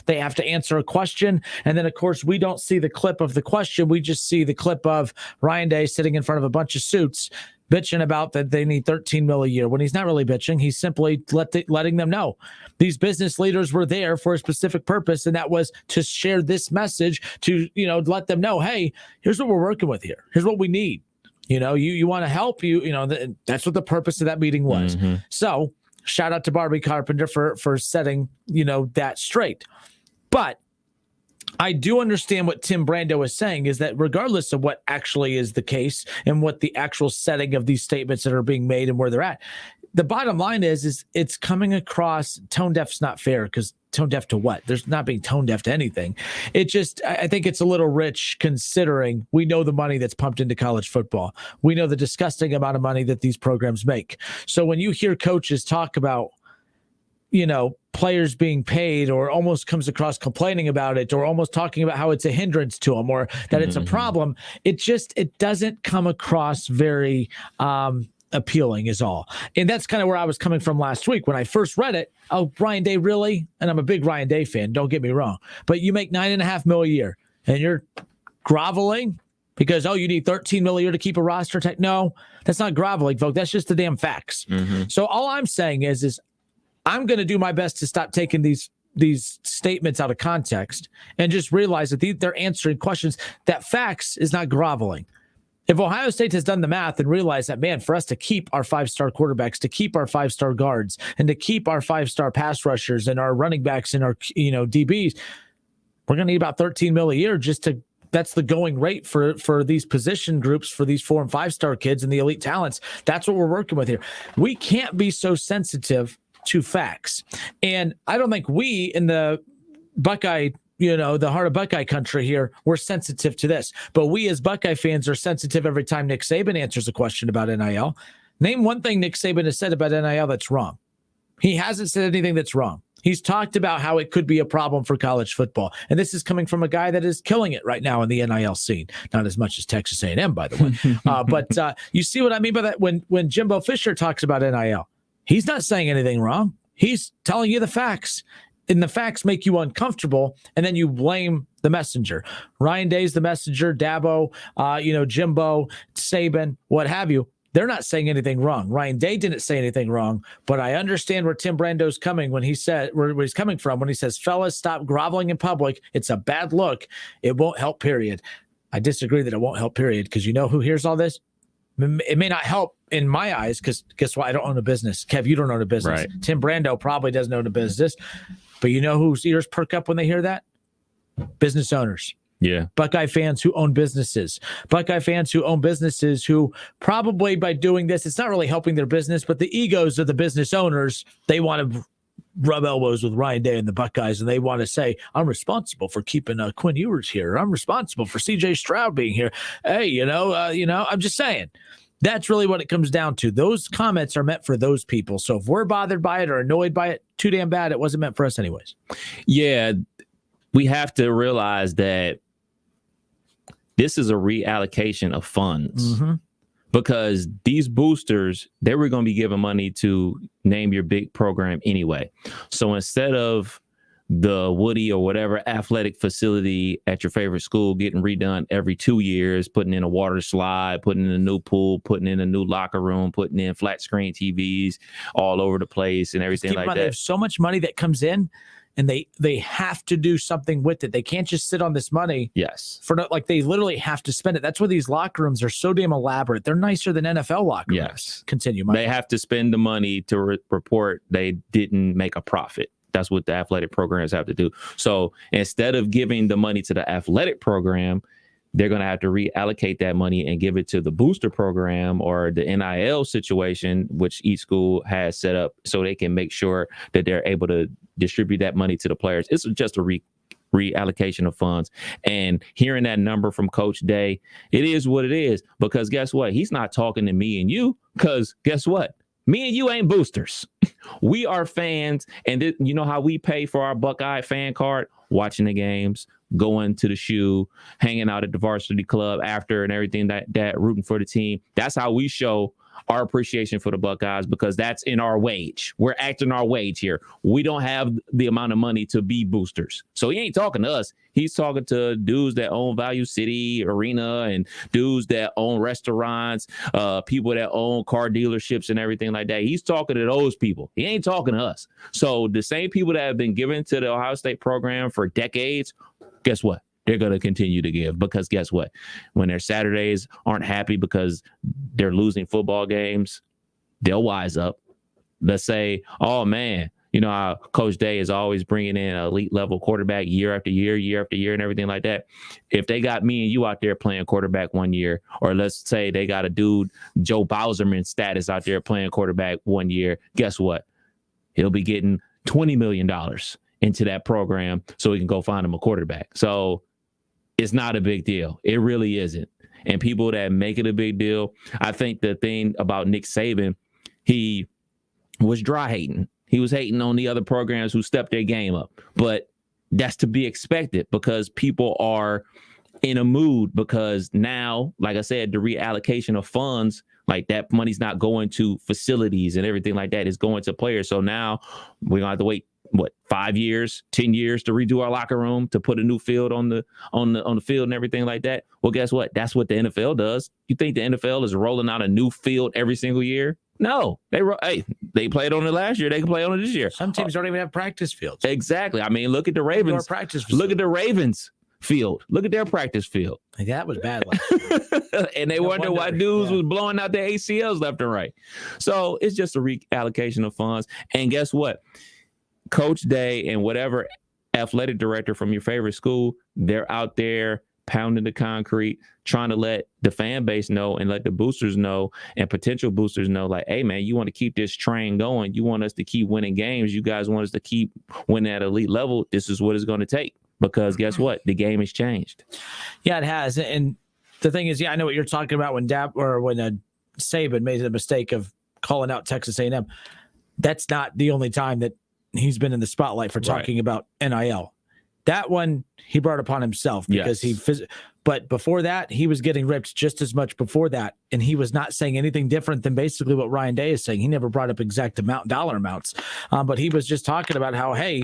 They have to answer a question. And then, of course, we don't see the clip of the question. We just see the clip of Ryan Day sitting in front of a bunch of suits bitching about that they need $13 million a year, when he's not really bitching. He's simply letting them know these business leaders were there for a specific purpose, and that was to share this message to, let them know, hey, here's what we're working with here. Here's what we need. You want to help that's what the purpose of that meeting was. So shout out to Barbie Carpenter for setting, that straight. But I do understand what Tim Brando is saying, is that regardless of what actually is the case and what the actual setting of these statements that are being made and where they're at, the bottom line is it's coming across tone deaf's not fair, because tone deaf to what? There's not being tone deaf to anything. I think it's a little rich, considering we know the money that's pumped into college football. We know the disgusting amount of money that these programs make. So when you hear coaches talk about, players being paid, or almost comes across complaining about it, or almost talking about how it's a hindrance to them, or that it's a problem, it doesn't come across very appealing is all. And that's kind of where I was coming from last week when I first read it. Oh, Ryan Day, really? And I'm a big Ryan Day fan, don't get me wrong, but you make $9.5 million a year and you're groveling because, you need $13 million a year to keep a roster tech. No, that's not groveling, folks. That's just the damn facts. So all I'm saying is I'm going to do my best to stop taking these statements out of context and just realize that they're answering questions. That facts is not groveling. If Ohio State has done the math and realized that, man, for us to keep our 5-star quarterbacks, to keep our 5-star guards, and to keep our 5-star pass rushers and our running backs and our DBs, we're going to need about $13 million a year that's the going rate for these position groups, for these 4- and 5-star kids and the elite talents. That's what we're working with here. We can't be so sensitive to facts. And I don't think we in the Buckeye, the heart of Buckeye country here, we're sensitive to this. But we as Buckeye fans are sensitive every time Nick Saban answers a question about NIL. Name one thing Nick Saban has said about NIL that's wrong. He hasn't said anything that's wrong. He's talked about how it could be a problem for college football. And this is coming from a guy that is killing it right now in the NIL scene. Not as much as Texas A&M, by the way. But you see what I mean by that? When Jimbo Fisher talks about NIL, he's not saying anything wrong. He's telling you the facts. And the facts make you uncomfortable, and then you blame the messenger. Ryan Day's the messenger, Dabo, Jimbo, Saban, what have you. They're not saying anything wrong. Ryan Day didn't say anything wrong, but I understand where Tim Brando's coming when he said where he's coming from when he says, "Fellas, stop groveling in public. It's a bad look. It won't help." Period. I disagree that it won't help. Period, because you know who hears all this. It may not help in my eyes because guess what? I don't own a business. Kev, you don't own a business. Right. Tim Brando probably doesn't own a business. But you know whose ears perk up when they hear that? Business owners. Yeah. Buckeye fans who own businesses. Buckeye fans who own businesses who probably by doing this, it's not really helping their business, but the egos of the business owners, they want to rub elbows with Ryan Day and the Buckeyes, and they want to say, I'm responsible for keeping Quinn Ewers here. I'm responsible for C.J. Stroud being here. Hey, I'm just saying. That's really what it comes down to. Those comments are meant for those people. So if we're bothered by it or annoyed by it, too damn bad. It wasn't meant for us anyways. Yeah, we have to realize that this is a reallocation of funds because these boosters, they were going to be given money to name your big program anyway. So instead of the Woody or whatever athletic facility at your favorite school getting redone every 2 years, putting in a water slide, putting in a new pool, putting in a new locker room, putting in flat screen TVs all over the place and everything like that. They have so much money that comes in and they have to do something with it. They can't just sit on this money. Yes. They literally have to spend it. That's why these locker rooms are so damn elaborate. They're nicer than NFL locker rooms. Yes. Continue, Mike. They have to spend the money to report they didn't make a profit. That's what the athletic programs have to do. So instead of giving the money to the athletic program, they're going to have to reallocate that money and give it to the booster program or the NIL situation, which each school has set up so they can make sure that they're able to distribute that money to the players. It's just a reallocation of funds. And hearing that number from Coach Day, it is what it is, because guess what? He's not talking to me and you, because guess what? Me and you ain't boosters. We are fans. And you know how we pay for our Buckeye fan card? Watching the games, going to the shoe, hanging out at the varsity club after and everything that rooting for the team. That's how we show our appreciation for the Buckeyes, because that's in our wage. We're acting our wage here. We don't have the amount of money to be boosters. So he ain't talking to us. He's talking to dudes that own Value City Arena and dudes that own restaurants, people that own car dealerships and everything like that. He's talking to those people. He ain't talking to us. So the same people that have been given to the Ohio State program for decades, guess what? They're going to continue to give, because guess what? When their Saturdays aren't happy because they're losing football games, they'll wise up. Let's say, oh man, You know how Coach Day is always bringing in an elite level quarterback year after year, and everything like that. If they got me and you out there playing quarterback one year, or let's say they got a dude, Joe Bowserman status out there playing quarterback one year, guess what? He'll be getting $20 million into that program so he can go find him a quarterback. So it's not a big deal. It really isn't. And people that make it a big deal, I think the thing about Nick Saban, he was dry hating. He was hating on the other programs who stepped their game up. But that's to be expected because people are in a mood because now, like I said, the reallocation of funds, like that money's not going to facilities and everything like that. It's going to players. So now we're going to have to wait, 5 years, 10 years to redo our locker room, to put a new field on the field and everything like that. Well, guess what? That's what the NFL does. You think the NFL is rolling out a new field every single year? No, they played on it last year. They can play on it this year. Some teams don't even have practice fields. Exactly. I mean, look at the Ravens. Look at the Ravens field. Look at their practice field. That was bad last year. And they wonder why dudes was blowing out their ACLs left and right. So it's just a reallocation of funds. And guess what? Coach Day and whatever athletic director from your favorite school, they're out there pounding the concrete, trying to let the fan base know and let the boosters know and potential boosters know, like, hey, man, you want to keep this train going. You want us to keep winning games. You guys want us to keep winning at elite level. This is what it's going to take because guess what? The game has changed. Yeah, it has. And the thing is, I know what you're talking about when Saban made the mistake of calling out Texas A&M. That's not the only time that he's been in the spotlight for talking about NIL. That one he brought upon himself because but before that, he was getting ripped just as much before that. And he was not saying anything different than basically what Ryan Day is saying. He never brought up exact dollar amounts, but he was just talking about how, hey,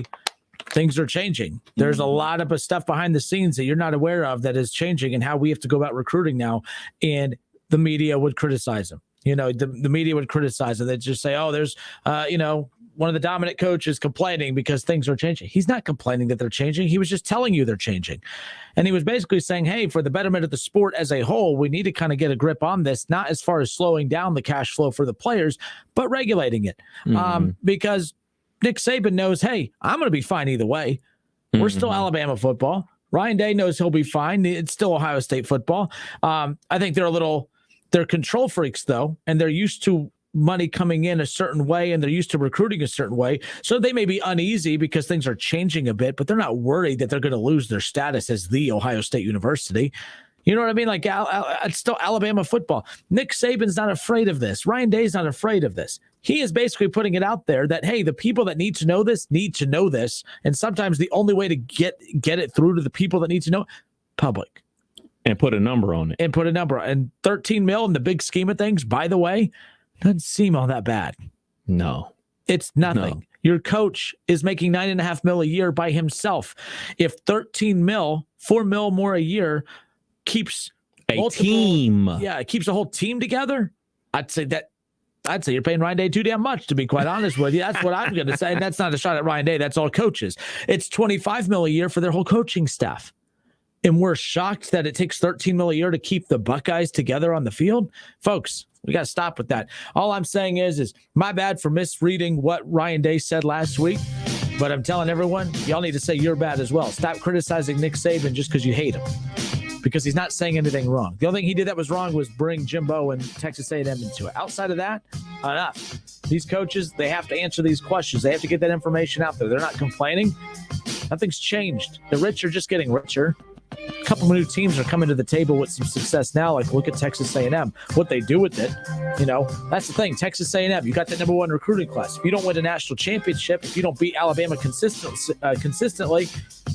things are changing. There's a lot of stuff behind the scenes that you're not aware of that is changing and how we have to go about recruiting now. And the media would criticize him. You know, the media would criticize him. They'd just say, oh, there's, one of the dominant coaches complaining because things are changing. He's not complaining that they're changing. He was just telling you they're changing. And he was basically saying, hey, for the betterment of the sport as a whole, we need to kind of get a grip on this, not as far as slowing down the cash flow for the players, but regulating it. Because Nick Saban knows, hey, I'm going to be fine either way. We're still Alabama football. Ryan Day knows he'll be fine. It's still Ohio State football. I think they're control freaks, though, and they're used to money coming in a certain way and they're used to recruiting a certain way. So they may be uneasy because things are changing a bit, but they're not worried that they're going to lose their status as the Ohio State University. You know what I mean? Like it's still Alabama football. Nick Saban's not afraid of this. Ryan Day's not afraid of this. He is basically putting it out there that, hey, the people that need to know this. And sometimes the only way to get it through to the people that need to know, public. And put a number on it. And 13 mil in the big scheme of things, by the way, doesn't seem all that bad. No. It's nothing. No. Your coach is making $9.5 million a year by himself. If 13 mil, 4 mil more a year keeps team. Yeah, it keeps a whole team together. I'd say you're paying Ryan Day too damn much, to be quite honest with you. That's what I'm going to say. And that's not a shot at Ryan Day. That's all coaches. It's $25 million a year for their whole coaching staff. And we're shocked that it takes $13 million a year to keep the Buckeyes together on the field. Folks, we got to stop with that. All I'm saying is my bad for misreading what Ryan Day said last week. But I'm telling everyone, y'all need to say you're bad as well. Stop criticizing Nick Saban just because you hate him. Because he's not saying anything wrong. The only thing he did that was wrong was bring Jimbo and Texas A&M into it. Outside of that, enough. These coaches, they have to answer these questions. They have to get that information out there. They're not complaining. Nothing's changed. The rich are just getting richer. A couple of new teams are coming to the table with some success now. Like look at Texas A&M, what they do with it. That's the thing. Texas A&M, you got that number one recruiting class. If you don't win a national championship, if you don't beat Alabama consistently,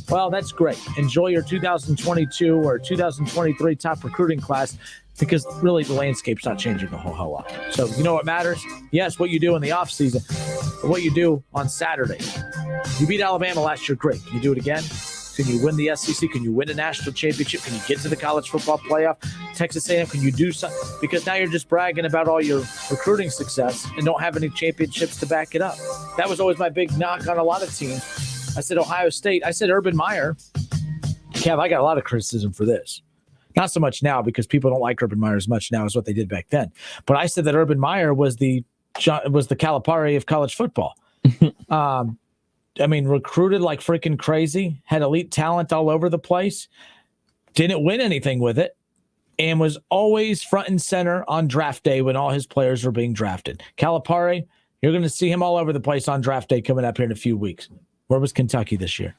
well, that's great. Enjoy your 2022 or 2023 top recruiting class because really the landscape's not changing a whole lot. So you know what matters? Yes, what you do in the offseason, but what you do on Saturday. You beat Alabama last year, great. Can you do it again? Can you win the SEC? Can you win a national championship? Can you get to the college football playoff? Texas A&M, can you do something? Because now you're just bragging about all your recruiting success and don't have any championships to back it up. That was always my big knock on a lot of teams. I said Ohio State. I said Urban Meyer. Kev, I got a lot of criticism for this. Not so much now because people don't like Urban Meyer as much now as what they did back then. But I said that Urban Meyer was the Calipari of college football. I mean, recruited like freaking crazy, had elite talent all over the place, didn't win anything with it, and was always front and center on draft day when all his players were being drafted. Calipari, you're going to see him all over the place on draft day coming up here in a few weeks. Where was Kentucky this year?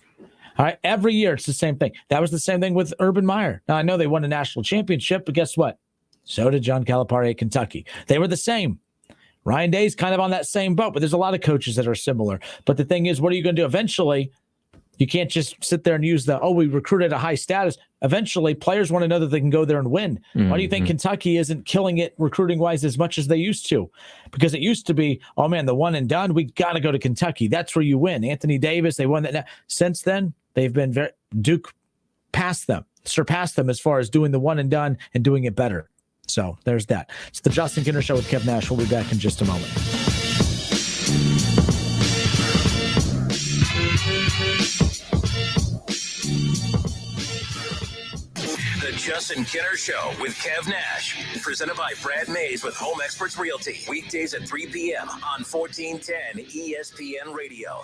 All right, every year it's the same thing. That was the same thing with Urban Meyer. Now, I know they won a national championship, but guess what? So did John Calipari at Kentucky. They were the same. Ryan Day's kind of on that same boat, but there's a lot of coaches that are similar. But the thing is, what are you going to do? Eventually, you can't just sit there and use we recruited a high status. Eventually, players want to know that they can go there and win. Mm-hmm. Why do you think Kentucky isn't killing it recruiting-wise as much as they used to? Because it used to be, oh, man, the one and done, we got to go to Kentucky. That's where you win. Anthony Davis, they won that. Now, since then, they've been Duke surpassed them as far as doing the one and done and doing it better. So there's that. It's the Justin Kinner Show with Kev Nash. We'll be back in just a moment. The Justin Kinner Show with Kev Nash. Presented by Brad Mays with Home Experts Realty. Weekdays at 3 p.m. on 1410 ESPN Radio.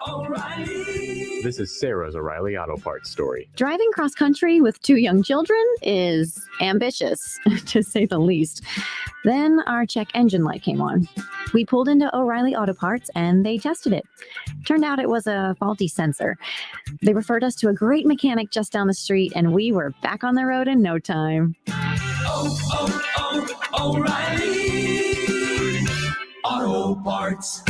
O'Reilly. This is Sarah's O'Reilly Auto Parts story. Driving cross country with 2 young children is ambitious, to say the least. Then our check engine light came on. We pulled into O'Reilly Auto Parts and they tested it. Turned out it was a faulty sensor. They referred us to a great mechanic just down the street and we were back on the road in no time. O'Reilly Auto Parts.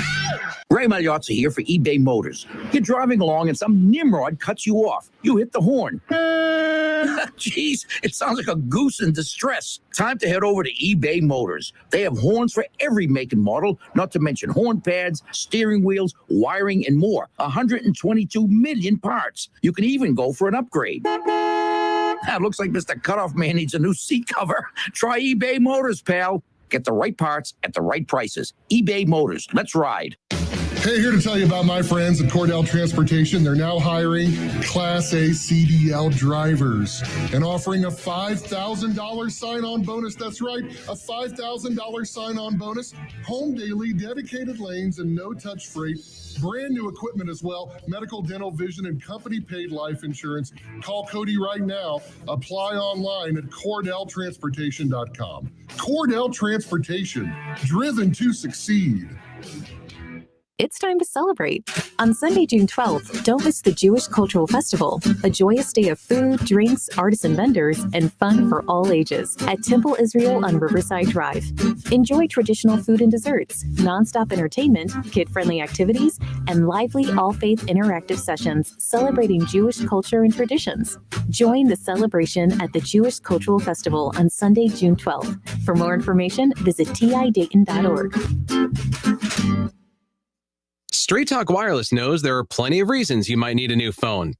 Ray Magliozzi here for eBay Motors. You're driving along and some nimrod cuts you off. You hit the horn. Jeez, it sounds like a goose in distress. Time to head over to eBay Motors. They have horns for every make and model, not to mention horn pads, steering wheels, wiring, and more. 122 million parts. You can even go for an upgrade. It looks like Mr. Cutoff Man needs a new seat cover. Try eBay Motors, pal. Get the right parts at the right prices. eBay Motors. Let's ride. Hey, here to tell you about my friends at Cordell Transportation. They're now hiring Class A CDL drivers and offering a $5,000 sign-on bonus. That's right, a $5,000 sign-on bonus. Home daily, dedicated lanes, and no-touch freight. Brand new equipment as well. Medical, dental, vision, and company-paid life insurance. Call Cody right now. Apply online at CordellTransportation.com. Cordell Transportation, driven to succeed. It's time to celebrate. On Sunday, June 12th, don't miss the Jewish Cultural Festival, a joyous day of food, drinks, artisan vendors, and fun for all ages at Temple Israel on Riverside Drive. Enjoy traditional food and desserts, nonstop entertainment, kid-friendly activities, and lively all-faith interactive sessions celebrating Jewish culture and traditions. Join the celebration at the Jewish Cultural Festival on Sunday, June 12th. For more information, visit tidayton.org. Straight Talk Wireless knows there are plenty of reasons you might need a new phone.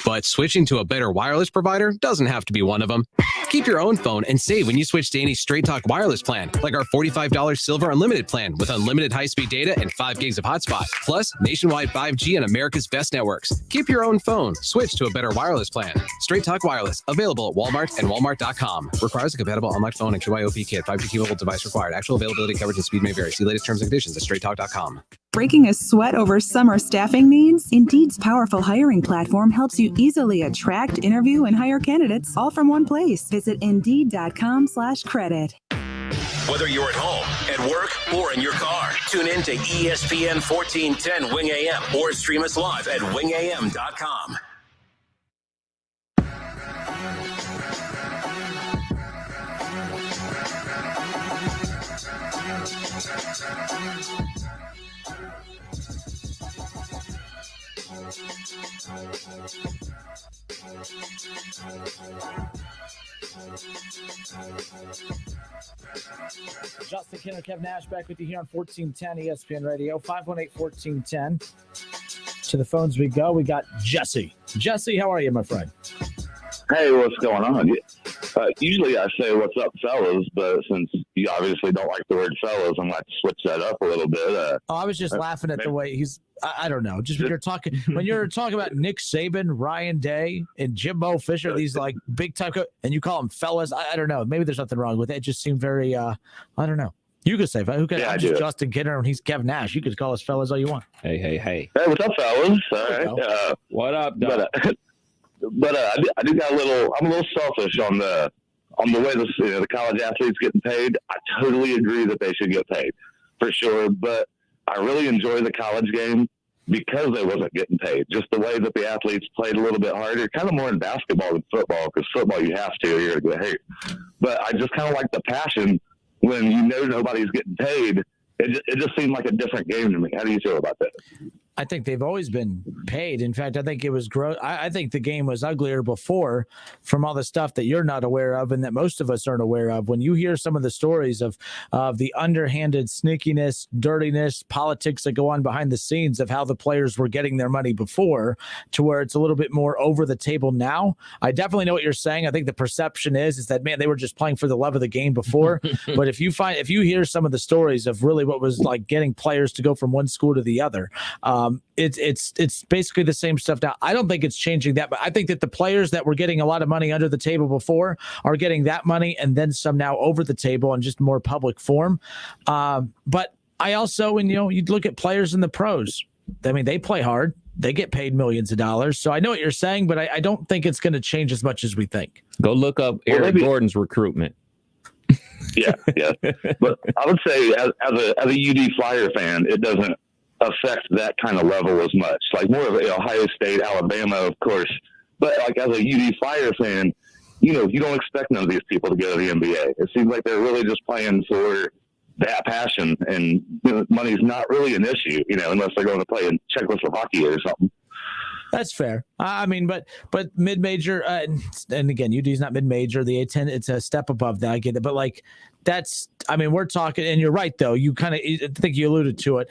But switching to a better wireless provider doesn't have to be one of them. Keep your own phone and save when you switch to any Straight Talk Wireless plan, like our $45 Silver Unlimited plan with unlimited high-speed data and 5 gigs of hotspot, plus nationwide 5G and America's best networks. Keep your own phone. Switch to a better wireless plan. Straight Talk Wireless, available at Walmart and Walmart.com. Requires a compatible unlocked phone and KYOP kit. 5G capable device required. Actual availability, coverage, and speed may vary. See latest terms and conditions at straighttalk.com. Breaking a sweat over summer staffing needs? Indeed's powerful hiring platform helps you easily attract, interview, and hire candidates all from one place. Visit Indeed.com/credit. Whether you're at home, at work, or in your car, tune in to ESPN 1410 Wing AM or stream us live at wingam.com. Justin Kinner, Kev Nash, back with you here on 1410 ESPN Radio, 518-1410. To the phones we go. We got Jesse. Jesse, how are you, my friend? Hey, what's going on? Usually I say, what's up, fellas, but since you obviously don't like the word fellas, I'm going to have to switch that up a little bit. I was just laughing at the way he's, I don't know, just when you're talking about Nick Saban, Ryan Day, and Jimbo Fisher, these like big time, and you call them fellas, I don't know. Maybe there's nothing wrong with it. It just seemed very, I don't know. You could say, who could? Yeah, I'm just Justin Kidder, and he's Kev Nash. You could call us fellas all you want. Hey. Hey, what's up, fellas? All right. What up, dog? But I do got I'm a little selfish on the way the college athletes getting paid. I totally agree that they should get paid for sure. But I really enjoy the college game because they wasn't getting paid. Just the way that the athletes played a little bit harder, kind of more in basketball than football, because football you have to, you're going to get hurt. But I just kind of like the passion when you know nobody's getting paid. It just seemed like a different game to me. How do you feel about that? I think they've always been paid. In fact, I think it was gross. I think the game was uglier before from all the stuff that you're not aware of and that most of us aren't aware of. When you hear some of the stories of the underhanded sneakiness, dirtiness, politics that go on behind the scenes of how the players were getting their money before to where it's a little bit more over the table now, I definitely know what you're saying. I think the perception is that, man, they were just playing for the love of the game before. But if you hear some of the stories of really what was like getting players to go from one school to the other, it's basically the same stuff now. I don't think it's changing that, but I think that the players that were getting a lot of money under the table before are getting that money and then some now over the table in just more public form. But I also, when you look at players in the pros, I mean, they play hard. They get paid millions of dollars. So I know what you're saying, but I don't think it's going to change as much as we think. Go look up Eric Gordon's recruitment. Yeah. But I would say as a UD Flyer fan, it doesn't affect that kind of level as much. Like more of Ohio State, Alabama, of course. But like as a UD Flyer fan, you don't expect none of these people to go to the NBA. It seems like they're really just playing for that passion, and money's not really an issue, unless they're going to play in Czechoslovakia or something. That's fair. I mean, but mid-major, and again, UD's not mid-major. The A10, it's a step above that. I get it. But like, we're talking, and you're right, though. I think you alluded to it.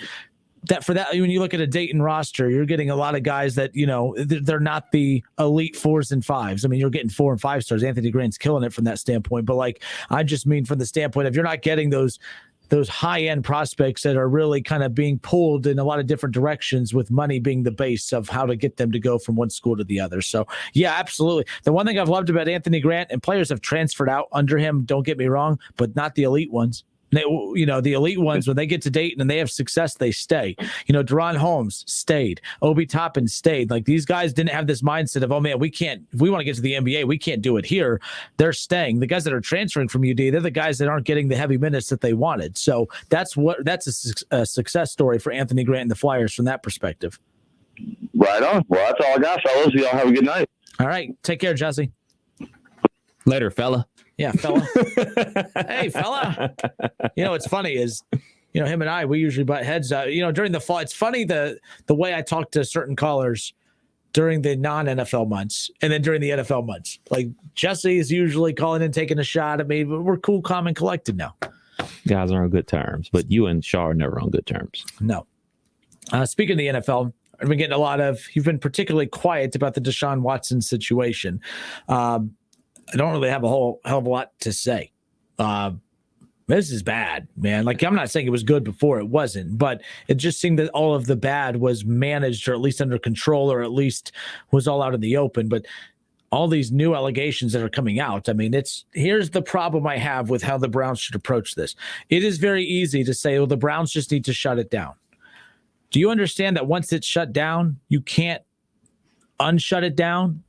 When you look at a Dayton roster, you're getting a lot of guys that, they're not the elite 4s and 5s. I mean, you're getting 4 and 5 stars. Anthony Grant's killing it from that standpoint. But like, I just mean from the standpoint of you're not getting those high-end prospects that are really kind of being pulled in a lot of different directions, with money being the base of how to get them to go from one school to the other. So, yeah, absolutely. The one thing I've loved about Anthony Grant, and players have transferred out under him, don't get me wrong, but not the elite ones. The elite ones, when they get to Dayton and they have success, they stay. Deron Holmes stayed. Obi Toppin stayed. Like, these guys didn't have this mindset of, oh man, if we want to get to the NBA, we can't do it here. They're staying. The guys that are transferring from UD, they're the guys that aren't getting the heavy minutes that they wanted. So that's a success story for Anthony Grant and the Flyers from that perspective. Right on. Well, that's all I got, fellas. Y'all have a good night. All right. Take care, Jesse. Later, fella. Yeah, fella. Hey, fella. What's funny is, him and I, we usually butt heads. During the fall, it's funny the way I talk to certain callers during the non-NFL months and then during the NFL months. Like, Jesse is usually calling and taking a shot at me, but we're cool, calm, and collected now. Guys are on good terms, but you and Shaw are never on good terms. No. Speaking of the NFL, I've been getting you've been particularly quiet about the Deshaun Watson situation. I don't really have a whole hell of a lot to say. This is bad, man. Like, I'm not saying it was good before, it wasn't, but it just seemed that all of the bad was managed, or at least under control, or at least was all out in the open. But all these new allegations that are coming out, I mean, here's the problem I have with how the Browns should approach this. It is very easy to say, well, the Browns just need to shut it down. Do you understand that once it's shut down, you can't unshut it down?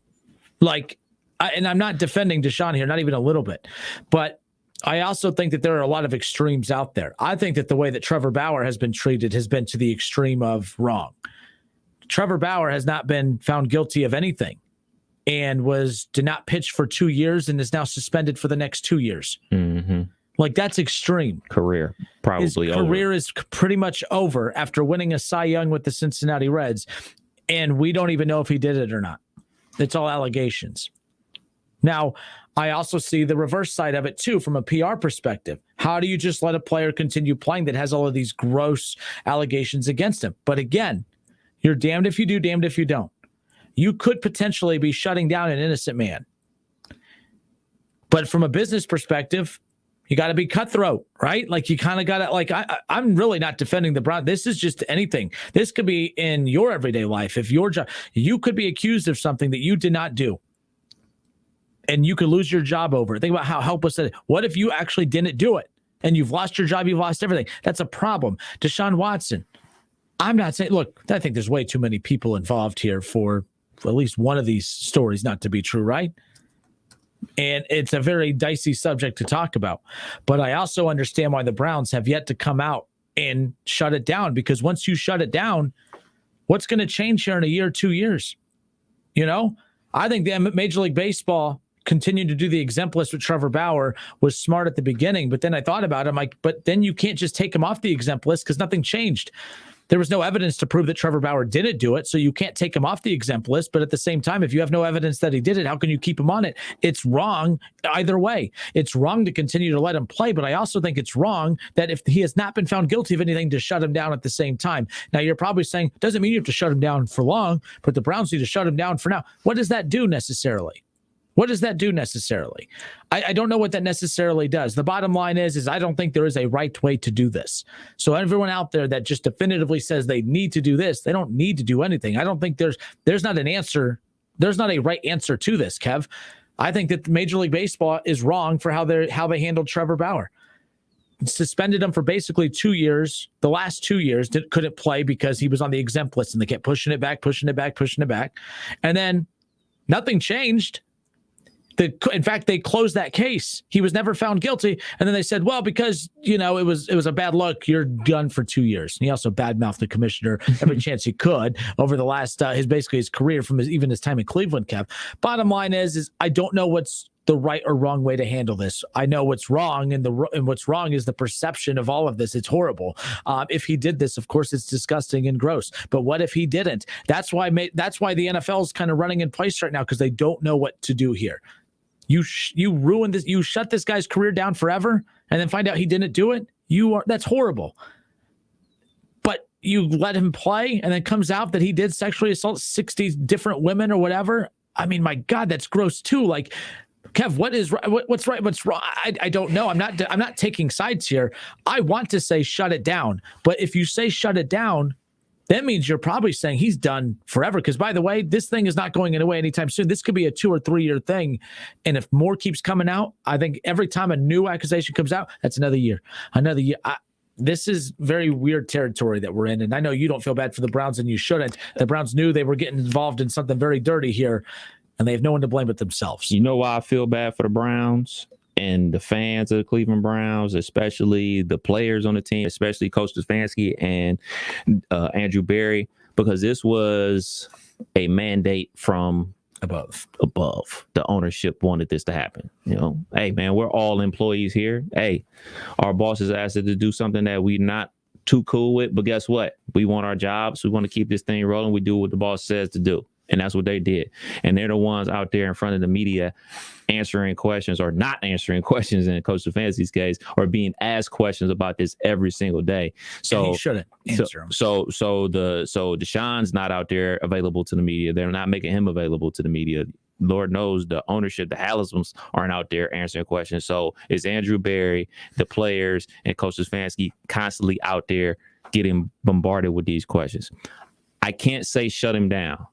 Like, and I'm not defending Deshaun here, not even a little bit, but I also think that there are a lot of extremes out there. I think that the way that Trevor Bauer has been treated has been to the extreme of wrong. Trevor Bauer has not been found guilty of anything and did not pitch for 2 years and is now suspended for the next 2 years. Mm-hmm. Like, that's extreme. Career probably over. His career is pretty much over after winning a Cy Young with the Cincinnati Reds, and we don't even know if he did it or not. It's all allegations. Now, I also see the reverse side of it, too, from a PR perspective. How do you just let a player continue playing that has all of these gross allegations against him? But again, you're damned if you do, damned if you don't. You could potentially be shutting down an innocent man. But from a business perspective, you got to be cutthroat, right? Like, you kind of got to, like, I'm really not defending the Browns. This is just anything. This could be in your everyday life. If your job, you could be accused of something that you did not do. And you could lose your job over it. Think about how helpless that is. What if you actually didn't do it and you've lost your job, you've lost everything. That's a problem. Deshaun Watson, I'm not saying, look, I think there's way too many people involved here for at least one of these stories not to be true, right? And it's a very dicey subject to talk about. But I also understand why the Browns have yet to come out and shut it down, because once you shut it down, what's going to change here in a year, 2 years? You know, I think the Major League Baseball continued to do the exempt list with Trevor Bauer was smart at the beginning. But then I thought about it. I'm like, but then you can't just take him off the exempt list because nothing changed. There was no evidence to prove that Trevor Bauer didn't do it, so you can't take him off the exempt list. But at the same time, if you have no evidence that he did it, how can you keep him on it? It's wrong either way. It's wrong to continue to let him play, but I also think it's wrong that if he has not been found guilty of anything, to shut him down at the same time. Now, you're probably saying, doesn't mean you have to shut him down for long, but the Browns need to shut him down for now. What does that do necessarily? What does that do necessarily? I don't know what that necessarily does. The bottom line is I don't think there is a right way to do this. So everyone out there that just definitively says they need to do this, they don't need to do anything. I don't think there's not an answer. There's not a right answer to this, Kev. I think that Major League Baseball is wrong for how they handled Trevor Bauer. Suspended him for basically 2 years. The last 2 years couldn't play because he was on the exempt list, and they kept pushing it back. And then nothing changed. In fact, they closed that case. He was never found guilty. And then they said, well, because, you know, it was a bad look, you're done for 2 years. And he also badmouthed the commissioner every chance he could over the last, his career from his time in Cleveland, Kev. Bottom line is I don't know what's the right or wrong way to handle this. I know what's wrong, and what's wrong is the perception of all of this. It's horrible. If he did this, of course, it's disgusting and gross. But what if he didn't? That's why the NFL is kind of running in place right now, because they don't know what to do here. You ruined this. You shut this guy's career down forever, and then find out he didn't do it. That's horrible. But you let him play, and then comes out that he did sexually assault 60 different women or whatever. I mean, my God, that's gross too. Like, Kev, what's right? What's wrong? I don't know. I'm not taking sides here. I want to say shut it down, but if you say shut it down, that means you're probably saying he's done forever. Because, by the way, this thing is not going away anytime soon. This could be a 2 or 3 year thing. And if more keeps coming out, I think every time a new accusation comes out, that's another year. This is very weird territory that we're in. And I know you don't feel bad for the Browns, and you shouldn't. The Browns knew they were getting involved in something very dirty here, and they have no one to blame but themselves. You know why I feel bad for the Browns and the fans of the Cleveland Browns, especially the players on the team, especially Coach Stefanski and Andrew Berry, because this was a mandate from above. The ownership wanted this to happen. You know, hey, man, we're all employees here. Hey, our bosses asked us to do something that we're not too cool with, but guess what? We want our jobs. We want to keep this thing rolling. We do what the boss says to do. And that's what they did. And they're the ones out there in front of the media answering questions or not answering questions in Coach Stefanski's case, or being asked questions about this every single day. So he shouldn't answer them. So Deshaun's not out there available to the media. They're not making him available to the media. Lord knows the ownership, the Hallisms, aren't out there answering questions. So it's Andrew Berry, the players, and Coach Stefanski constantly out there getting bombarded with these questions. I can't say shut him down.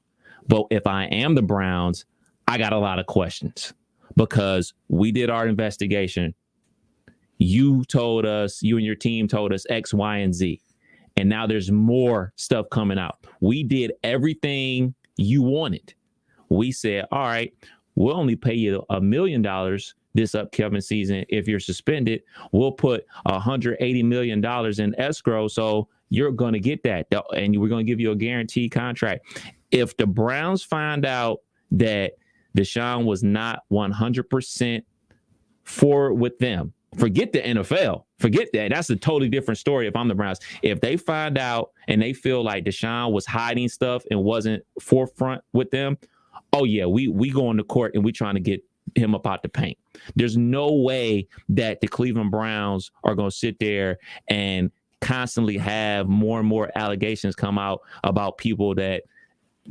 But if I am the Browns, I got a lot of questions, because we did our investigation. You and your team told us X, Y, and Z. And now there's more stuff coming out. We did everything you wanted. We said, all right, we'll only pay you $1 million this upcoming season. If you're suspended, we'll put $180 million in escrow. So you're going to get that. And we're going to give you a guaranteed contract. If the Browns find out that Deshaun was not 100% forward with them, forget the NFL. Forget that. That's a totally different story if I'm the Browns. If they find out and they feel like Deshaun was hiding stuff and wasn't forefront with them, oh, yeah, we go into court and we trying to get him up out the paint. There's no way that the Cleveland Browns are going to sit there and constantly have more and more allegations come out about people that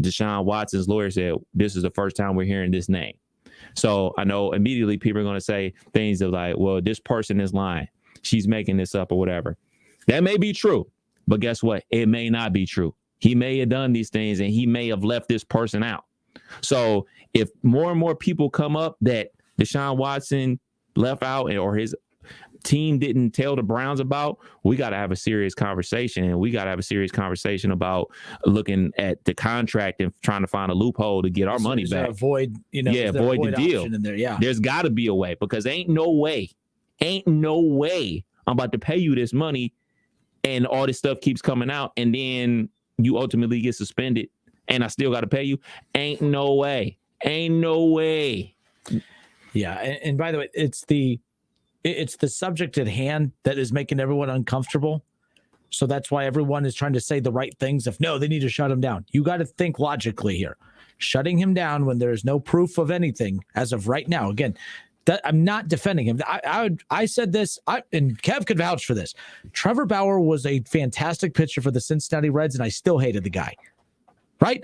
Deshaun Watson's lawyer said, this is the first time we're hearing this name. So I know immediately people are going to say things of like, well, this person is lying. She's making this up or whatever. That may be true, but guess what? It may not be true. He may have done these things and he may have left this person out. So if more and more people come up that Deshaun Watson left out or his team didn't tell the Browns about, we got to have a serious conversation. And we got to have a serious conversation about looking at the contract and trying to find a loophole to get our money back. Avoid the deal. In there, yeah. There's got to be a way, because ain't no way I'm about to pay you this money and all this stuff keeps coming out and then you ultimately get suspended and I still got to pay you. Ain't no way. Yeah. And by the way, it's the subject at hand that is making everyone uncomfortable. So that's why everyone is trying to say the right things. If no, they need to shut him down. You got to think logically here. Shutting him down when there is no proof of anything as of right now. Again, that I'm not defending him. I said this, and Kev could vouch for this. Trevor Bauer was a fantastic pitcher for the Cincinnati Reds, and I still hated the guy. Right?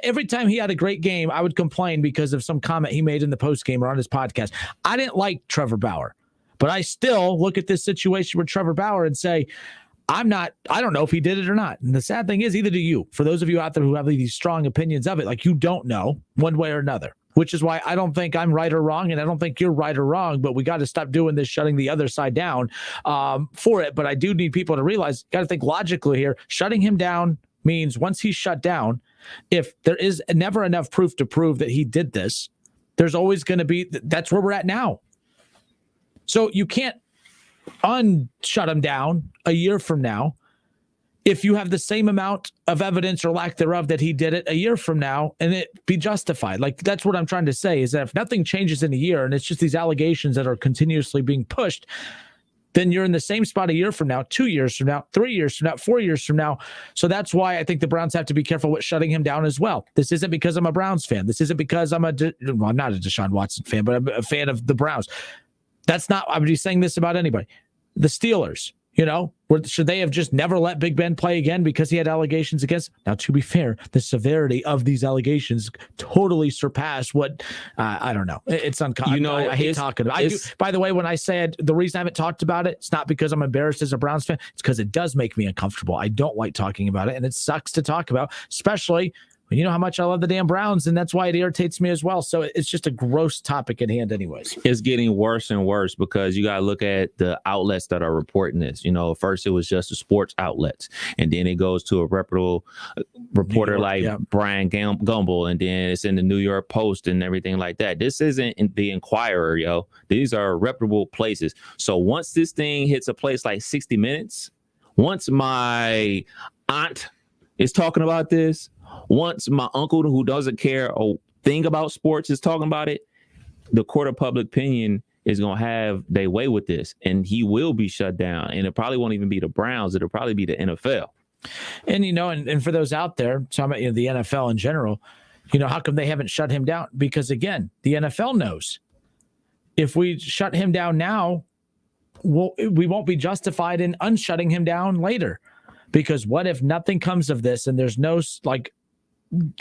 Every time he had a great game, I would complain because of some comment he made in the postgame or on his podcast. I didn't like Trevor Bauer, but I still look at this situation with Trevor Bauer and say, I don't know if he did it or not. And the sad thing is, either do you. For those of you out there who have these strong opinions of it, like you don't know one way or another, which is why I don't think I'm right or wrong. And I don't think you're right or wrong, but we got to stop doing this, shutting the other side down for it. But I do need people to realize, got to think logically here. Shutting him down means once he's shut down, if there is never enough proof to prove that he did this, there's always going to be, that's where we're at now. So you can't unshut him down a year from now if you have the same amount of evidence or lack thereof that he did it a year from now and it be justified. Like, that's what I'm trying to say, is that if nothing changes in a year and it's just these allegations that are continuously being pushed, then you're in the same spot a year from now, 2 years from now, 3 years from now, 4 years from now. So that's why I think the Browns have to be careful with shutting him down as well. This isn't because I'm a Browns fan. This isn't because I'm not a Deshaun Watson fan, but I'm a fan of the Browns. I would be saying this about anybody. The Steelers, should they have just never let Big Ben play again because he had allegations against? Now, to be fair, the severity of these allegations totally surpass what, I don't know. It's uncommon. I hate talking about it. By the way, when I said the reason I haven't talked about it, it's not because I'm embarrassed as a Browns fan. It's because it does make me uncomfortable. I don't like talking about it, and it sucks to talk about, especially when you know how much I love the damn Browns, and that's why it irritates me as well. So it's just a gross topic at hand anyways. It's getting worse and worse because you got to look at the outlets that are reporting this. First it was just the sports outlets, and then it goes to a reputable reporter Brian Gumbel, and then it's in the New York Post and everything like that. This isn't in the Enquirer, yo. These are reputable places. So once this thing hits a place like 60 Minutes, once my aunt is talking about this, once my uncle who doesn't care a thing about sports is talking about it, the court of public opinion is going to have their way with this, and he will be shut down. And it probably won't even be the Browns. It'll probably be the NFL. And, and for those out there, talking about the NFL in general, how come they haven't shut him down? Because, again, the NFL knows if we shut him down now, we won't be justified in unshutting him down later. Because what if nothing comes of this and there's no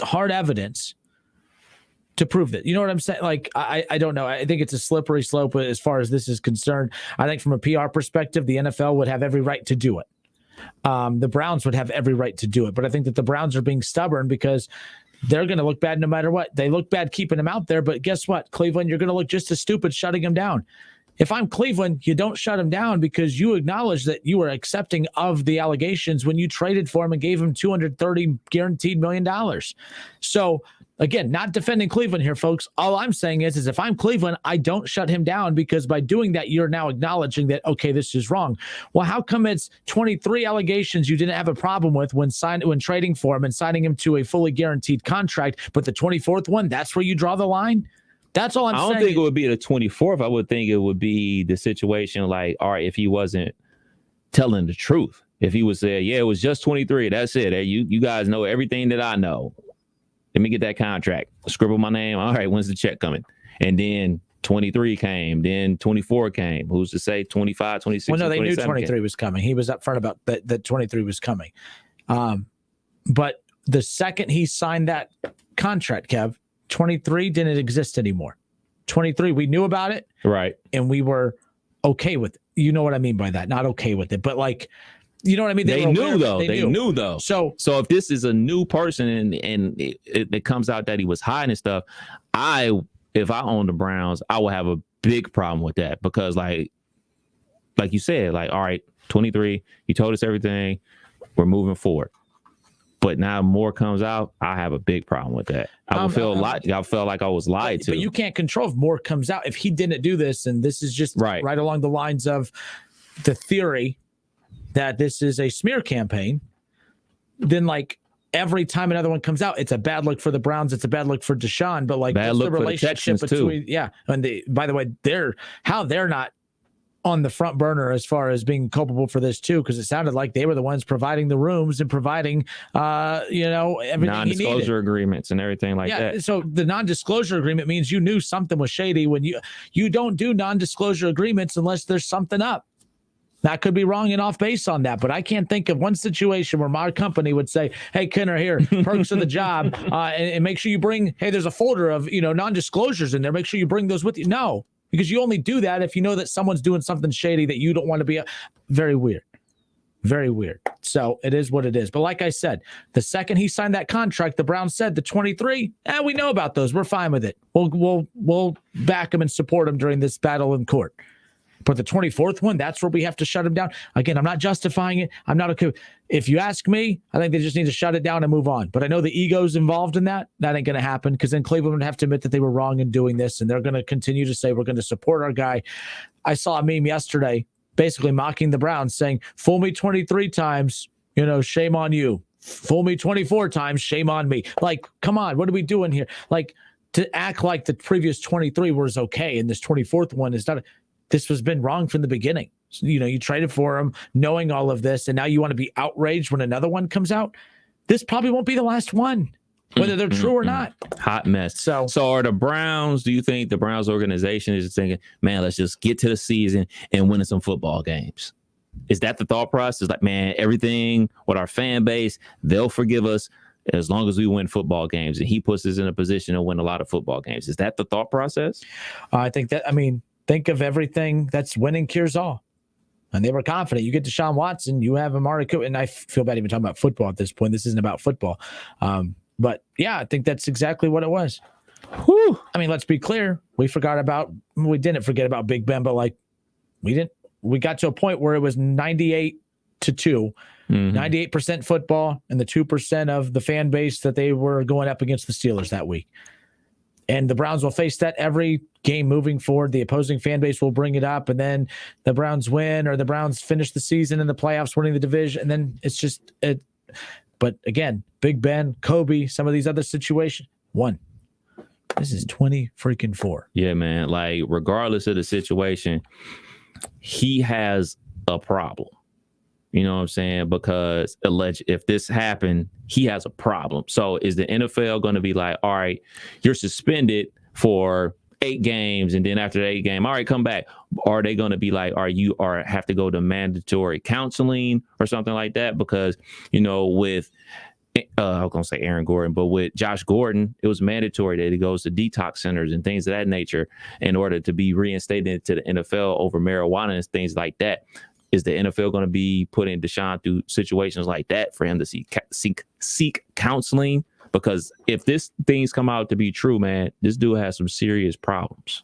hard evidence to prove that? You know what I'm saying? I don't know. I think it's a slippery slope as far as this is concerned. I think from a PR perspective, the NFL would have every right to do it. The Browns would have every right to do it. But I think that the Browns are being stubborn because they're going to look bad no matter what. They look bad keeping him out there. But guess what, Cleveland, you're going to look just as stupid shutting him down. If I'm Cleveland, you don't shut him down because you acknowledge that you were accepting of the allegations when you traded for him and gave him $230 guaranteed $1 million. So, again, not defending Cleveland here, folks. All I'm saying is if I'm Cleveland, I don't shut him down because by doing that, you're now acknowledging that, okay, this is wrong. Well, how come it's 23 allegations you didn't have a problem with when trading for him and signing him to a fully guaranteed contract, but the 24th one, that's where you draw the line? That's all I'm saying. I don't think it would be the 24th. I would think it would be the situation like, all right, if he wasn't telling the truth, if he was saying, yeah, it was just 23. That's it. You guys know everything that I know. Let me get that contract. Scribble my name. All right, when's the check coming? And then 23 came. Then 24 came. Who's to say 25, 26? Well, no, they knew 23 was coming. He was upfront about that 23 was coming. But the second he signed that contract, Kev, 23 didn't exist anymore. 23, we knew about it. Right. And we were okay with it. You know what I mean by that? Not okay with it, but you know what I mean? They knew though. So if this is a new person and it comes out that he was hiding and stuff, if I owned the Browns, I would have a big problem with that because like you said, like, all right, 23, you told us everything, we're moving forward. But now more comes out, I have a big problem with that. I felt like I was lied to. But you can't control if more comes out. If he didn't do this, and this is just right along the lines of the theory that this is a smear campaign, then like every time another one comes out, it's a bad look for the Browns. It's a bad look for Deshaun. But like bad look the for relationship the Texans between, too. yeah. And by the way, they're not on the front burner as far as being culpable for this too, because it sounded like they were the ones providing the rooms and providing everything non-disclosure agreements and everything like that. So the non-disclosure agreement means you knew something was shady. When you don't do non-disclosure agreements unless there's something up. That could be wrong and off base on that, but I can't think of one situation where my company would say, "Hey, Kenner, here, perks of the job, and make sure you bring. Hey, there's a folder of non-disclosures in there. Make sure you bring those with you." No. Because you only do that if you know that someone's doing something shady that you don't want to be. Very weird. Very weird. So it is what it is. But like I said, the second he signed that contract, the Browns said the 23, we know about those. We're fine with it. We'll back him and support him during this battle in court. But the 24th one, that's where we have to shut him down. Again, I'm not justifying it. I'm not okay. If you ask me, I think they just need to shut it down and move on. But I know the ego's involved in that. That ain't going to happen because then Cleveland would have to admit that they were wrong in doing this, and they're going to continue to say we're going to support our guy. I saw a meme yesterday basically mocking the Browns saying, fool me 23 times, shame on you. Fool me 24 times, shame on me. Like, come on, what are we doing here? Like, to act like the previous 23 was okay and this 24th one is not – this has been wrong from the beginning. So, you traded for him knowing all of this, and now you want to be outraged when another one comes out. This probably won't be the last one, whether they're true or not. Hot mess. So are the Browns, do you think the Browns organization is thinking, man, let's just get to the season and win some football games? Is that the thought process? Like, man, everything with our fan base, they'll forgive us as long as we win football games. And he puts us in a position to win a lot of football games. Is that the thought process? I think that, think of everything that's winning cures all. And they were confident. You get Deshaun Watson, you have Amari Cooper. And I feel bad even talking about football at this point. This isn't about football. But yeah, I think that's exactly what it was. Whew. Let's be clear. We didn't forget about Big Ben, but we got to a point where it was 98-2, 98% football and the 2% of the fan base that they were going up against the Steelers that week. And the Browns will face that every game moving forward. The opposing fan base will bring it up, and then the Browns win or the Browns finish the season in the playoffs winning the division. And then it's just it. But again, Big Ben, Kobe, some of these other situations, one. This is 20-4. Yeah, man. Like, regardless of the situation, he has a problem. You know what I'm saying? Because if this happened, he has a problem. So is the NFL going to be like, all right, you're suspended for 8 games, and then after the 8th game, all right, come back? Or are they going to be like, have to go to mandatory counseling or something like that? Because, with I was going to say Aaron Gordon, but with Josh Gordon, it was mandatory that he goes to detox centers and things of that nature in order to be reinstated into the NFL over marijuana and things like that. Is the NFL going to be putting Deshaun through situations like that for him to seek counseling? Because if this things come out to be true, man, this dude has some serious problems.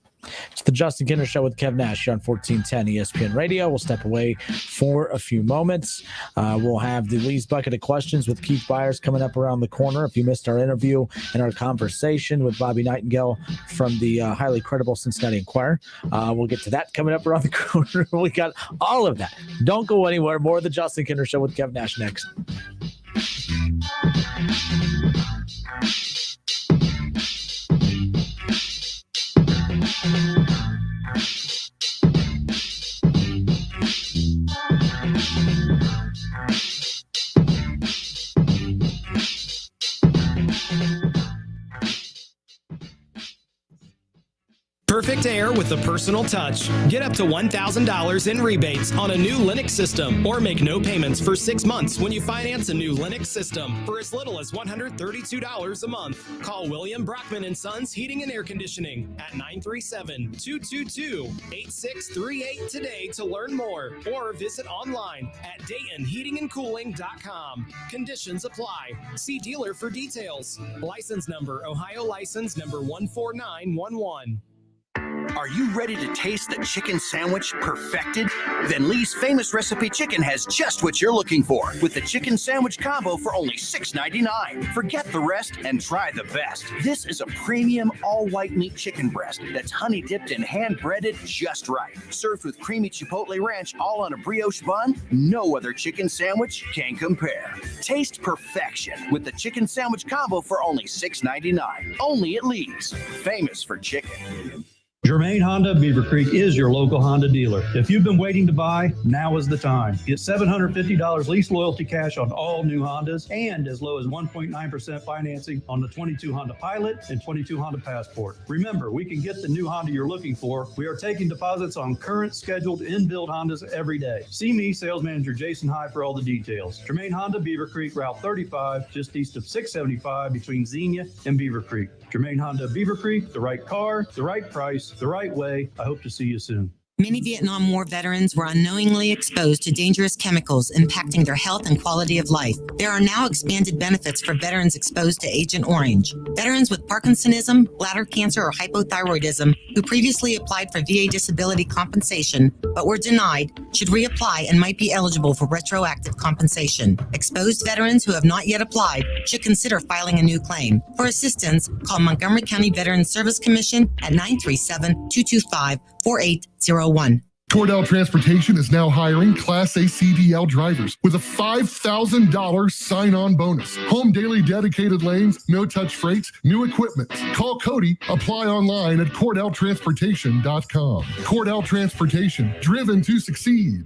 It's the Justin Kinner Show with Kev Nash here on 1410 ESPN Radio. We'll step away for a few moments. We'll have the Lee's Bucket of Questions with Keith Byers coming up around the corner. If you missed our interview and our conversation with Bobby Nightengale from the highly credible Cincinnati Enquirer, we'll get to that coming up around the corner. We got all of that. Don't go anywhere. More of the Justin Kinner Show with Kev Nash next. Perfect air with a personal touch. Get up to $1,000 in rebates on a new Linux system, or make no payments for 6 months when you finance a new Linux system for as little as $132 a month. Call William Brockman & Sons Heating and Air Conditioning at 937-222-8638 today to learn more, or visit online at DaytonHeatingandCooling.com. Conditions apply. See dealer for details. License number Ohio license number 14911. Are you ready to taste the chicken sandwich perfected? Then Lee's Famous Recipe Chicken has just what you're looking for with the chicken sandwich combo for only $6.99. Forget the rest and try the best. This is a premium all-white meat chicken breast that's honey dipped and hand-breaded just right. Served with creamy chipotle ranch all on a brioche bun, no other chicken sandwich can compare. Taste perfection with the chicken sandwich combo for only $6.99. Only at Lee's. Famous for chicken. Germain Honda Beaver Creek is your local Honda dealer. If you've been waiting to buy, now is the time. Get $750 lease loyalty cash on all new Hondas and as low as 1.9% financing on the 22 Honda Pilot and 22 Honda Passport. Remember, we can get the new Honda you're looking for. We are taking deposits on current scheduled in-build Hondas every day. See me, sales manager Jason High, for all the details. Germain Honda Beaver Creek, Route 35, just east of 675 between Xenia and Beaver Creek. Germain Honda Beaver Creek, the right car, the right price, the right way. I hope to see you soon. Many Vietnam War veterans were unknowingly exposed to dangerous chemicals impacting their health and quality of life. There are now expanded benefits for veterans exposed to Agent Orange. Veterans with Parkinsonism, bladder cancer, or hypothyroidism who previously applied for VA disability compensation but were denied should reapply and might be eligible for retroactive compensation. Exposed veterans who have not yet applied should consider filing a new claim. For assistance, call Montgomery County Veterans Service Commission at 937-225-4801. Cordell Transportation is now hiring Class A CDL drivers with a $5,000 sign-on bonus. Home daily dedicated lanes, no-touch freights, new equipment. Call Cody. Apply online at CordellTransportation.com. Cordell Transportation, driven to succeed.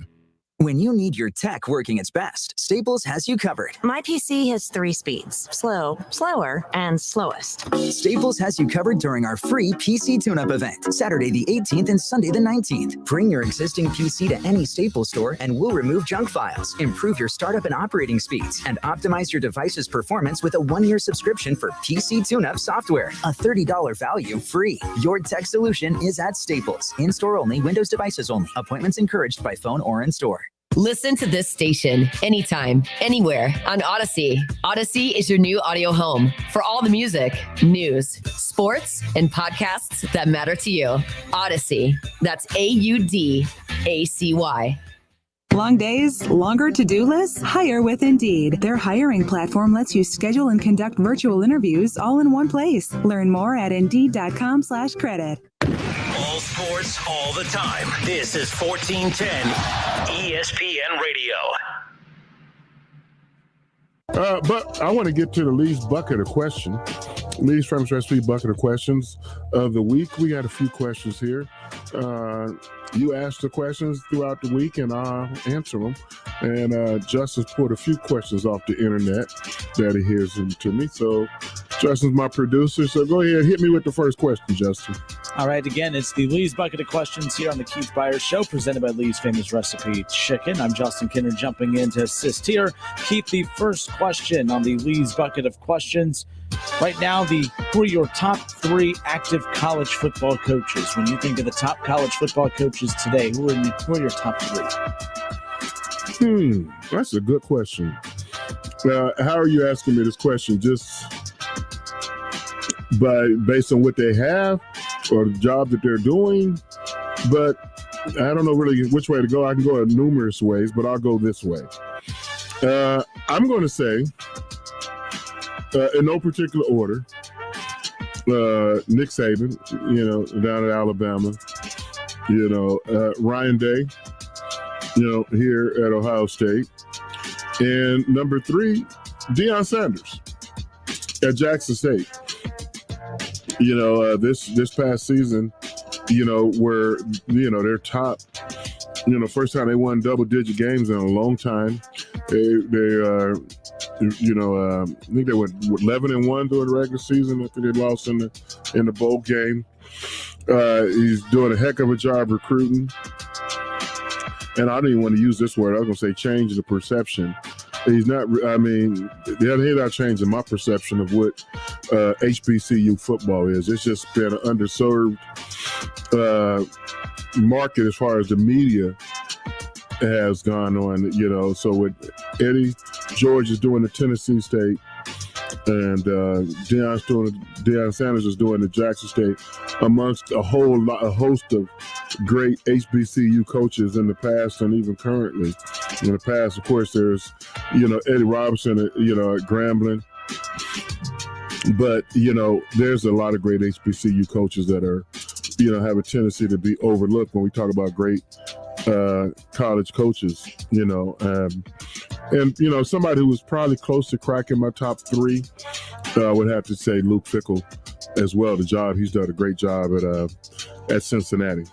When you need your tech working its best, Staples has you covered. My PC has 3 speeds: slow, slower, and slowest. Staples has you covered during our free PC tune-up event, Saturday the 18th and Sunday the 19th. Bring your existing PC to any Staples store and we'll remove junk files, improve your startup and operating speeds, and optimize your device's performance with a 1-year subscription for PC tune-up software. A $30 value free. Your tech solution is at Staples. In-store only, Windows devices only. Appointments encouraged by phone or in-store. Listen to this station anytime, anywhere on Odyssey. Odyssey is your new audio home for all the music, news, sports, and podcasts that matter to you. Odyssey. That's AUDACY. Long days, longer to-do lists? Hire with Indeed. Their hiring platform lets you schedule and conduct virtual interviews all in one place. Learn more at Indeed.com/credit. All sports, all the time. This is 1410 ESPN Radio. But I want to get to the Lee's bucket of questions. Lee's Famous Recipe bucket of questions of the week. We got a few questions here. You ask the questions throughout the week, and I'll answer them. And Justin's pulled a few questions off the internet that he hears them to me. So Justin's my producer. So go ahead, hit me with the first question, Justin. All right, again, it's the Lee's Bucket of Questions here on the Keith Byers Show, presented by Lee's Famous Recipe Chicken. I'm Justin Kinner, jumping in to assist here. Keith, the first question on the Lee's Bucket of Questions. Right now, who are your top 3 active college football coaches? When you think of the top college football coaches today, who are your top 3? That's a good question. How are you asking me this question? Just based on what they have or the job that they're doing? But I don't know really which way to go. I can go in numerous ways, but I'll go this way. I'm going to say, in no particular order, Nick Saban, down at Alabama, Ryan Day, here at Ohio State. And number 3, Deion Sanders at Jackson State. This past season, where, they're top, first time they won double-digit games in a long time. They I think they went 11-1 during the regular season. I think they lost in the bowl game. He's doing a heck of a job recruiting. And I don't even want to use this word. I was going to say change the perception. He's not, he's not changing my perception of what HBCU football is. It's just been an underserved market as far as the media has gone on, So with Eddie George is doing the Tennessee State and Deion Sanders is doing at Jackson State, amongst a host of great HBCU coaches in the past and even currently. In the past, of course, there's Eddie Robinson at Grambling, but there's a lot of great HBCU coaches that are have a tendency to be overlooked when we talk about great college coaches. And somebody who was probably close to cracking my top three, would have to say Luke Fickell as well. He's done a great job at Cincinnati.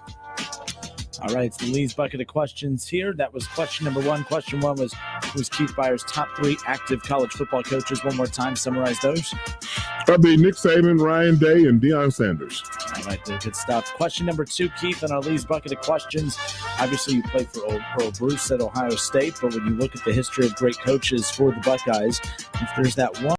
All right, it's the Lee's Bucket of questions here. That was question number one. Question one was, who's Keith Byers' top three active college football coaches? One more time, summarize those. That'd be Nick Saban, Ryan Day, and Deion Sanders. All right, good stuff. Question number two, Keith, on our Lee's Bucket of questions. Obviously, you played for Earl Bruce at Ohio State, but when you look at the history of great coaches for the Buckeyes, if there's that one